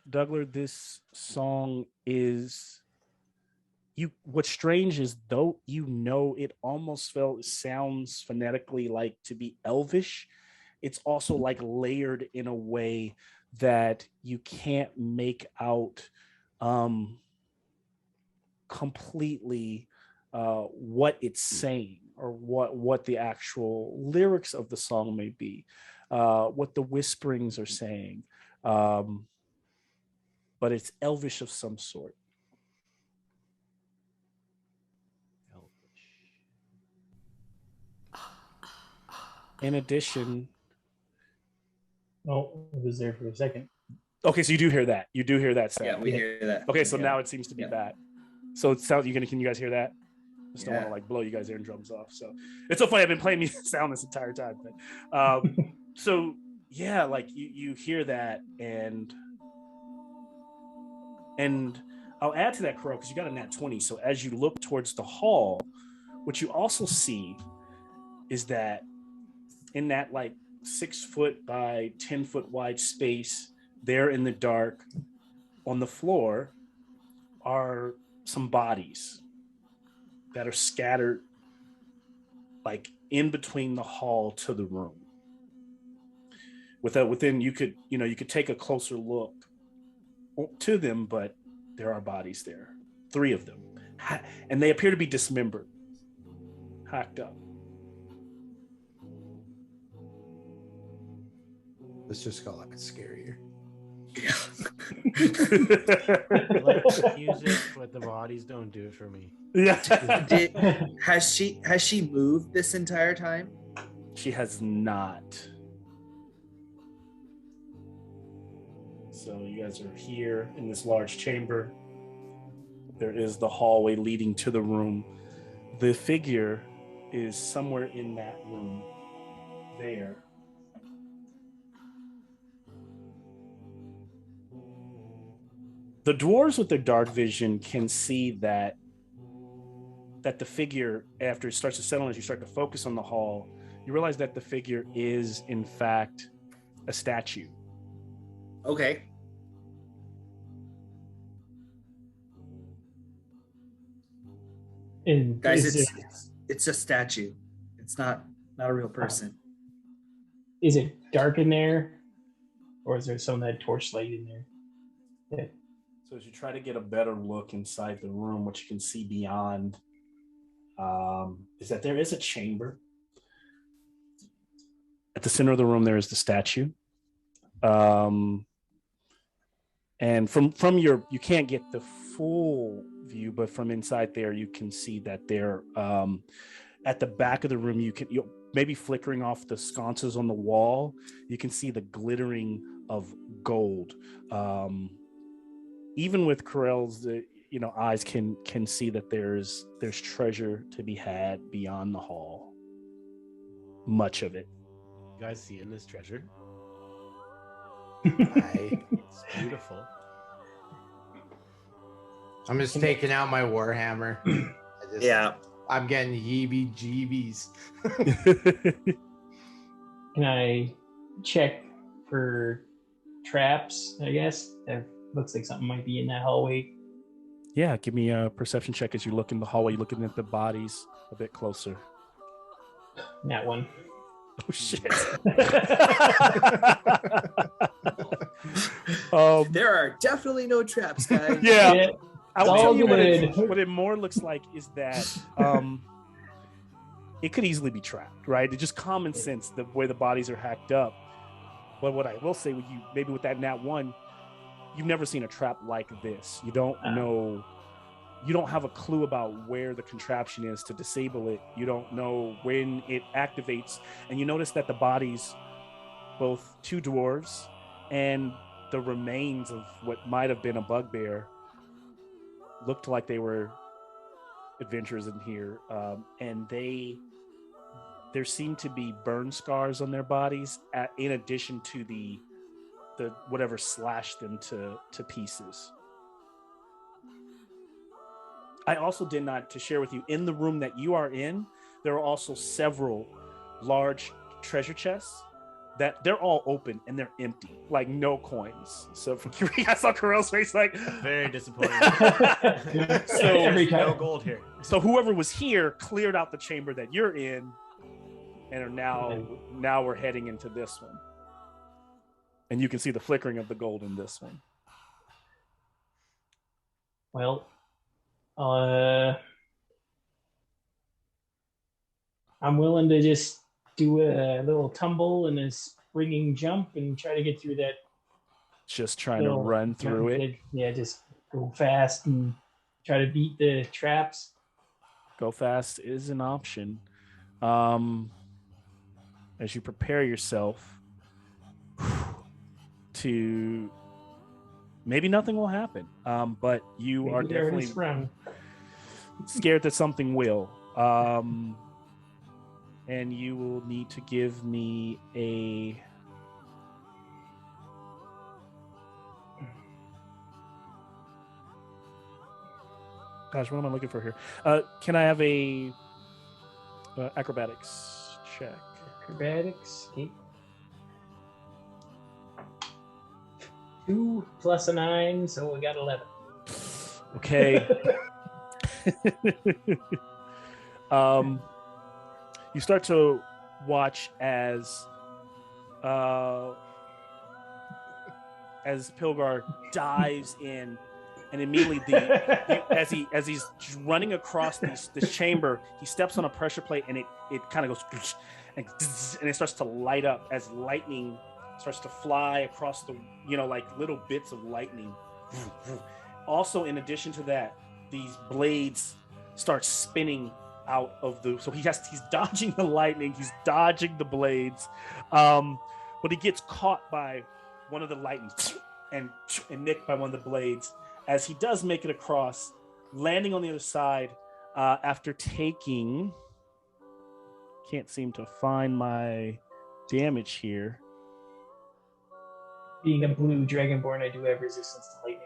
Dougler, this song is you. What's strange is though it almost sounds phonetically like to be Elvish. It's also like layered in a way that you can't make out completely what it's saying or what the actual lyrics of the song may be, what the whisperings are saying, but it's Elvish of some sort. In addition, Oh, it was there for a second. okay, so you do hear that. You do hear that sound. Yeah, we hear that. Okay, so Yeah. now it seems to be Yeah. bad. So it sounds. Can you guys hear that? I just don't want to like blow you guys' eardrums off. So it's so funny. I've been playing music sound this entire time. But so yeah, like you hear that, and I'll add to that, Crow, because you got a nat 20. So as you look towards the hall, what you also see is that in that like 6 foot by 10 foot wide space there in the dark on the floor are some bodies that are scattered like in between the hall to the room. Within you could take a closer look to them, but there are bodies there, 3 of them, and they appear to be dismembered, hacked up. This just got like scarier. I like the music, but the bodies don't do it for me. Yeah. Has she moved this entire time? She has not. So you guys are here in this large chamber. There is the hallway leading to the room. The figure is somewhere in that room there. The dwarves with their dark vision can see that the figure, after it starts to settle, as you start to focus on the hall, you realize that the figure is in fact a statue. Okay. And Guys, it's a statue. It's not a real person. Is it dark in there, or is there some of that torchlight in there? Yeah. So as you try to get a better look inside the room, what you can see beyond is that there is a chamber. At the center of the room, there is the statue. And from your, you can't get the full view, but from inside there, you can see that there, at the back of the room, you'll maybe flickering off the sconces on the wall, you can see the glittering of gold. Even with Corell's, eyes can see that there's treasure to be had beyond the hall. Much of it. You guys seeing this treasure? It's beautiful. I'm just taking out my warhammer. I'm getting heebie-jeebies. Can I check for traps? I guess that looks like something might be in that hallway. Yeah, give me a perception check as you look in the hallway. You're looking at the bodies a bit closer. That one. Oh shit. There are definitely no traps, guys. Yeah. I will tell you good. what it more looks like is that it could easily be trapped, right? It's just common sense, the way the bodies are hacked up. But what I will say with you, maybe with that nat one, you've never seen a trap like this. You don't know, you don't have a clue about where the contraption is to disable it. You don't know when it activates. And you notice that the bodies, both two dwarves and the remains of what might have been a bugbear, looked like they were adventurers in here. And there seemed to be burn scars on their bodies in addition to the whatever slashed them to pieces. I also did not to share with you, in the room that you are in, there are also several large treasure chests that they're all open and they're empty, like no coins. So I saw Corell's face like very disappointed. So Every time. No gold here. So whoever was here cleared out the chamber that you're in, and are now we're heading into this one. And you can see the flickering of the gold in this one. Well, I'm willing to just do a little tumble and a springing jump and try to get through that. Just trying to run through it. Yeah, just go fast and try to beat the traps. Go fast is an option. As you prepare yourself to, maybe nothing will happen, but you are definitely scared that something will. And you will need to give me a gosh, what am I looking for here? Can I have a acrobatics check? Acrobatics. 2 plus a 9, so we got 11. Okay. You start to watch as Pilgar dives in, and immediately as he's running across this chamber, he steps on a pressure plate, and it kind of goes and it starts to light up as lightning starts to fly across the, like little bits of lightning. Also, in addition to that, these blades start spinning out of so he's dodging the lightning, he's dodging the blades, but he gets caught by one of the lightnings and nicked by one of the blades as he does make it across, landing on the other side after taking, can't seem to find my damage here. Being a blue dragonborn, I do have resistance to lightning.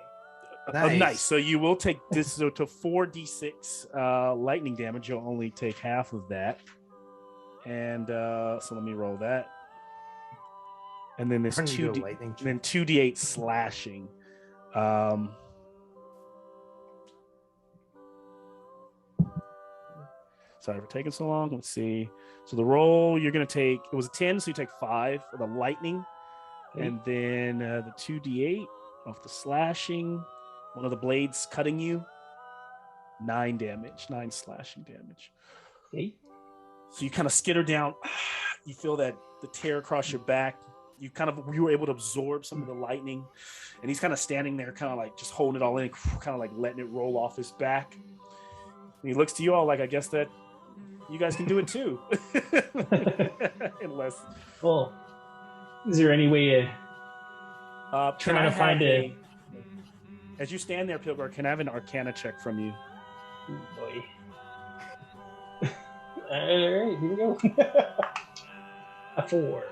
Nice. So you will take this to 4d6 lightning damage. You'll only take half of that. And so let me roll that. And then there's 2d8 slashing. Sorry for taking so long. Let's see. So the roll you're going to take, it was a 10, so you take 5 for the lightning. Okay. And then the 2d8 of the slashing. One of the blades cutting you. 9 damage, 9 slashing damage. Okay. So you kind of skitter down. You feel that the tear across your back. You were able to absorb some of the lightning. And he's kind of standing there, kind of like just holding it all in, kind of like letting it roll off his back. And he looks to you all like, I guess that you guys can do it too. Unless. Well, is there any way trying to find as you stand there, Pilgar, can I have an Arcana check from you? Ooh, boy. All right, here we go. A 4.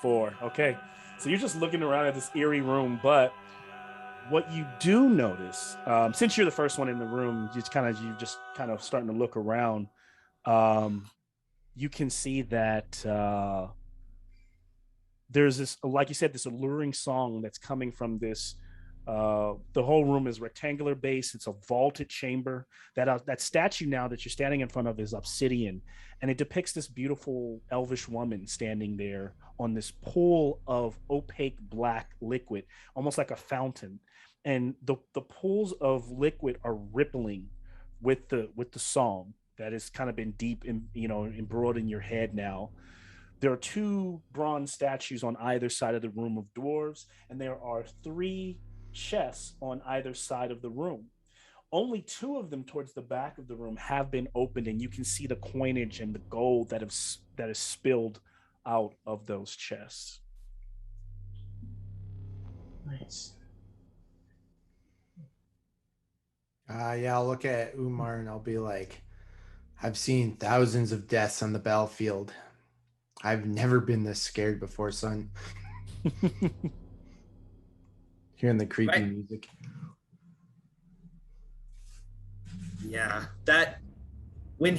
4. Okay. So you're just looking around at this eerie room, but what you do notice, since you're the first one in the room, you just kind of starting to look around. You can see that there's this, like you said, this alluring song that's coming from this. The whole room is rectangular base. It's a vaulted chamber. That statue now that you're standing in front of is obsidian, and it depicts this beautiful elvish woman standing there on this pool of opaque black liquid, almost like a fountain. And the pools of liquid are rippling with the song that has kind of been deep embroidered in your head now. There are 2 bronze statues on either side of the room of dwarves, and there are 3 chests on either side of the room. Only 2 of them towards the back of the room have been opened, and you can see the coinage and the gold that is spilled out of those chests. Nice. Yeah, I'll look at Umar and I'll be like, I've seen thousands of deaths on the battlefield. I've never been this scared before, son. Hearing the creepy music. Yeah, that when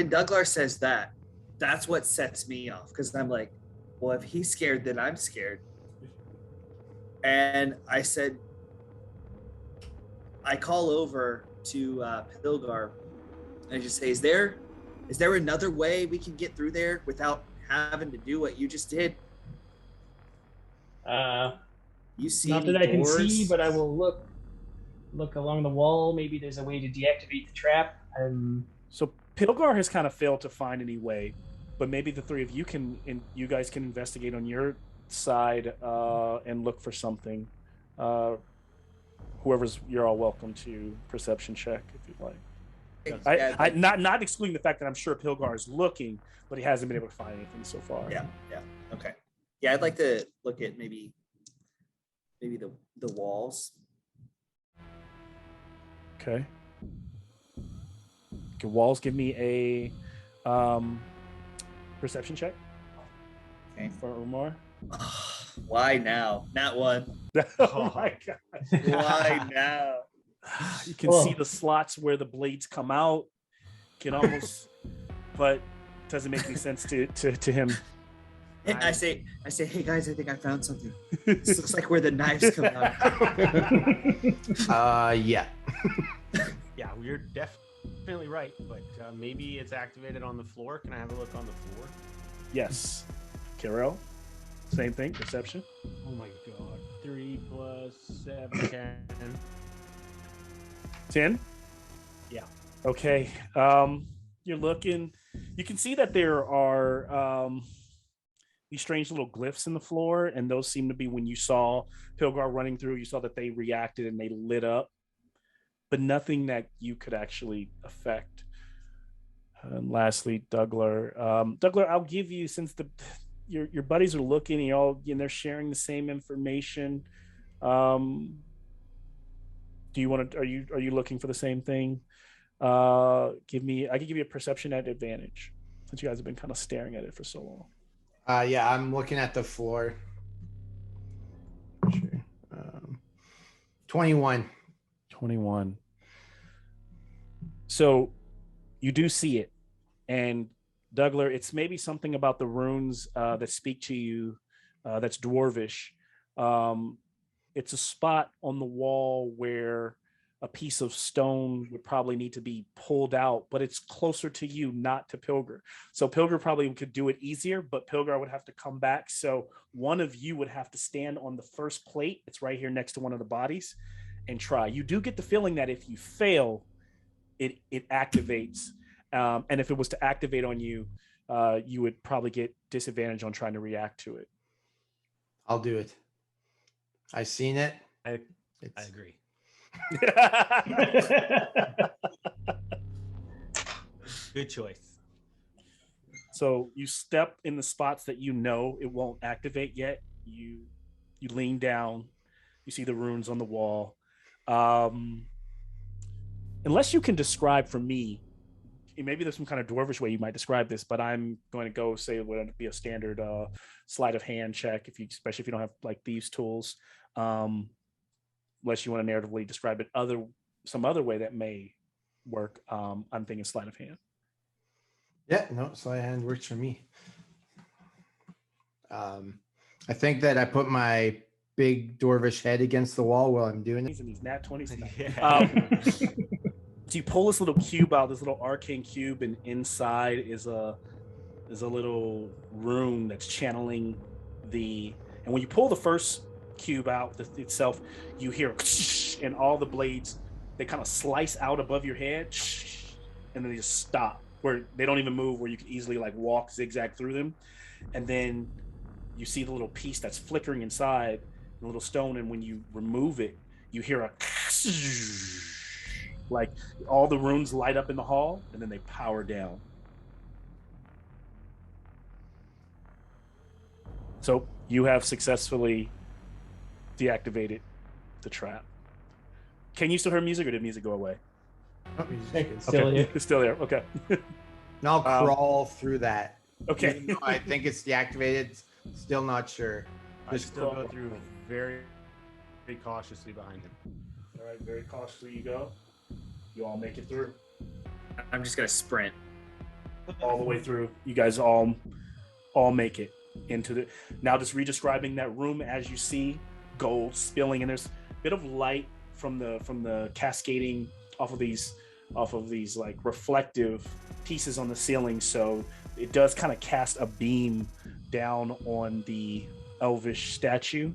Douglar says that, that's what sets me off, because I'm like, well, if he's scared, then I'm scared. And I said, I call over to Pilgar and I just say, is there another way we can get through there without having to do what you just did? You see not any that I can doors? see, but I will look along the wall. Maybe there's a way to deactivate the trap. So Pilgar has kind of failed to find any way, but maybe the 3 of you you guys can investigate on your side and look for something. You're all welcome to perception check if you'd like. I not excluding the fact that I'm sure Pilgar is looking, but he hasn't been able to find anything so far. Yeah. Okay. Yeah, I'd like to look at maybe the walls. Okay. Can walls give me a perception check? Okay. For Umar. Why now? Not 1. Oh my god. Why now? You can see the slots where the blades come out. Can almost, but doesn't make any sense to him. I say, hey guys, I think I found something. This looks like where the knives come out. Yeah. Yeah, we're definitely right, but maybe it's activated on the floor. Can I have a look on the floor? Yes. Carol, same thing, perception. Oh my god. 3 plus 7, 10. 10? Yeah. Okay. You're looking. You can see that there are these strange little glyphs in the floor, and those seem to be when you saw Pilgar running through, you saw that they reacted and they lit up, but nothing that you could actually affect. And lastly, Douglar. Douglar, I'll give you, since your buddies are looking, and they're sharing the same information. Do you want to? Are you looking for the same thing? I can give you a perception at advantage, since you guys have been kind of staring at it for so long. Yeah, I'm looking at the floor. Sure. 21. 21. So you do see it, and Douglar, it's maybe something about the runes that speak to you that's dwarvish. It's a spot on the wall where a piece of stone would probably need to be pulled out, but it's closer to you, not to Pilgar. So Pilgar probably could do it easier, but Pilgar would have to come back. So one of you would have to stand on the first plate. It's right here next to one of the bodies and try. You do get the feeling that if you fail, it activates. And if it was to activate on you, you would probably get disadvantage on trying to react to it. I'll do it. I've seen it. I agree. Good choice. So you step in the spots that you know it won't activate yet. You lean down. You see the runes on the wall. Unless you can describe for me, maybe there's some kind of dwarvish way you might describe this, but I'm going to go say it would be a standard sleight of hand check, especially if you don't have like thieves' tools. Unless you want to narratively describe it some other way that may work. I'm thinking sleight of hand. Yeah, no, sleight of hand works for me. I think that I put my big dwarvish head against the wall while I'm doing it. And these nat 20s. Yeah. So you pull this little cube out, this little arcane cube, and inside is a little rune that's channeling and when you pull the first cube out itself, you hear and all the blades, they kind of slice out above your head and then they just stop where they don't even move, where you can easily like walk zigzag through them. And then you see the little piece that's flickering inside the little stone, and when you remove it, you hear a like all the runes light up in the hall and then they power down. So you have successfully deactivated the trap. Can you still hear music, or did music go away? It's still here. It's still there. Okay. And I'll crawl through that. Okay. Even though I think it's deactivated. Still not sure. I still go through very, very cautiously behind him. All right, very cautiously you go. You all make it through. I'm just gonna sprint. All the way through. You guys all make it into the. Now just re-describing that room as you see gold spilling, and there's a bit of light from the cascading off of these like reflective pieces on the ceiling, so it does kind of cast a beam down on the elvish statue.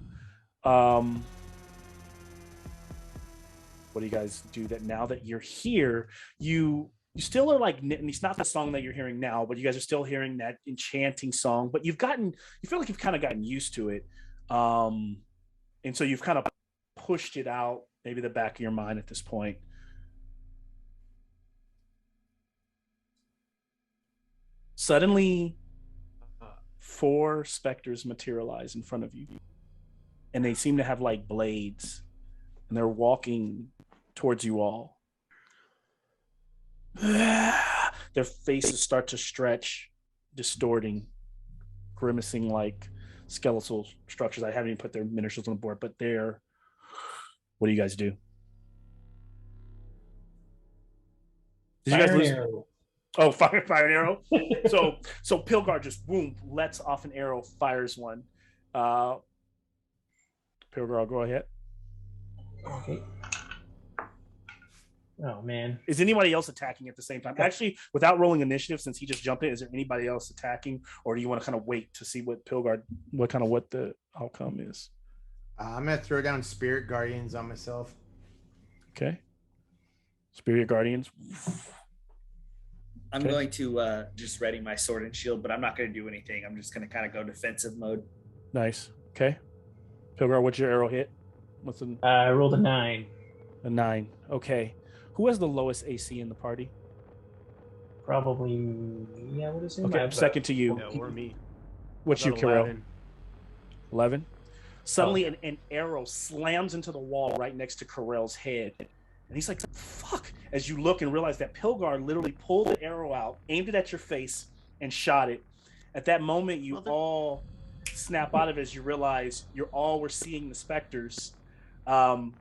What do you guys do that now that you're here? You still are like, and it's not the song that you're hearing now, but you guys are still hearing that enchanting song, but you feel like you've kind of gotten used to it. And so you've kind of pushed it out, maybe the back of your mind at this point. Suddenly, 4 specters materialize in front of you, and they seem to have like blades, and they're walking towards you all. Their faces start to stretch, distorting, grimacing like skeletal structures. I haven't even put their miniatures on the board, but what do you guys do? Did you guys lose? Arrow. Oh, fire an arrow. so Pilgar just boom lets off an arrow, fires one. Pilgar, I'll go ahead. Okay. Oh man. Is anybody else attacking at the same time? Actually, without rolling initiative, since he just jumped in, is there anybody else attacking, or do you want to kind of wait to see what the outcome is? I'm gonna throw down Spirit Guardians on myself. Okay. Spirit Guardians. I'm going to just ready my sword and shield, but I'm not going to do anything. I'm just going to kind of go defensive mode. Nice. Okay. Pilgar, what's your arrow hit? I rolled a 9. A 9. Okay. Who has the lowest AC in the party? Probably me, I would assume. Okay, second to you. No, or me. What's you, Kirill? 11. Suddenly, Oh. an arrow slams into the wall right next to Kirill's head. And he's like, fuck, as you look and realize that Pilgar literally pulled the arrow out, aimed it at your face, and shot it. At that moment, you all snap out of it as you realize you all were seeing the specters. And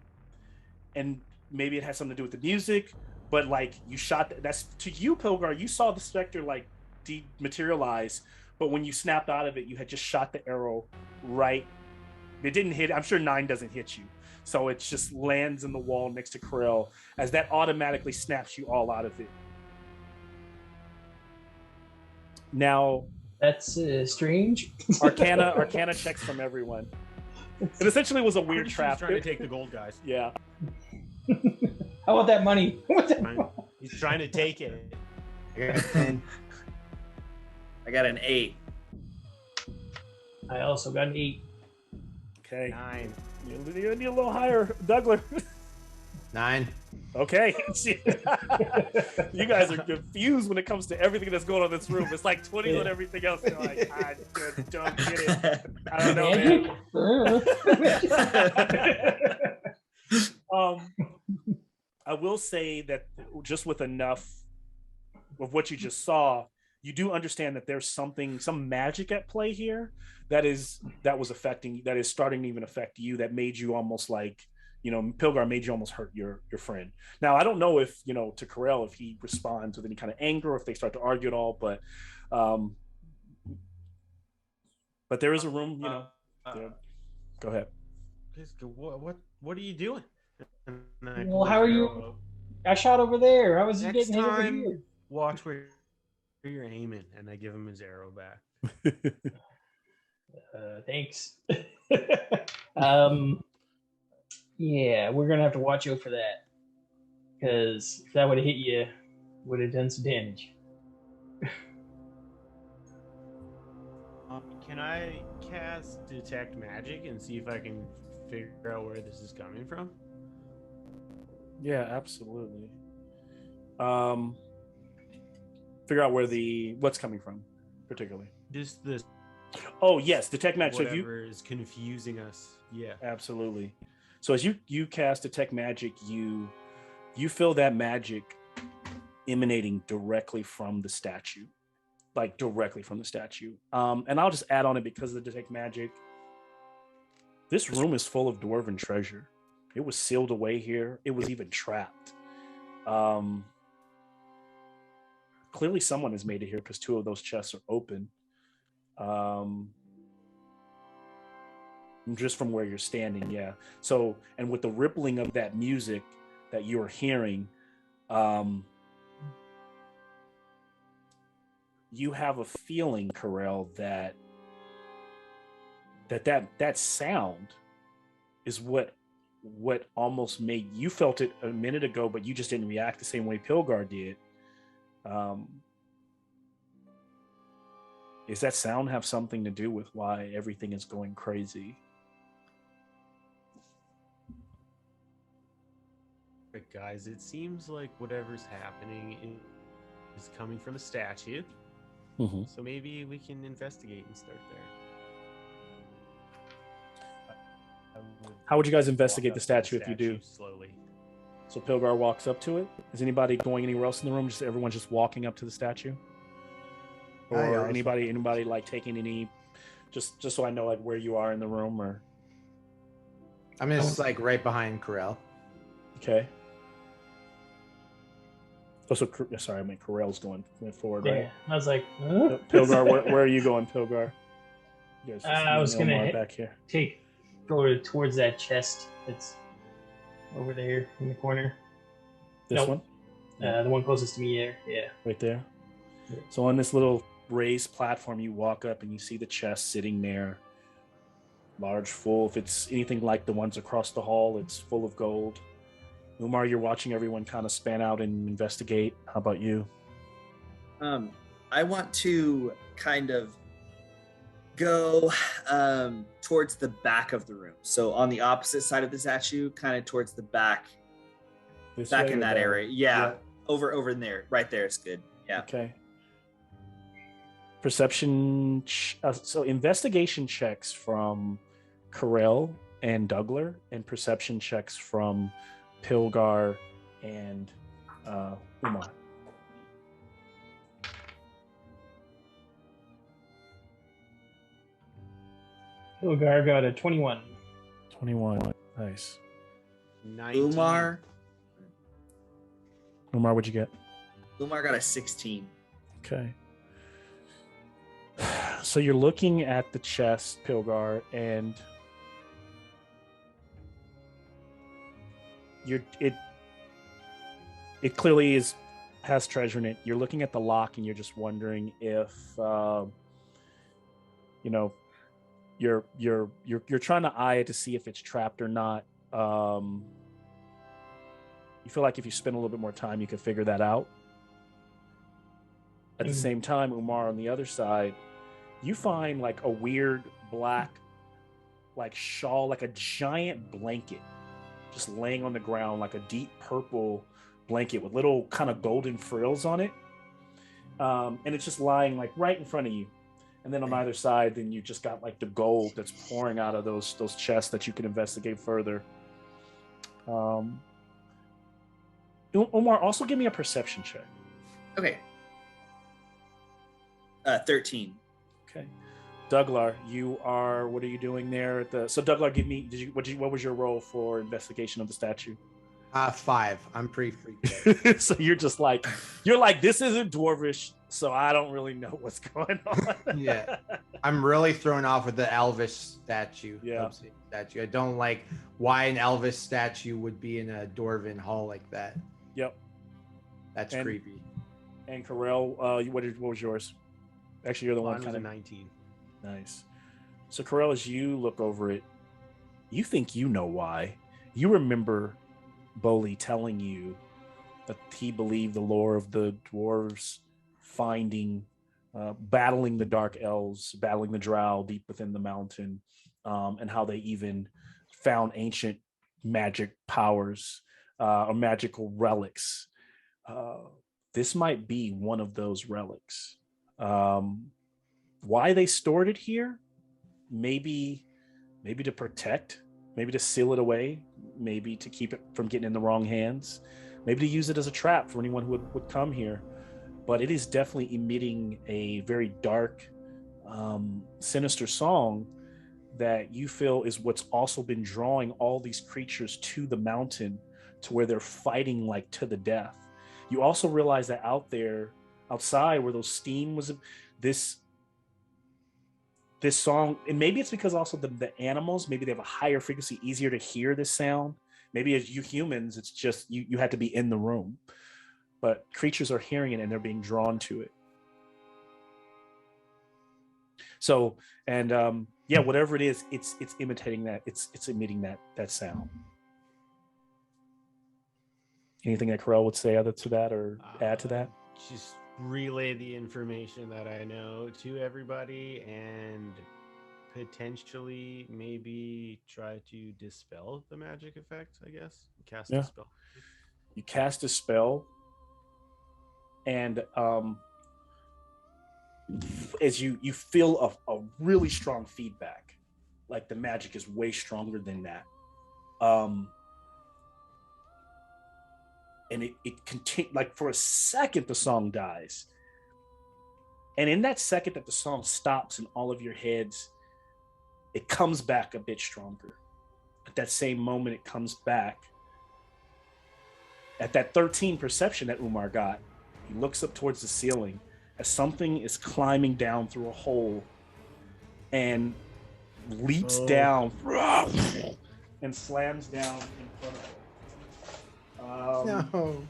maybe it has something to do with the music, but like you shot, that's to you, Pilgar, you saw the specter like dematerialize, but when you snapped out of it, you had just shot the arrow right It didn't hit. I'm sure 9 doesn't hit you. So it just lands in the wall next to Corell as that automatically snaps you all out of it. Now, That's strange. Arcana checks from everyone. It essentially was a weird Pretty sure trap. he's trying to take the gold, guys. Yeah. How about that money? He's trying to take it. And I got an 8. I also got an 8. Okay. 9. You need a little higher, Douglas. 9. Okay. You guys are confused when it comes to everything that's going on in this room. It's like 20 on everything else. You're like, I just don't get it. I don't know, man. I will say that just with enough of what you just saw, you do understand that there's some magic at play here that is starting to even affect you, that made you almost like, Pilgar made you almost hurt your friend. Now, I don't know if, to Corell, if he responds with any kind of anger or if they start to argue at all, but there is a room, go ahead. What are you doing? Well, how are you? I shot over there. How was you Next getting hit over time, here? watch where you're aiming, and I give him his arrow back. Thanks. Yeah, we're gonna have to watch out for that, because if that would have hit you, would have done some damage. Can I cast Detect Magic and see if I can figure out where this is coming from? Yeah, absolutely. Figure out where what's coming from, particularly. Just this. Oh yes, Detect Magic. So Whatever is confusing us. Yeah, absolutely. So as you cast Detect Magic, you feel that magic emanating directly from the statue, like directly from the statue. And I'll just add on it because of the Detect Magic. This room is full of dwarven treasure. It was sealed away here. It was even trapped. Clearly someone has made it here because 2 of those chests are open. Just from where you're standing, yeah. So, and with the rippling of that music that you're hearing, you have a feeling, Corell, that sound is what almost made you felt it a minute ago, but you just didn't react the same way Pilgar did. Does that sound have something to do with why everything is going crazy? Right, guys, it seems like whatever's happening is coming from the statue. Mm-hmm. So maybe we can investigate and start there. How would you guys investigate the statue if you do? Slowly. So Pilgar walks up to it. Is anybody going anywhere else in the room? Just everyone's just walking up to the statue? Or anybody like taking any, just so I know like where you are in the room, or? I'm just like right behind Corell. Okay. Oh, so sorry, I mean Corell's going forward, Yeah, right? I was like, huh? Pilgar, where are you going, Pilgar? I was gonna back here. Go towards that chest that's over there in the corner. This one? The one closest to me there. Yeah. Right there. Yeah. So on this little raised platform, you walk up and you see the chest sitting there, large, full. If it's anything like the ones across the hall, it's full of gold. Umar, you're watching everyone kind of span out and investigate. How about you? I want to kind of go towards the back of the room. So on the opposite side of the statue, kind of towards the back. Back in that area. Yeah. Over in there. Right there is good. Yeah. Okay. Perception. So investigation checks from Corell and Douglar, and perception checks from Pilgar and Umar. Pilgar got a 21. 21. Nice. 19. Umar What'd you get? got a 16. Okay. So you're looking at the chest, Pilgar, and it clearly has treasure in it. You're looking at the lock and you're just wondering if you're trying to eye it to see if it's trapped or not. You feel like if you spend a little bit more time, you could figure that out. At the same time, Umar, on the other side, you find like a weird black like shawl, like a giant blanket just laying on the ground, like a deep purple blanket with little kind of golden frills on it. And it's just lying like right in front of you. And then on either side, then you just got like the gold that's pouring out of those chests that you can investigate further. Omar, also give me a perception check. Okay. 13. Okay. Douglar, what are you doing there at the? So Douglar, what was your role for investigation of the statue? 5. I'm pretty freaked out. So you're like, this isn't dwarvish, so I don't really know what's going on. Yeah. I'm really thrown off with the Elvis statue. Yeah. Statue. I don't like why an Elvis statue would be in a dwarven hall like that. Yep. That's creepy. And Carell, what was yours? Actually, you're the one kind of 19. Nice. So Carell, as you look over it, you think you know why. You remember Boley telling you that he believed the lore of the dwarves battling the dark elves, battling the drow deep within the mountain, and how they even found ancient magic powers or magical relics. This might be one of those relics. Why they stored it here? Maybe to protect, maybe to seal it away, maybe to keep it from getting in the wrong hands, maybe to use it as a trap for anyone who would come here. But it is definitely emitting a very dark, sinister song that you feel is what's also been drawing all these creatures to the mountain, to where they're fighting like to the death. You also realize that outside where those steam was, this song, and maybe it's because also the animals, maybe they have a higher frequency, easier to hear this sound. Maybe as you humans, it's just you had to be in the room, but creatures are hearing it and they're being drawn to it. So, and whatever it is, it's imitating that, it's emitting that sound. Anything that Carell would say other to that or add to that? Just relay the information that I know to everybody and potentially maybe try to dispel the magic effect, I guess. Cast a spell. You cast a spell, and as you feel a really strong feedback, like the magic is way stronger than that. And it continues, like for a second, the song dies. And in that second that the song stops in all of your heads, it comes back a bit stronger. At that same moment, it comes back. At that 13 perception that Umar got, he looks up towards the ceiling as something is climbing down through a hole and leaps down and slams down in front of him. No.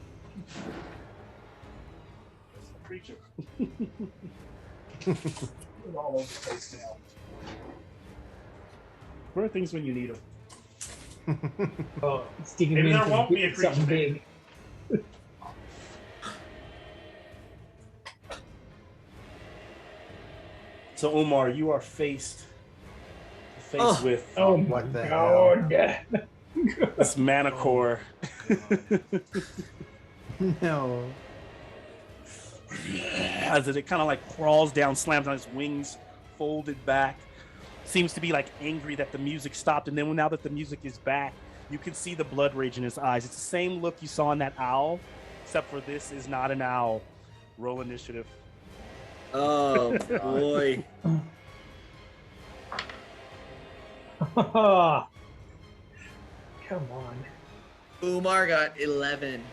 It's a creature. All over the place now. Where are things when you need them? Oh, Stephen, Maybe there won't be a creature. Something big. So Omar, you are faced with What the hell? God. this manicore. No. As it kind of like crawls down, slams on its wings, folded back. Seems to be like angry that the music stopped, and then now that the music is back, you can see the blood rage in his eyes. It's the same look you saw in that owl, except for this is not an owl. Roll initiative. Oh boy. Come on. Umar got 11.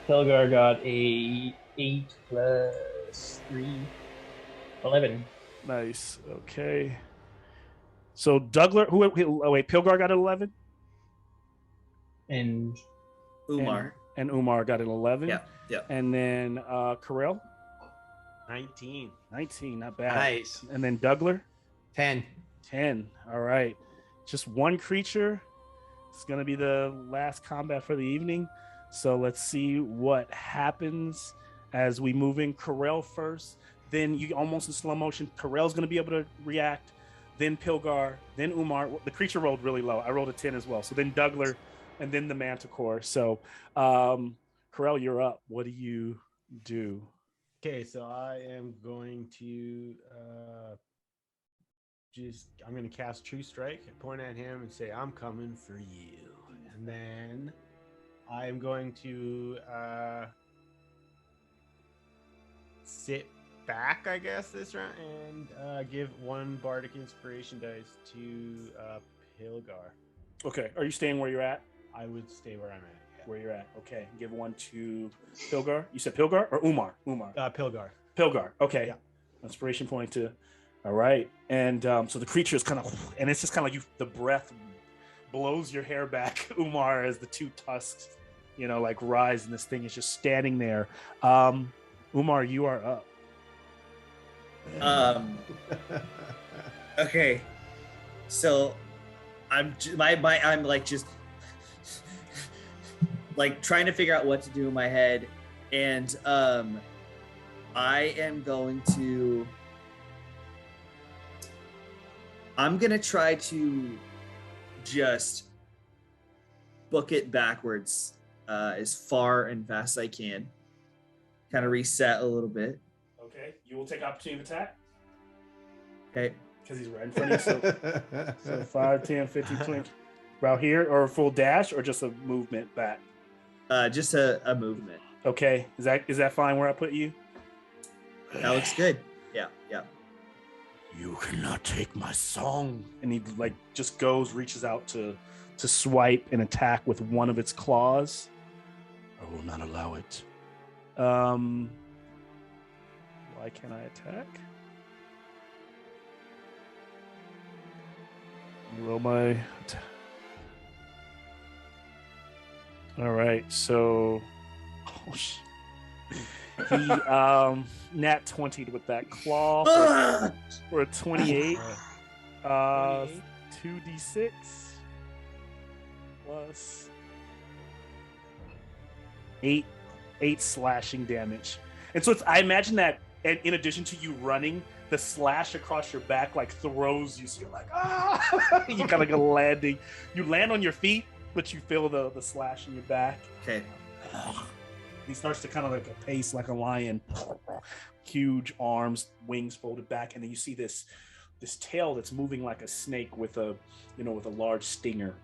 Helgar got a 8 plus 3. 11. Nice. Okay. So Dougler, wait, Pilgar got an 11, And Umar. and Umar got an 11. Yeah, yeah. And then Karel, 19. 19, not bad. Nice. And then Dougler, 10. 10. All right, just one creature. It's gonna be the last combat for the evening. So let's see what happens as we move in. Karel first, then you almost in slow motion. Karel's gonna be able to react. Then Pilgar, then Umar. The creature rolled really low. I rolled a 10 as well. So then Dougler, and then the Manticore. So, Karel, you're up. What do you do? Okay, so I am going to I'm going to cast True Strike, point at him, and say, "I'm coming for you." And then I'm going to sit back, I guess, this round, and give one Bardic Inspiration dice to Pilgar. Okay. Are you staying where you're at? I would stay where I'm at. Yeah. Where you're at. Okay. Give one to Pilgar. You said Pilgar or Umar? Umar. Pilgar. Pilgar. Okay. Yeah. Inspiration point to. All right. And so the creature is kind of, and it's just kind of like the breath blows your hair back, Umar, as the two tusks, like rise, and this thing is just standing there. Umar, you are up. Okay, so I'm like just like trying to figure out what to do in my head, and I'm gonna try to just book it backwards as far and fast as I can, kind of reset a little bit. Okay, you will take opportunity of attack. Okay. Because he's right in front of you. So 5, 10, 15, 20. Right here, or a full dash, or just a movement back? Just a movement. Okay, is that fine where I put you? That looks good. Yeah. You cannot take my song. And he just reaches out to swipe and attack with one of its claws. I will not allow it. Why can't I attack? Roll my. All right, so he nat 20 with that claw for a 28. 2d6 plus 8 slashing damage. And so I imagine that in addition to you running, the slash across your back throws you, so you're like, ah! You kind of go landing. You land on your feet, but you feel the slash in your back. Okay. He starts to kind of pace like a lion. Huge arms, wings folded back, and then you see this tail that's moving like a snake with a large stinger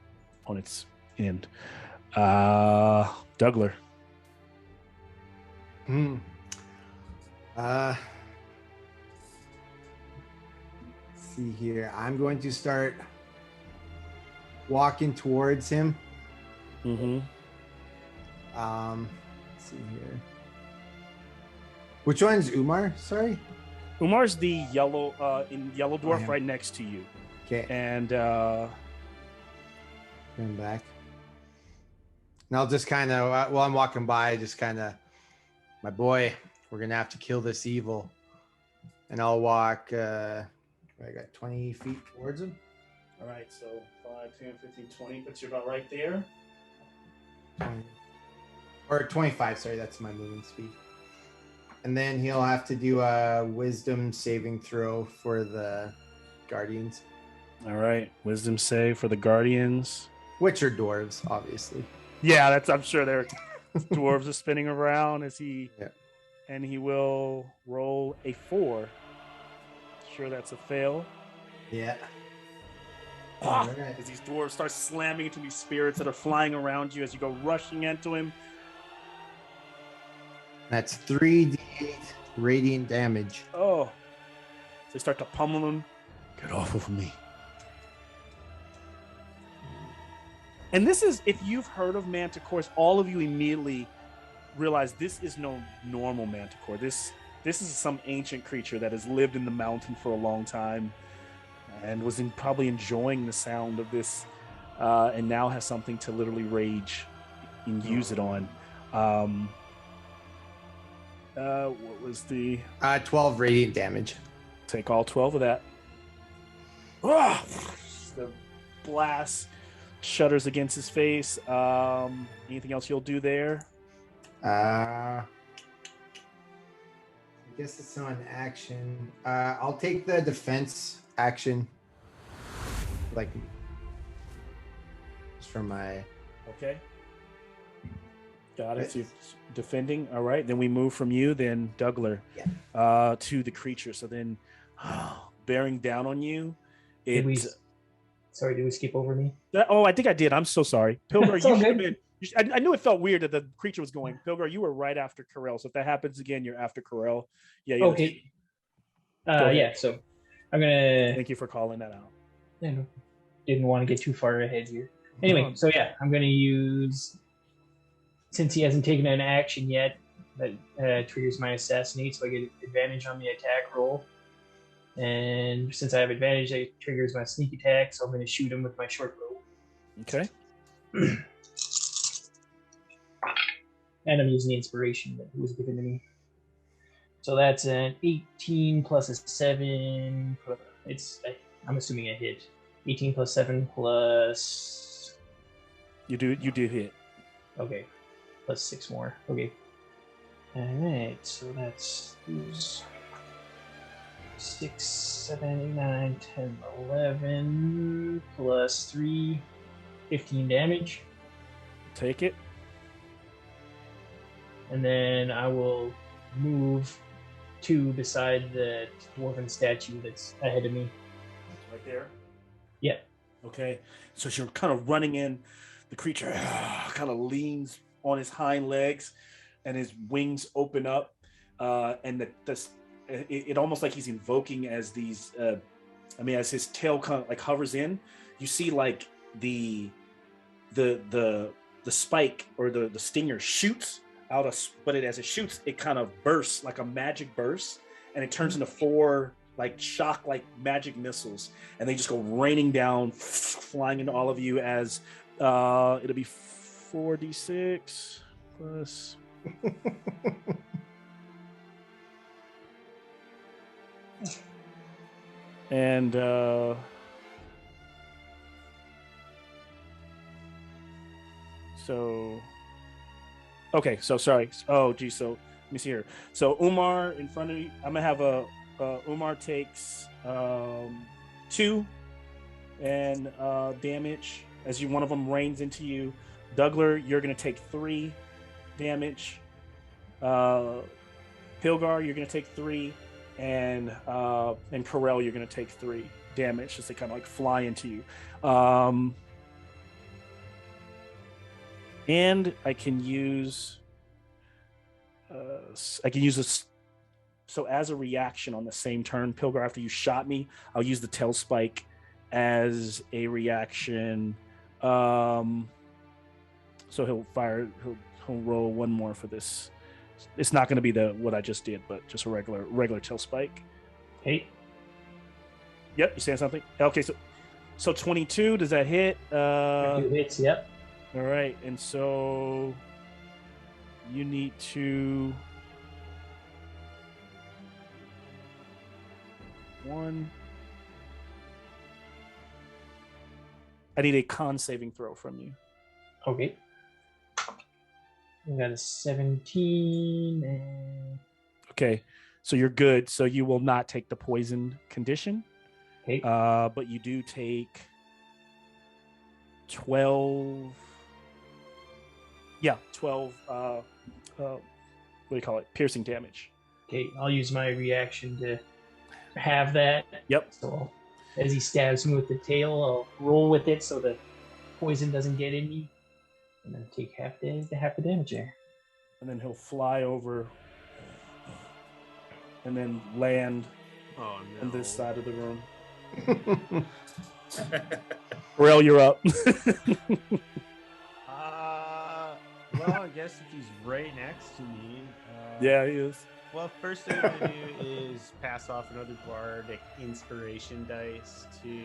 on its end. Dougler. See here. I'm going to start walking towards him. Mm-hmm. Let's see here. Which one's Umar? Sorry. Umar's the yellow dwarf right next to you. Okay. And Turn back. And I'll just kind of, while I'm walking by, my boy, we're going to have to kill this evil. And I'll walk, I got 20 feet towards him. All right, so 5, 10, 15, 20, puts you about right there. 20, or 25, sorry, that's my moving speed. And then he'll have to do a wisdom saving throw for the guardians. All right, wisdom save for the guardians. Which are dwarves, obviously. Yeah, I'm sure their dwarves are spinning around as he... Yeah. And he will roll a 4. Sure, that's a fail. Yeah. Right. As these dwarves start slamming into these spirits that are flying around you as you go rushing into him. That's 3d8 radiant damage. Oh. They start to pummel him. Get off of me. And this is, if you've heard of manticores, all of you immediately realize this is no normal manticore. This is some ancient creature that has lived in the mountain for a long time. and was probably enjoying the sound of this, and now has something to literally rage and use it on. What was the 12 radiant damage. take all 12 of that? Ah! The blast shudders against his face. Anything else you'll do there? I guess it's not an action. I'll take the defense action. Like, just for my. Okay. Got it. So you're defending. All right. Then we move from you, then Dougler, to the creature. So then, bearing down on you, Did we skip over me? Oh, I think I did. I'm so sorry. Pilgar, It's you all should have good. been. I knew it felt weird that the creature was going. Pilgar, you were right after Corel. So if that happens again, you're after Corel. Yeah. You're Okay. ahead. Yeah. So I'm gonna. Thank you for calling that out. Didn't want to get too far ahead here. Anyway, so yeah, I'm gonna use. Since he hasn't taken an action yet, that triggers my assassinate, so I get advantage on the attack roll. And since I have advantage, it triggers my sneak attack, so I'm going to shoot him with my short bow. Okay. And I'm using the inspiration that was given to me. So that's an 18 plus a 7. I'm assuming a hit. 18 plus 7 plus. You do hit. Okay. Plus 6 more. Okay. Alright, so that's 6, 7, 8, 9, 10, 11, plus 3, 15 damage. Take it. And then I will move 2 beside the dwarven statue that's ahead of me. Right there? Yeah. Okay. So as you're kind of running in, the creature kind of leans on his hind legs and his wings open up. And it almost like he's invoking as these, as his tail kind of like hovers in, you see like the spike or the stinger shoots out but as it shoots, it kind of bursts like a magic burst, and it turns into 4 like shock like magic missiles, and they just go raining down, flying into all of you as it'll be 4d6 plus. And okay, so sorry. Oh, geez. So let me see here. So Umar in front of you. I'm gonna have Umar takes 2 and damage as one of them rains into you. Dougler, you're gonna take 3 damage. Pilgar, you're gonna take 3, and Corel, you're gonna take 3 damage as they kind of like fly into you. And I can use this. So as a reaction on the same turn, Pilgar, after you shot me, I'll use the tail spike as a reaction. So he'll roll 1 more for this. It's not going to be what I just did, but just a regular tail spike. Hey. Yep, you saying something? Okay, so 22, does that hit? 2 hits, yep. All right, and so you need to 1. I need a con saving throw from you. Okay. We got a 17 and... Okay, so you're good. So you will not take the poison condition. Okay. But you do take 12. Yeah, 12. What do you call it? Piercing damage. Okay, I'll use my reaction to have that. Yep. So as he stabs me with the tail, I'll roll with it so the poison doesn't get in me, and then take half the damage there. And then he'll fly over and then land on this side of the room. Rail, you're up. Well, I guess if he's right next to me. Yeah, he is. Well, first thing I'm gonna do is pass off another bardic inspiration dice to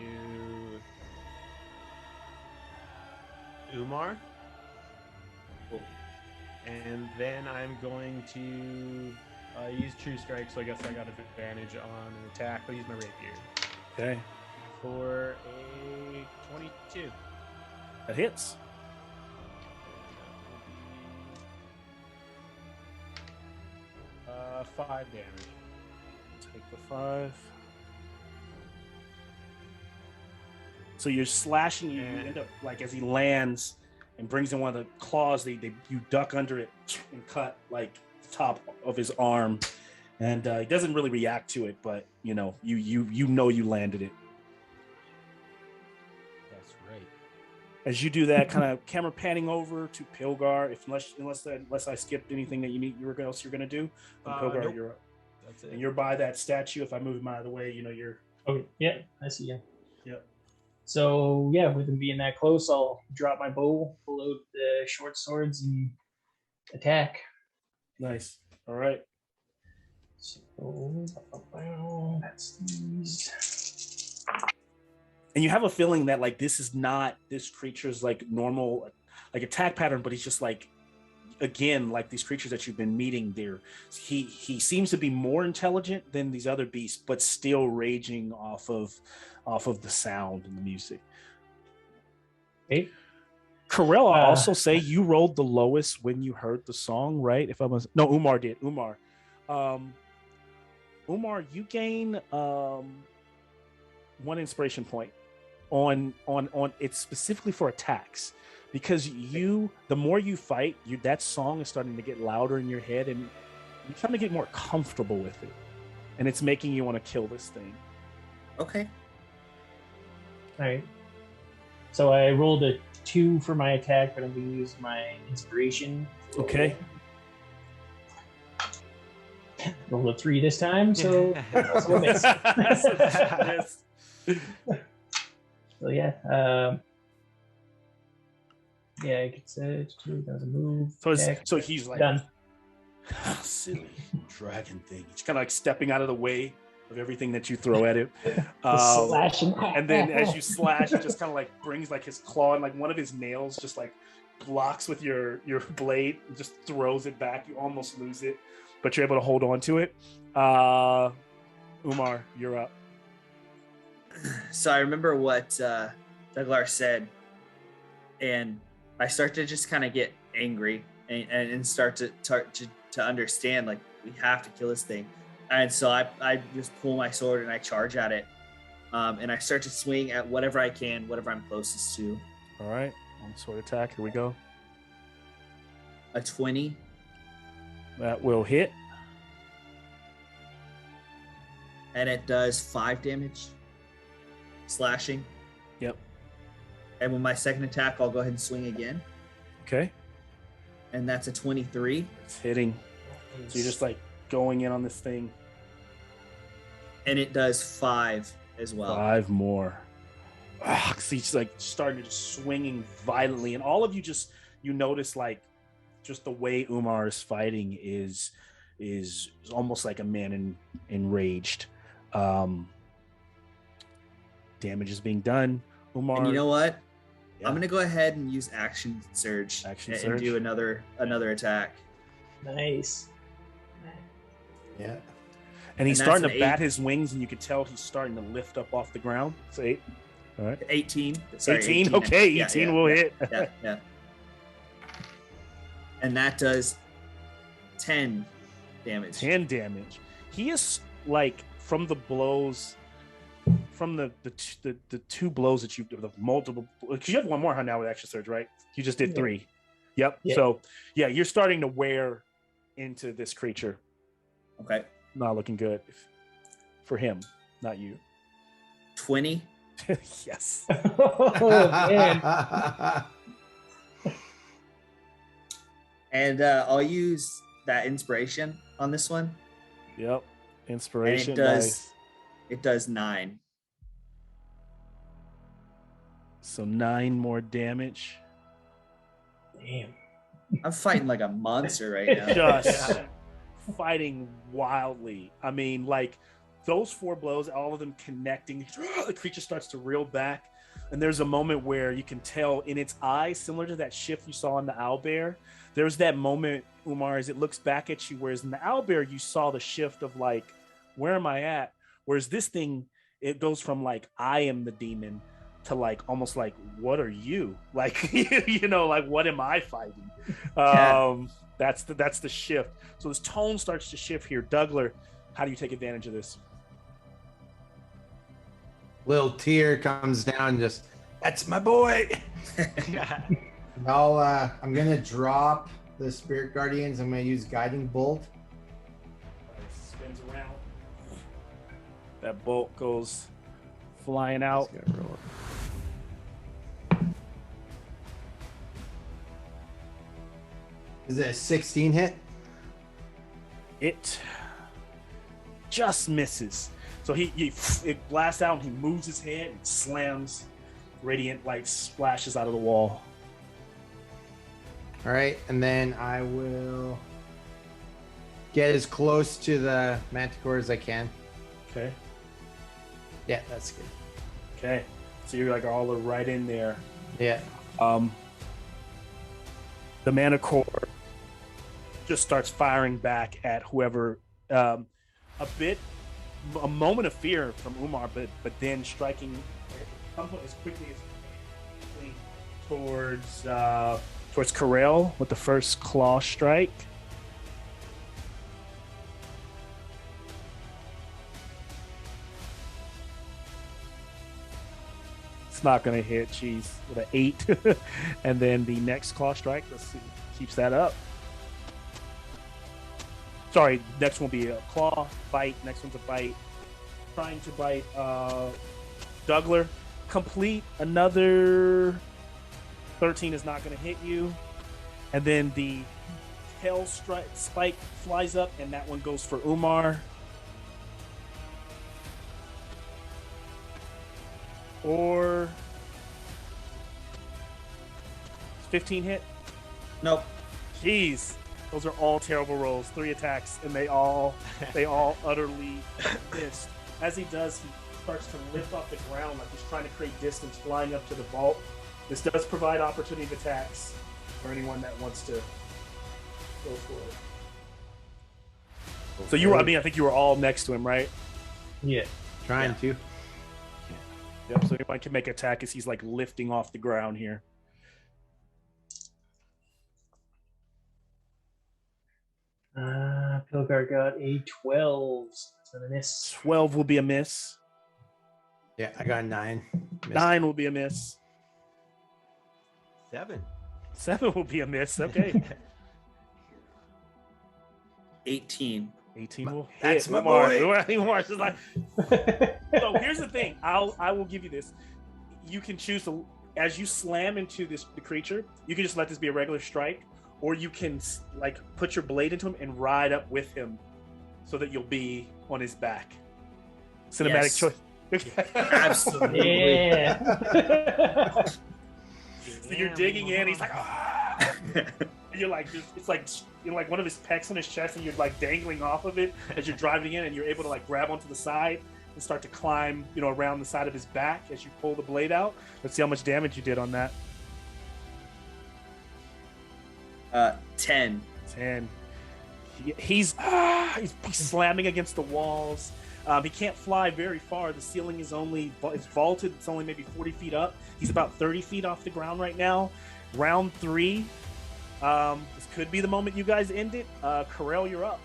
Umar. Cool. And then I'm going to use True Strike, so I guess I got advantage on an attack. I'll use my rapier Okay. for a 22. That hits. And that will be 5 damage. Take the 5. So you're slashing, you end up like as he lands and brings in one of the claws, you duck under it and cut like the top of his arm, and he doesn't really react to it, but you know you landed it. That's right. As you do that, kind of camera panning over to Pilgar. Unless I skipped anything that else you're gonna do, Pilgar, Nope. you're up. That's it. And you're by that statue. If I move him out of the way, you're. Oh, yeah, I see. Yeah. Yep. So yeah, with him being that close, I'll drop my bow, pull out the short swords, and attack. Nice. All right. So that's these. And you have a feeling that like this is not this creature's like normal like attack pattern, but he's just like, again, like these creatures that you've been meeting there, he seems to be more intelligent than these other beasts, but still raging off of the sound and the music. Okay. Corell, I'll also say you rolled the lowest when you heard the song, right? Umar did. Umar, you gain 1 inspiration point on it's specifically for attacks, because the more you fight, that song is starting to get louder in your head, and you're trying to get more comfortable with it, and it's making you want to kill this thing. Okay. All right. So I rolled a 2 for my attack, but I'm going to use my inspiration. Okay. Rolled a 3 this time, so that's a miss. Yes. So yeah, it gets doesn't move. So he's like, done. Silly dragon thing. He's kind of like stepping out of the way of everything that you throw at him. Slashing. And then as you slash, it just kind of like brings like his claw, and like one of his nails just like blocks with your blade and just throws it back. You almost lose it, but you're able to hold on to it. Umar, you're up. So I remember what Douglar said, and I start to just kind of get angry and start to understand, like, we have to kill this thing. And so I just pull my sword and I charge at it, and I start to swing at whatever I can, whatever I'm closest to. All right, one sword attack. Here we go. A 20. That will hit. And it does 5 damage. Slashing. Yep. And with my second attack, I'll go ahead and swing again. Okay. And that's a 23. It's hitting. So you're just like going in on this thing. And it does 5 as well. 5 more. So he's like starting to just swinging violently, and all of you you notice like just the way Umar is fighting is almost like a man enraged. Damage is being done. Umar, And you know what? Yeah. I'm gonna go ahead and use action surge and do another attack. Nice. Yeah. and he's and starting that's to an bat his wings, and you can tell he's starting to lift up off the ground. It's 8. All right. 18. Sorry, 18. Okay, Yeah, 18 yeah, will yeah, hit. Yeah. And that does 10 damage. 10 damage. He is like from the blows, from the 2 blows that you've the multiple. Because you have one more now with action surge, right? You just did 3. Yep. Yeah. So yeah, you're starting to wear into this creature. Okay. Not looking good for him, not you. 20. Yes. Oh man. And I'll use that inspiration on this one. Yep. Inspiration. And it does Nice. it does 9. So 9 more damage. Damn. I'm fighting like a monster right now. Just fighting wildly. I mean, like those 4 blows, all of them connecting, the creature starts to reel back. And there's a moment where you can tell in its eyes, similar to that shift you saw in the owlbear, there's that moment, Umar, as it looks back at you, whereas in the owlbear, you saw the shift of like, where am I at? Whereas this thing, it goes from like, I am the demon to like, almost like, what are you? Like, you know, like, what am I fighting? That's the shift. So this tone starts to shift here. Dougler, how do you take advantage of this? Little tear comes down, just, that's my boy. I'm gonna drop the spirit guardians. I'm gonna use guiding bolt. Spins around. That bolt goes flying out. Is it a 16 hit? It just misses. So it blasts out and he moves his head and slams. Radiant light splashes out of the wall. All right, and then I will get as close to the manticore as I can. Okay. Yeah, that's good. Okay. So you're like all right in there. Yeah. The manticore just starts firing back at whoever. A moment of fear from Umar, but then striking as quickly as towards Karel with the first claw strike. It's not going to hit. Jeez, with an 8, and then the next claw strike. Let's see, keeps that up. Sorry, next one will be a claw, bite. Next one's a bite. Trying to bite Dougler. Complete. Another 13 is not going to hit you. And then the tail spike flies up, and that one goes for Umar. Or 15 hit? Nope. Jeez. Those are all terrible rolls. 3 attacks, and they all utterly missed. As he does, he starts to lift off the ground like he's trying to create distance, flying up to the vault. This does provide opportunity of attacks for anyone that wants to go for it. So I think you were all next to him, right? Yeah. Trying to. Yep. So anyone can make an attack as he's like lifting off the ground here. Pilgar got a 12. So a miss. 12 will be a miss. Yeah, I got a 9. Missed. 9 will be a miss. 7. 7 will be a miss. Okay. 18. 18 will hit. That's my Umar. boy. Umar's just like. So here's the thing. I will give you this. You can choose to, as you slam into the creature, you can just let this be a regular strike, or you can like put your blade into him and ride up with him, so that you'll be on his back. Cinematic choice. Absolutely. Yeah. So you're digging in. He's like, ah! And you're like, it's like you're like one of his pecs on his chest, and you're like dangling off of it as you're driving in, and you're able to like grab onto the side and start to climb, around the side of his back as you pull the blade out. Let's see how much damage you did on that. 10. 10. He's slamming against the walls. He can't fly very far. The ceiling is it's vaulted. It's only maybe 40 feet up. He's about 30 feet off the ground right now. Round 3. This could be the moment you guys end it. Karel, you're up.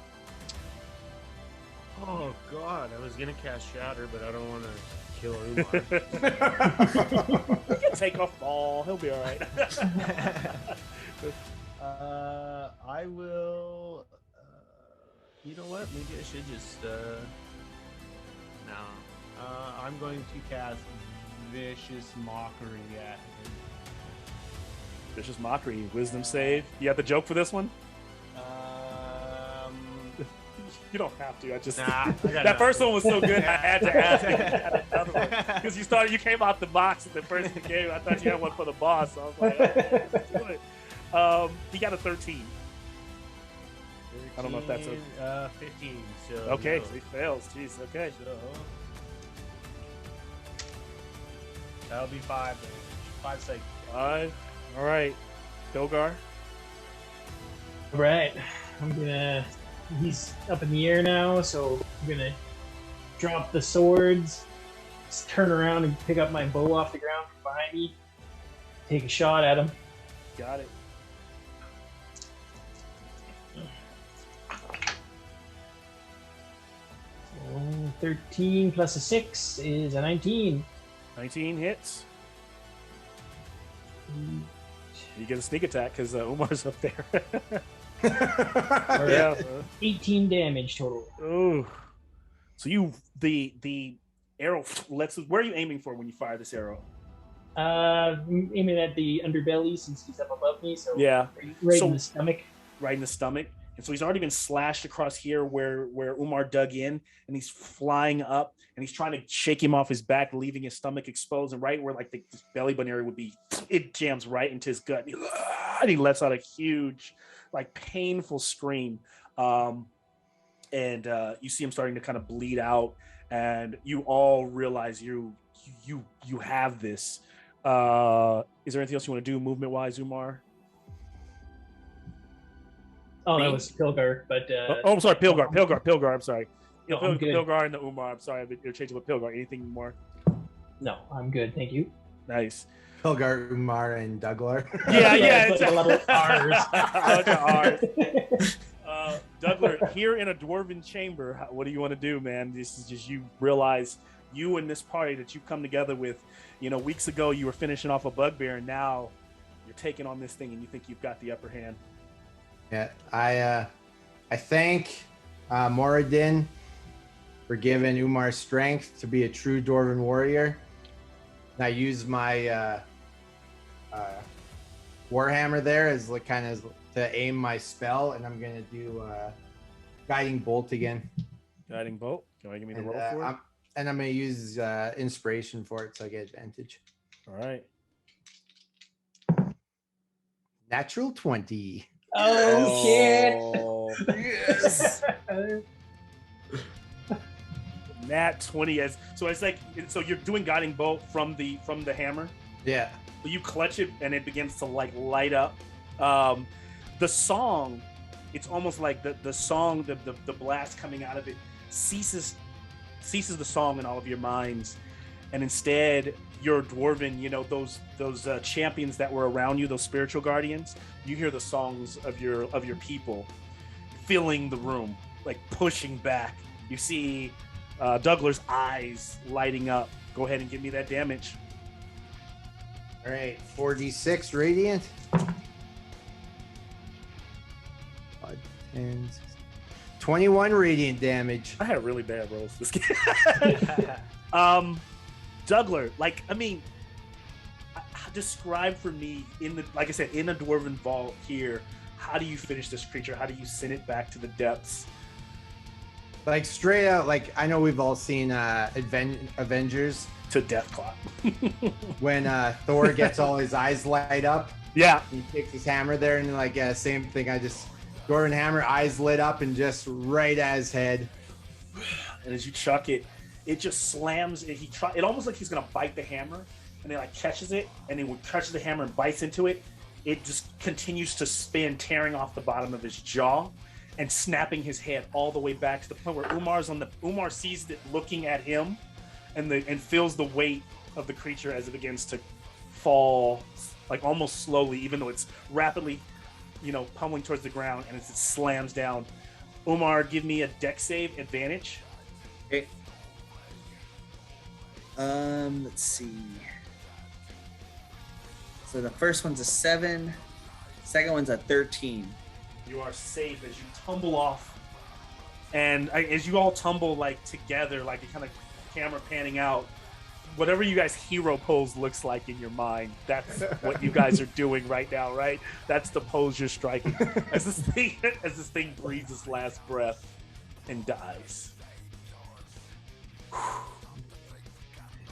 Oh God, I was gonna cast Shatter, but I don't want to kill Umar. You can take off ball. He'll be all right. I will. You know what? Maybe I should just. No. I'm going to cast Vicious Mockery at him. Vicious Mockery, Wisdom save. You got the joke for this one? You don't have to. I just that first one was so good. I had to ask you because you came out the box at the first of the game. I thought you had one for the boss. So I was like, oh, let's do it. He got a 13. Very I don't know if that's a 15. So okay. no. So he fails. Jeez. Okay. So that'll be 5 damage. 5 psychic. 5. All right. Pilgar. All right, he's up in the air now, so I'm gonna drop the swords, just turn around and pick up my bow off the ground from behind me, take a shot at him. Got it. So 13 plus a 6 is a 19. 19 hits. You get a sneak attack because Umar's up there. Yeah. 18 damage total. Oh. So the arrow lets. Where are you aiming for when you fire this arrow? Aiming at the underbelly since he's up above me, so Yeah. right So- in the stomach. Right in the stomach. And so he's already been slashed across here where Umar dug in, and he's flying up, and he's trying to shake him off his back, leaving his stomach exposed. And right where like the belly button area would be, it jams right into his gut, and he lets out a huge, like painful scream. And you see him starting to kind of bleed out, and you all realize you have this. Is there anything else you want to do movement wise, Umar? Oh, Me? that was Pilgar, but I'm sorry, Pilgar. I'm sorry. No, I'm good. Pilgar and the Umar. I'm sorry, you're changing with Pilgar. Anything more? no, I'm good, thank you. Nice. Pilgar, Umar, and Douglar. Yeah, it's like a lot of R's. A bunch of R's. Douglar, here in a dwarven chamber, what do you want to do, man? This is just, you realize you and this party that you come together with, weeks ago you were finishing off a bugbear, and now you're taking on this thing, and you think you've got the upper hand. Yeah, I thank Moradin for giving Umar strength to be a true dwarven warrior. And I use my warhammer there as like kind of to aim my spell, and I'm gonna do guiding bolt again. Guiding bolt. Can I give me the And, roll for it? I'm gonna use inspiration for it, so I get advantage. All right. Natural 20. Oh, shit! Yes. Nat 20 so you're doing guiding bolt from the hammer. Yeah. You clutch it and it begins to like light up. The song, it's almost like the song, the blast coming out of it ceases the song in all of your minds, and instead your dwarven, those champions that were around you, those spiritual guardians, you hear the songs of your people filling the room, like pushing back. You see Douglar's eyes lighting up. Go ahead and give me that damage. All right, 4d6 radiant. 5, 10, 21 radiant damage. I had really bad rolls this game. Douglar, describe for me like I said, in the dwarven vault here, how do you finish this creature? How do you send it back to the depths? Like straight out, like I know we've all seen Avengers To Deathclaw. when Thor gets all his eyes light up. Yeah. He takes his hammer there, and like same thing. Dwarven hammer, eyes lit up, and just right at his head. And as you chuck it, it just slams. It almost like he's gonna bite the hammer, and he like catches it, and he catches the hammer and bites into it. It just continues to spin, tearing off the bottom of his jaw and snapping his head all the way back to the point where Umar sees it looking at him, and feels the weight of the creature as it begins to fall, like almost slowly, even though it's rapidly, pummeling towards the ground, and as it slams down. Umar, give me a dex save advantage. Okay. Let's see. So the first one's a 7, second one's a 13. You are safe as you tumble off, and as you all tumble like together, like the kind of camera panning out, whatever you guys' hero pose looks like in your mind, that's what you guys are doing right now, right? That's the pose you're striking as this thing breathes its last breath and dies.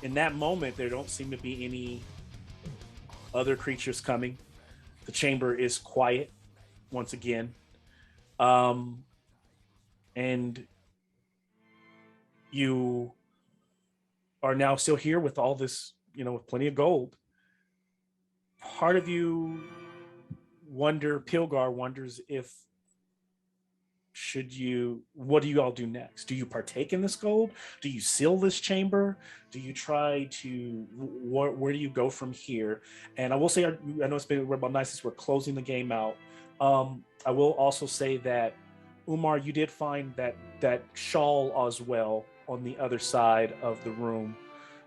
In that moment, there don't seem to be any other creatures coming. The chamber is quiet once again. and you are now still here with all this, with plenty of gold. Part of you Pilgar wonders if what do you all do next? Do you partake in this gold? Do you seal this chamber? Do you try to, where do you go from here? And I will say, I know it's been about nice since we're closing the game out. I will also say that, Umar, you did find that shawl as well on the other side of the room.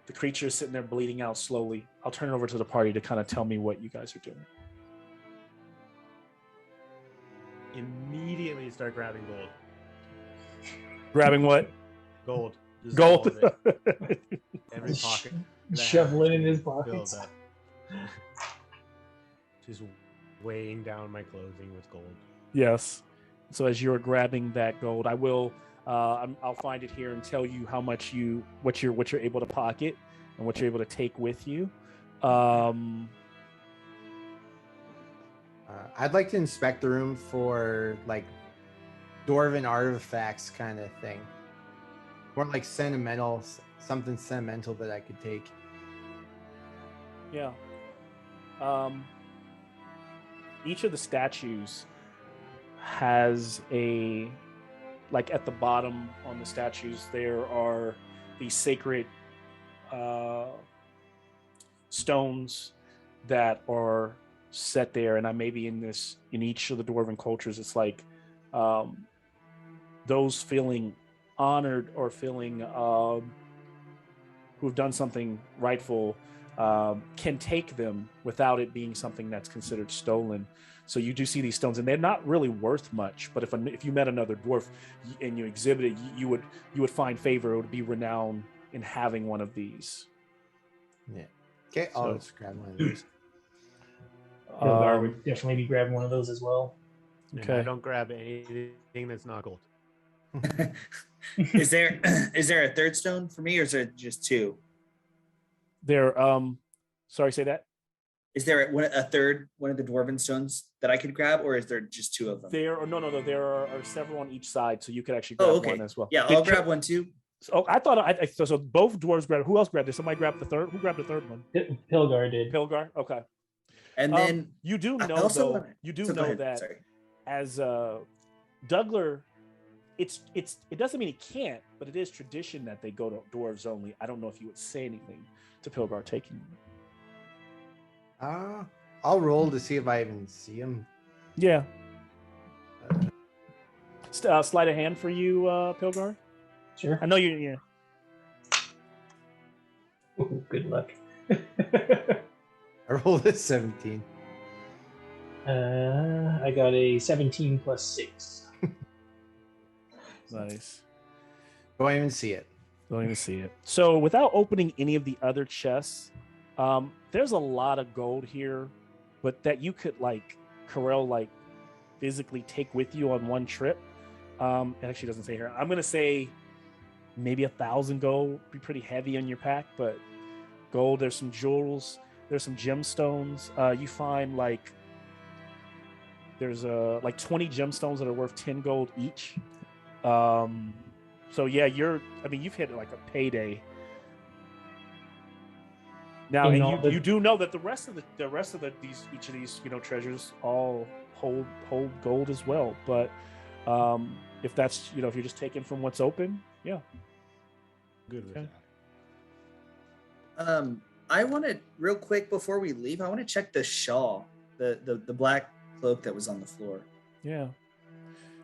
The creature is sitting there bleeding out slowly. I'll turn it over to the party to kind of tell me what you guys are doing. Immediately start grabbing gold. Grabbing what? Gold. Just Gold. all of it. Every pocket. Shovel it in his pockets. Just weighing down my clothing with gold. Yes. So as you're grabbing that gold, I will. I'll find it here and tell you how much what you're able to pocket and what you're able to take with you. I'd like to inspect the room for like dwarven artifacts kind of thing. More like something sentimental that I could take. Yeah. Each of the statues has at the bottom on the statues, there are these sacred stones that are set there, and I maybe in each of the dwarven cultures, it's like those feeling honored or feeling who have done something rightful can take them without it being something that's considered stolen. So you do see these stones, and they're not really worth much. But if you met another dwarf and you exhibited, you would find favor. It would be renowned in having one of these. Yeah. Okay, I'll just grab one of these. Pilgar would definitely be grabbing one of those as well. Okay. I don't grab anything that's not gold. Is there a third stone for me, or is there just two? There. Sorry, say that. Is there a third one of the dwarven stones that I could grab, or is there just two of them? There are several on each side, so you could actually grab one as well. Yeah, I'll grab one too. Oh, I thought so. Both dwarves grabbed. Who else grabbed it? Somebody grabbed the third. Who grabbed the third one? Pilgar did. Pilgar. Okay. And then you do know that Sorry. As Douglar, it doesn't mean he can't, but it is tradition that they go to dwarves only. I don't know if you would say anything to Pilgar taking them. I'll roll to see if I even see him. Yeah. Sleight of hand for you, Pilgar. Sure. I know you. Yeah. Ooh, good luck. I rolled a 17. I got a 17 plus 6. Nice. Don't even see it. Don't even see it. So without opening any of the other chests, there's a lot of gold here, but that you could Corel physically take with you on one trip. It actually doesn't say here. I'm gonna say maybe 1,000 gold. Be pretty heavy in your pack, but gold. There's some jewels. There's some gemstones. You find there's 20 gemstones that are worth 10 gold each. So yeah, you've hit a payday. Now, and you do know that the rest of each of these treasures all hold gold as well. But if that's if you're just taking from what's open, yeah, good with that. I want to real quick before we leave. I want to check the shawl, the black cloak that was on the floor. Yeah.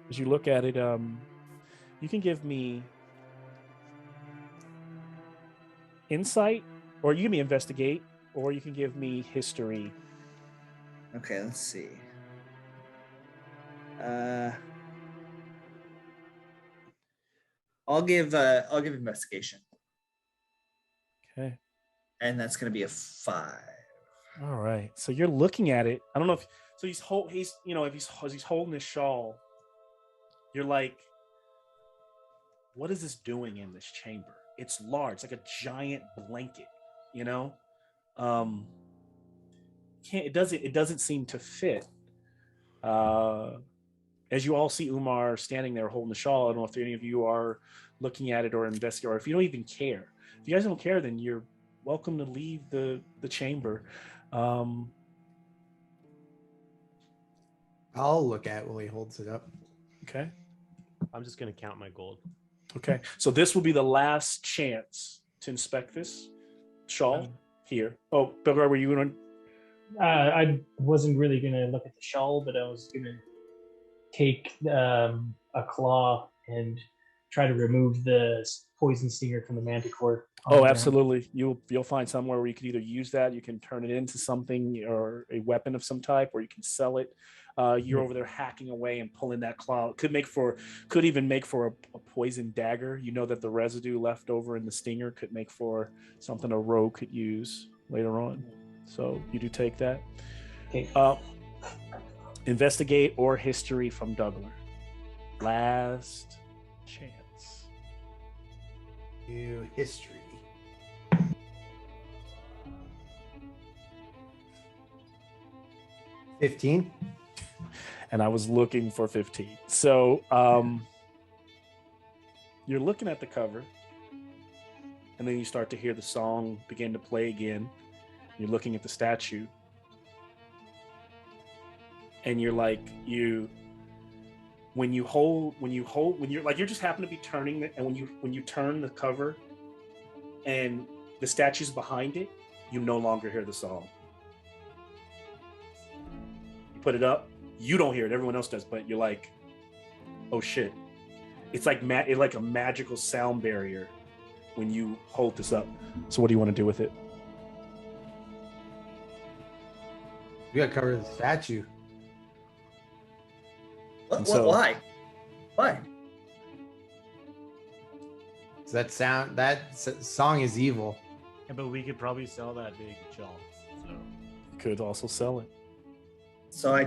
As you look at it, you can give me insight, or you give me investigate, or you can give me history. Okay, let's see. I'll give investigation. Okay. And that's going to be a 5. All right. So you're looking at it. I don't know if he's holding his shawl. You're like, what is this doing in this chamber? It's large, like a giant blanket. It doesn't seem to fit. as you all see Umar standing there holding the shawl, I don't know if any of you are looking at it or investigating, or if you don't even care. If you guys don't care, then you're welcome to leave the chamber. I'll look at it while he holds it up. Okay. I'm just gonna count my gold. Okay. So this will be the last chance to inspect this shawl here. Oh, Belgar, were you going to? I wasn't really gonna look at the shawl, but I was gonna take a claw and try to remove the poison stinger from the manticore. Oh, absolutely. You'll find somewhere where you can either use that, you can turn it into something or a weapon of some type, or you can sell it. You're over there hacking away and pulling that claw. Could even make for a poison dagger. You know that the residue left over in the stinger could make for something a rogue could use later on. So you do take that. Okay. Investigate or history from Douglas. Last chance. Do history. 15. And I was looking for 15. So you're looking at the cover, and then you start to hear the song begin to play again. You're looking at the statue, and you're like, when you're just happen to be turning it, and when you turn the cover and the statue's behind it, you no longer hear the song. You put it up, you don't hear it, everyone else does, but you're like, oh shit. It's like like a magical sound barrier when you hold this up. So what do you want to do with it? We gotta cover the statue. Why? Why? That song is evil. Yeah, but we could probably sell that big shawl. So You could also sell it. So I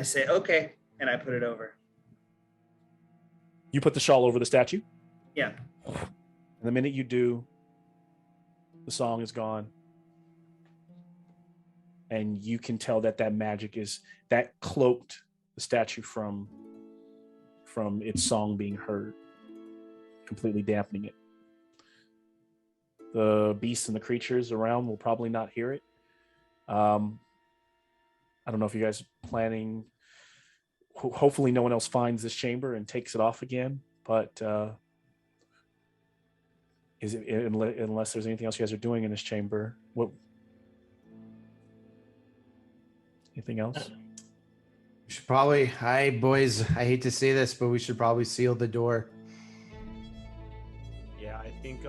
say, okay, and I put it over. You put the shawl over the statue? Yeah. And the minute you do, the song is gone. And you can tell that magic that cloaked the statue from its song being heard, completely dampening it. The beasts and the creatures around will probably not hear it. I don't know if you guys are planning. Hopefully no one else finds this chamber and takes it off again, but unless there's anything else you guys are doing in this chamber, anything else? We should probably, boys, I hate to say this, but we should probably seal the door. yeah, I think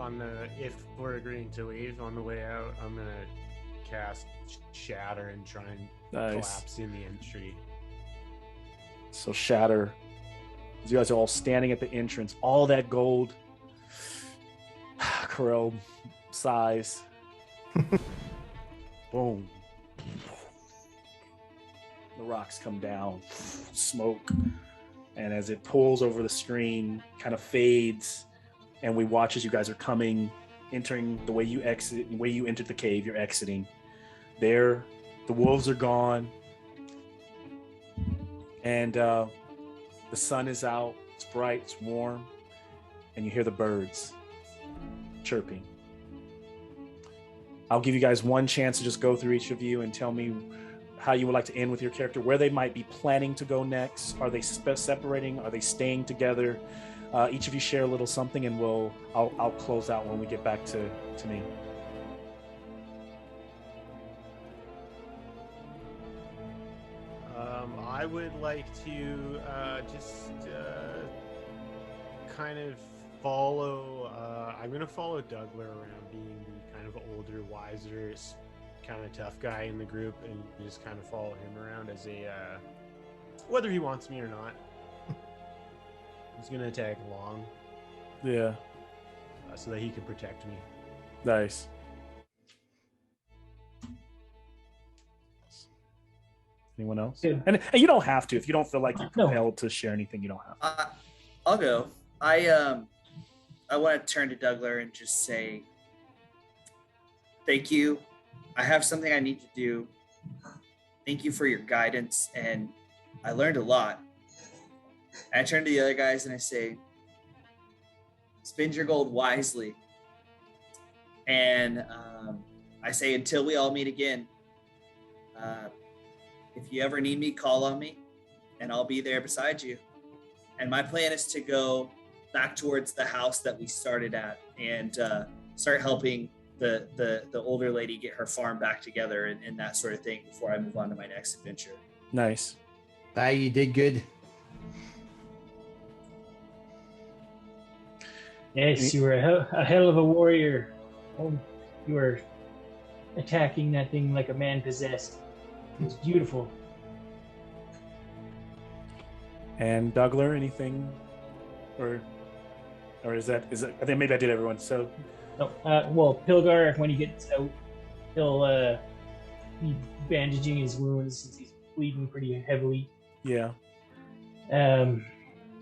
if we're agreeing to leave on the way out, I'm gonna cast Shatter and try and collapse in the entry. So Shatter, as you guys are all standing at the entrance, all that gold, Corel size. Boom. The rocks come down, smoke, and as it pulls over the screen, kind of fades, and we watch as you guys are entering the way you entered the cave, you're exiting. There, the wolves are gone, and the sun is out, it's bright, it's warm, and you hear the birds chirping. I'll give you guys one chance to just go through each of you and tell me how you would like to end with your character, where they might be planning to go next. Are they separating? Are they staying together? Each of you share a little something, and I'll close out when we get back to me. I would like to just kind of follow. I'm going to follow Douglas around, being the kind of older, wiser, kind of tough guy in the group, and just kind of follow him around as whether he wants me or not. He's going to tag along. Yeah. So that he can protect me. Nice. Anyone else? Yeah. And you don't have to if you don't feel like you're compelled to share anything. You don't have to. I'll go. I want to turn to Douglas and just say, thank you. I have something I need to do. Thank you for your guidance, and I learned a lot. And I turn to the other guys and I say, spend your gold wisely. And I say, until we all meet again, if you ever need me, call on me and I'll be there beside you. And my plan is to go back towards the house that we started at and start helping the older lady get her farm back together and that sort of thing before I move on to my next adventure. Nice. You did good. Yes, you were a hell of a warrior. Oh, you were attacking that thing like a man possessed. It was beautiful. And Douglas, anything, or is that? I think maybe I did everyone. So, No, well, Pilgar, when he gets out, he'll be bandaging his wounds since he's bleeding pretty heavily. yeah. And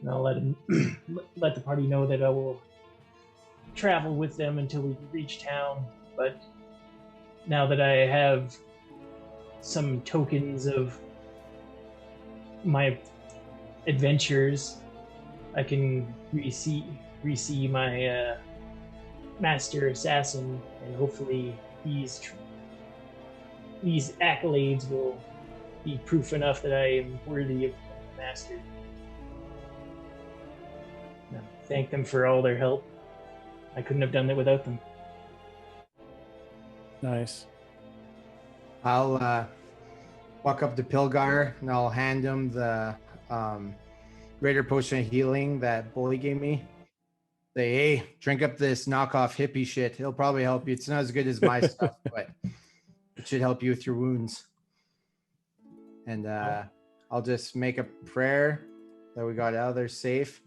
I'll let the party know that I will travel with them until we reach town. But now that I have some tokens of my adventures, I can re-see my master assassin, and hopefully these accolades will be proof enough that I am worthy of the master. Now, thank them for all their help. I couldn't have done that without them. Nice. I'll walk up to Pilgar and I'll hand him the greater potion of healing that Bully gave me. Say, hey, drink up this knockoff hippie shit. It'll probably help you. It's not as good as my stuff, but it should help you with your wounds. And I'll just make a prayer that we got out of there safe.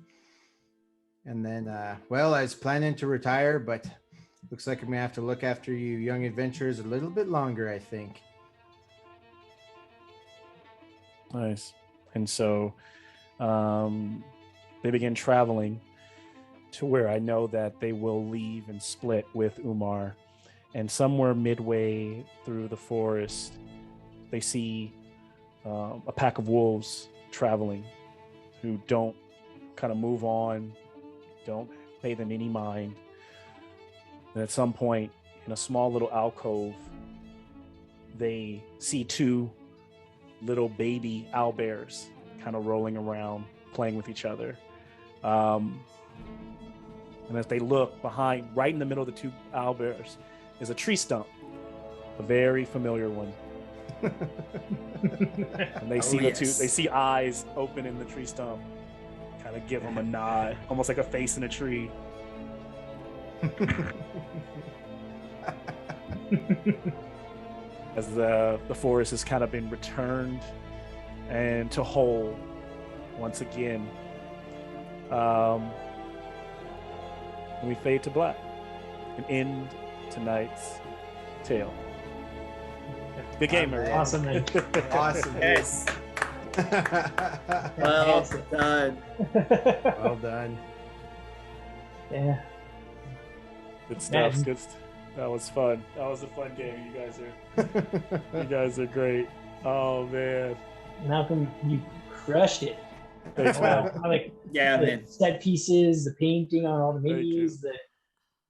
And then, I was planning to retire, but looks like I'm going to have to look after you young adventurers a little bit longer, I think. Nice. And so they begin traveling to where I know that they will leave and split with Umar. And somewhere midway through the forest, they see a pack of wolves traveling who don't kind of move on, don't pay them any mind. And at some point, in a small little alcove, they see two little baby owlbears kind of rolling around, playing with each other. And as they look behind, right in the middle of the two owlbears, is a tree stump, a very familiar one. And they see the two, they see eyes open in the tree stump, kind of give them a nod, almost like a face in a tree. As the forest has kind of been returned and to whole once again. And we fade to black and end tonight's tale. Good game, everyone. Awesome, man. Awesome. Yes. Well done. Well done. Yeah. Good stuff. That was fun. That was a fun game. You guys are great. Oh man. Malcolm, you crushed it. Thanks, man. I like Yeah, the man. set pieces, the painting on all the menus,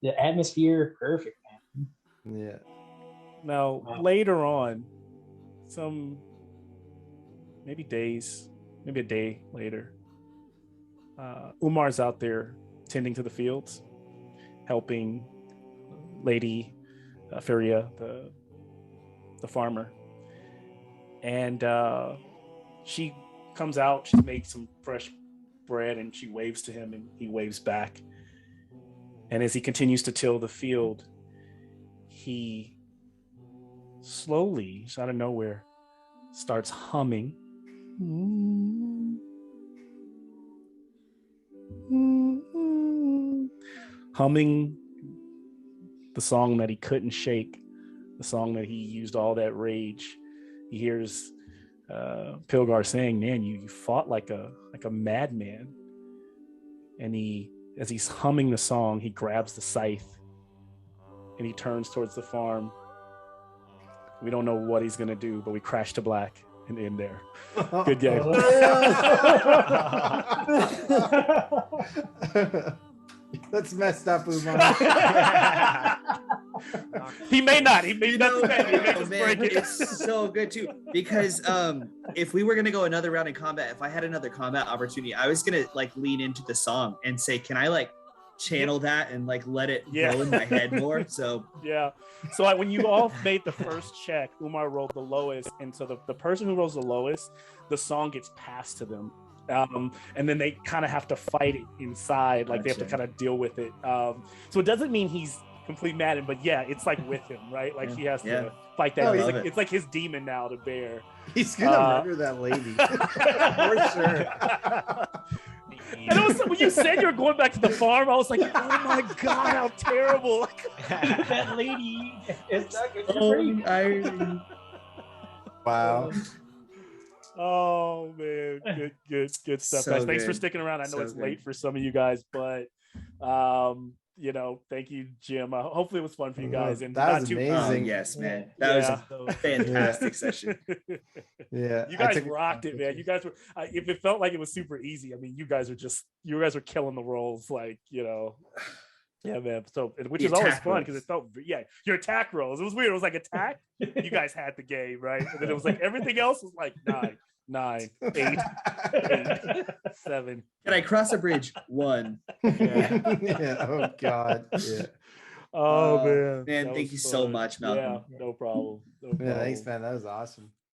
the atmosphere, perfect, man. Yeah. Now, Wow. later on, maybe a day later, Umar's out there tending to the fields, helping Lady Feria, the farmer. And she comes out, she's made some fresh bread, and she waves to him, and he waves back. And as he continues to till the field, he slowly, out of nowhere, starts humming. Humming the song that he couldn't shake, the song that he used all that rage. He hears Pilgar saying, "Man, you fought like a madman." And as he's humming the song, he grabs the scythe and he turns towards the farm. We don't know what he's gonna do, but we crash to black in there. Good game. That's messed up, Umar. He may not. He may not. Oh, Just man, break it. it's so good too because if we were gonna go another round in combat, if I had another combat opportunity, I was gonna like lean into the song and say, can I like channel that and like let it go in my head more? So yeah. So when you all made the first check, Umar rolled the lowest, and so the person who rolls the lowest, the song gets passed to them. And then they kind of have to fight it inside, like they have to kind of deal with it. So it doesn't mean he's complete madden, but yeah, it's like with him, right? Like he has to fight that. It's like his demon now to bear. He's gonna murder that lady for sure. And also, when you said you were going back to the farm, I was like, oh my god, how terrible! That lady is not good for free. Wow. Oh man, good stuff, So guys. Thanks for good. sticking around. I know So it's good. late for some of you guys, but thank you, Jim. Hopefully it was fun for you guys, and That not was too amazing. Yes, man, that was a fantastic session. Yeah, You guys rocked it, man. You guys were. If it felt like it was super easy, I mean, you guys were killing the roles, like Yeah, man. So, which is always fun because it felt, your attack rolls. It was weird. It was like attack. You guys had the game, right? And then it was like everything else was like 9, 8, 7. Can I cross a bridge? 1. Yeah. Oh God. Yeah. Oh man. Man, That thank was you so fun. much, Malcolm. Yeah, no problem. Yeah. Thanks, man. That was awesome.